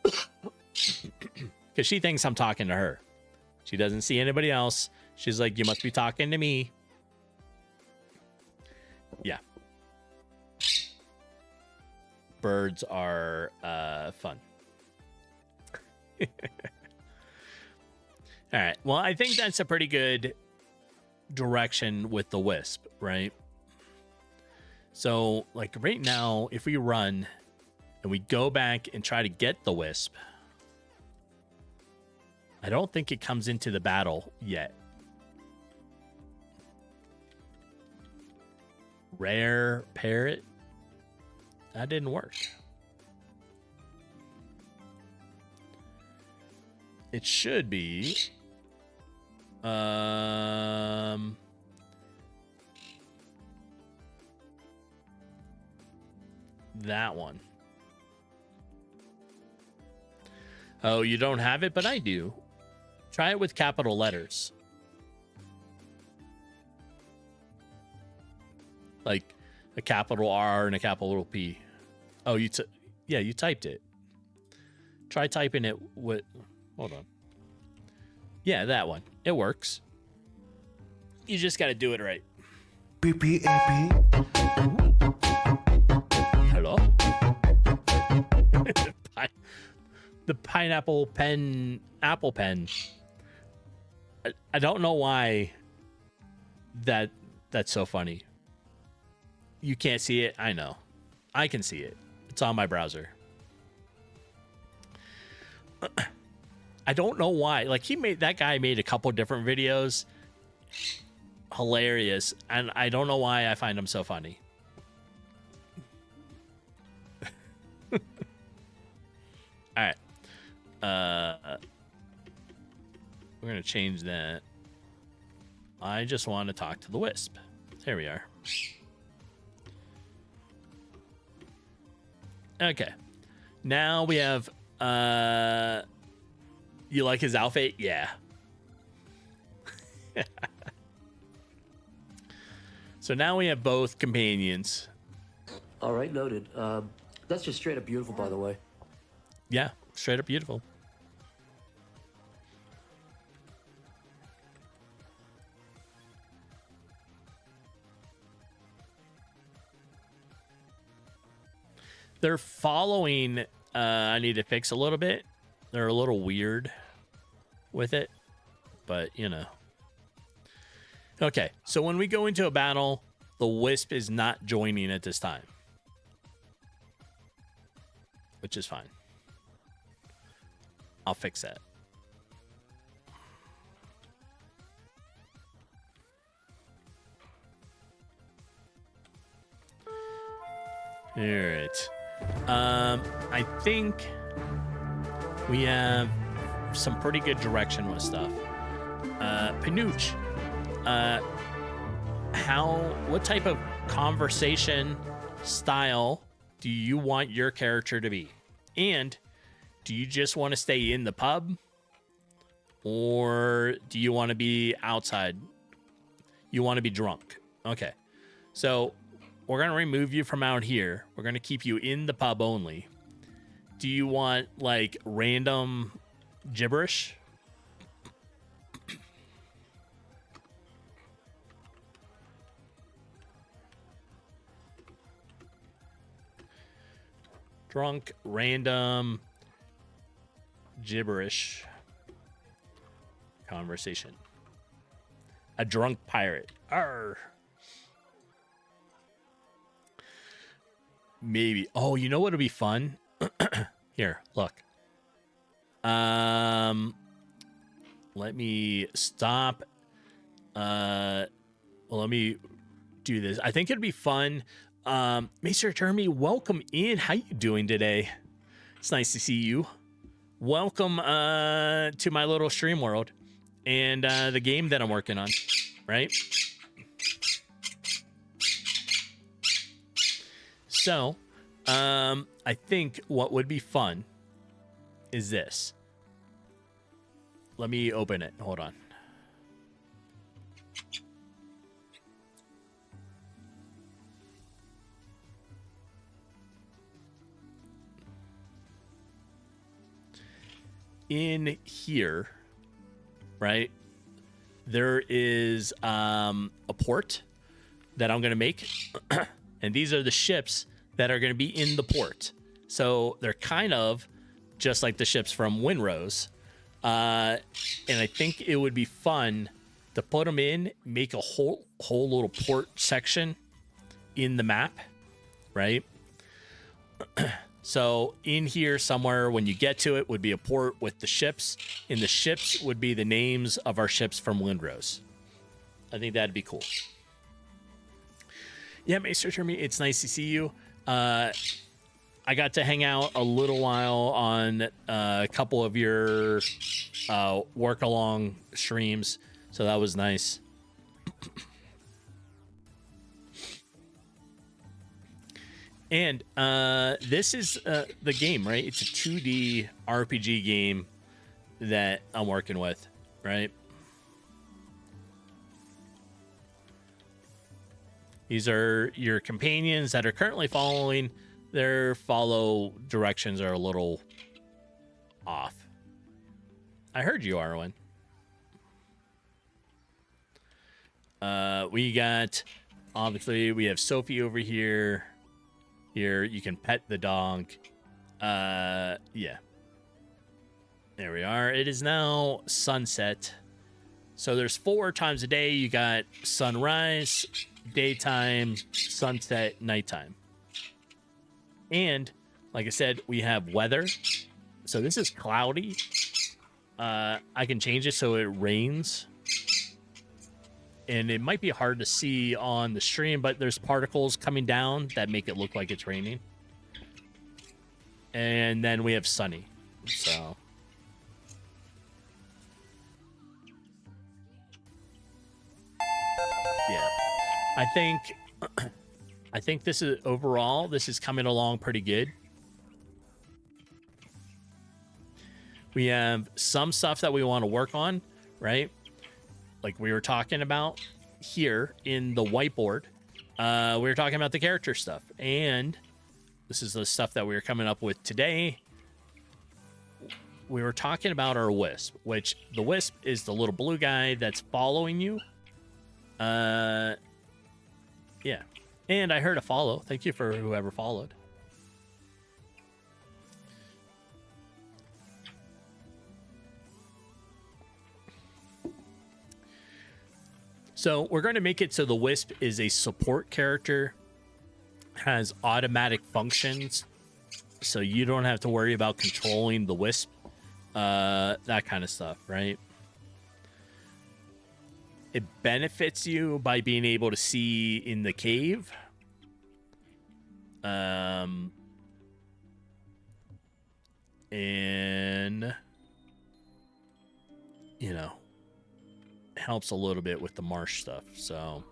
Because she thinks I'm talking to her. She doesn't see anybody else. She's like, you must be talking to me. Yeah. Birds are fun. All right. Well, I think that's a pretty good direction with the wisp, right? So, like right now, if we run and we go back and try to get the wisp, I don't think it comes into the battle yet. Rare parrot. That didn't work. It should be that one. Oh, you don't have it, but I do. Try it with capital letters. Like a capital R and a capital P. Oh, you typed it. Try typing it with... Hold on. Yeah, that one. It works. You just got to do it right. PPAP. Hello? The pineapple pen, apple pen. I don't know why that's so funny. You can't see it. I know. I can see it. It's on my browser. I don't know why. Like that guy made a couple different videos. Hilarious. And I don't know why I find them so funny. All right. We're going to change that. I just want to talk to the wisp. There we are. Okay. Now we have you like his outfit? Yeah. So now we have both companions. All right, noted. That's just straight up beautiful, by the way. Yeah, straight up beautiful. They're following, I need to fix a little bit. They're a little weird with it, but you know. Okay, so when we go into a battle, the wisp is not joining at this time, which is fine. I'll fix that. All right. I think we have some pretty good direction with stuff. Panooch, what type of conversation style do you want your character to be? And do you just want to stay in the pub? Or do you want to be outside? You want to be drunk. Okay. So we're going to remove you from out here. We're going to keep you in the pub only. Do you want like random gibberish? Drunk, random, gibberish conversation. A drunk pirate. Arr. Maybe. Oh, you know what would be fun? Here, look. Let me stop. Well, let me do this. I think it'd be fun. Mr. Jeremy, welcome in. How you doing today? It's nice to see you. Welcome to my little stream world and the game that I'm working on, right? So, I think what would be fun is this. Let me open it. Hold on. In here, right, there is a port that I'm going to make. And these are the ships that are going to be in the port. So they're kind of just like the ships from Windrose. And I think it would be fun to put them in, make a whole little port section in the map, right? So in here somewhere, when you get to it, would be a port with the ships. And the ships would be the names of our ships from Windrose. I think that'd be cool. Yeah, Maester Termi, it's nice to see you. I got to hang out a little while on a couple of your work along streams, so that was nice. And this is the game, right? It's a 2D RPG game that I'm working with, right? These are your companions that are currently following. Their follow directions are a little off. I heard you, Arwen. We got, obviously, we have Sophie over here. Here, you can pet the dog. Yeah. There we are. It is now sunset. So there's 4 times a day. You got sunrise, daytime, sunset, nighttime. And like I said, we have weather. So this is cloudy. I can change it so it rains. And it might be hard to see on the stream, but there's particles coming down that make it look like it's raining. And then we have sunny. So yeah. I think this is overall, this is coming along pretty good. We have some stuff that we want to work on, right? Like we were talking about here in the whiteboard. We were talking about the character stuff. And this is the stuff that we were coming up with today. We were talking about our Wisp, which the Wisp is the little blue guy that's following you. Yeah. And I heard a follow. Thank you for whoever followed. So we're going to make it so the Wisp is a support character, has automatic functions, so you don't have to worry about controlling the Wisp, that kind of stuff, right? It benefits you by being able to see in the cave. And you know, helps a little bit with the marsh stuff. So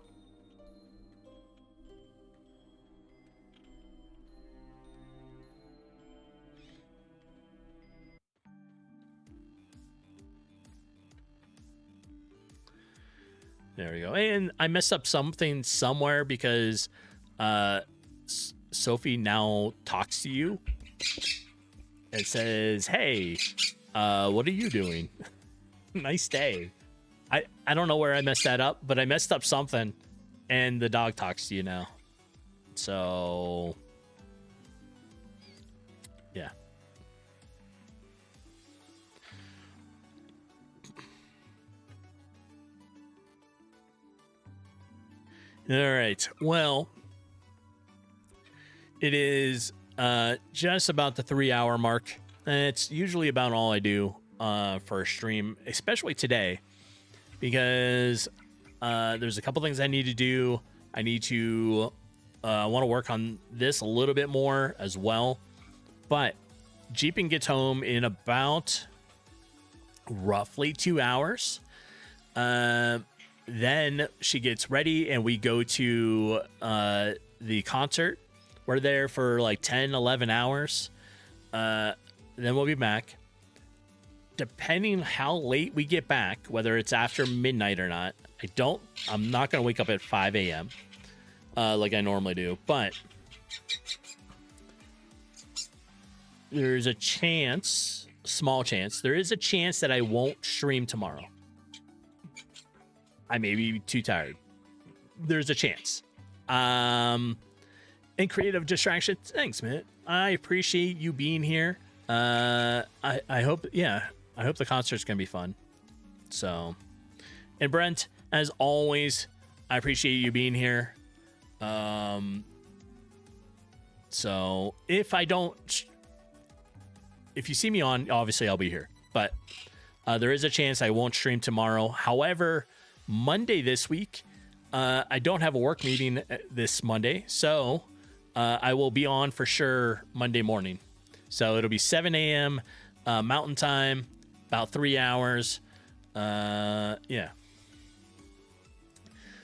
there we go. And I messed up something somewhere because Sophie now talks to you. It says, "Hey, what are you doing? Nice day." I don't know where I messed that up, but I messed up something, and the dog talks to you now. So yeah. All right. Well, it is just about the 3-hour mark. And it's usually about all I do for a stream, especially today, because there's a couple things I need to do. I need to want to work on this a little bit more as well. But Jeepin gets home in about roughly 2 hours. Then she gets ready and we go to the concert. We're there for like 10, 11 hours. Then we'll be back. Depending how late we get back, whether it's after midnight or not, I'm not going to wake up at 5 a.m. Like I normally do, but there's a chance, small chance, there is a chance that I won't stream tomorrow. I may be too tired. There's a chance. And Creative Distraction, thanks, man. I appreciate you being here. I hope, I hope the concert's gonna be fun. So, and Brent, as always, I appreciate you being here. So if you see me on, obviously I'll be here, but there is a chance I won't stream tomorrow. However, Monday this week, I don't have a work meeting this Monday, so I will be on for sure Monday morning. So it'll be 7 a.m. Mountain Time, about 3 hours. Yeah.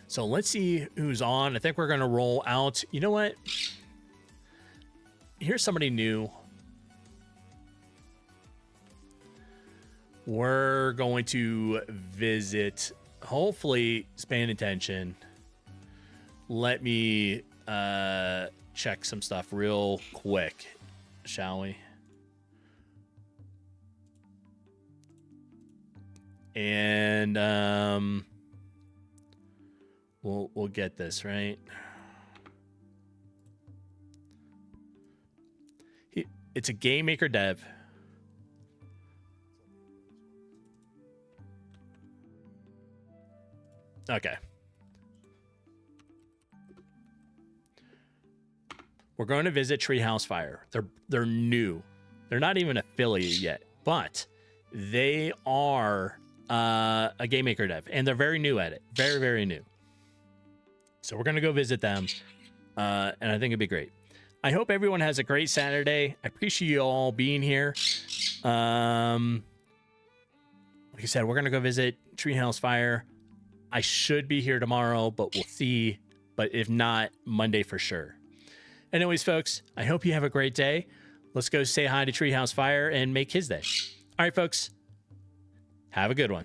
So let's see who's on. I think we're going to roll out. You know what? Here's somebody new. We're going to visit, hopefully, paying attention. Let me check some stuff real quick, shall we? And we'll get this right. It's a GameMaker dev. Okay. We're going to visit Treehouse Fire. They're new. They're not even affiliated yet, but they are a GameMaker dev, and they're very new at it. Very, very new. So we're going to go visit them, and I think it'd be great. I hope everyone has a great Saturday. I appreciate you all being here. Like I said, we're going to go visit Treehouse Fire. I should be here tomorrow, but we'll see. But if not, Monday for sure. Anyways, folks, I hope you have a great day. Let's go say hi to Treehouse Fire and make his day. All right, folks, have a good one.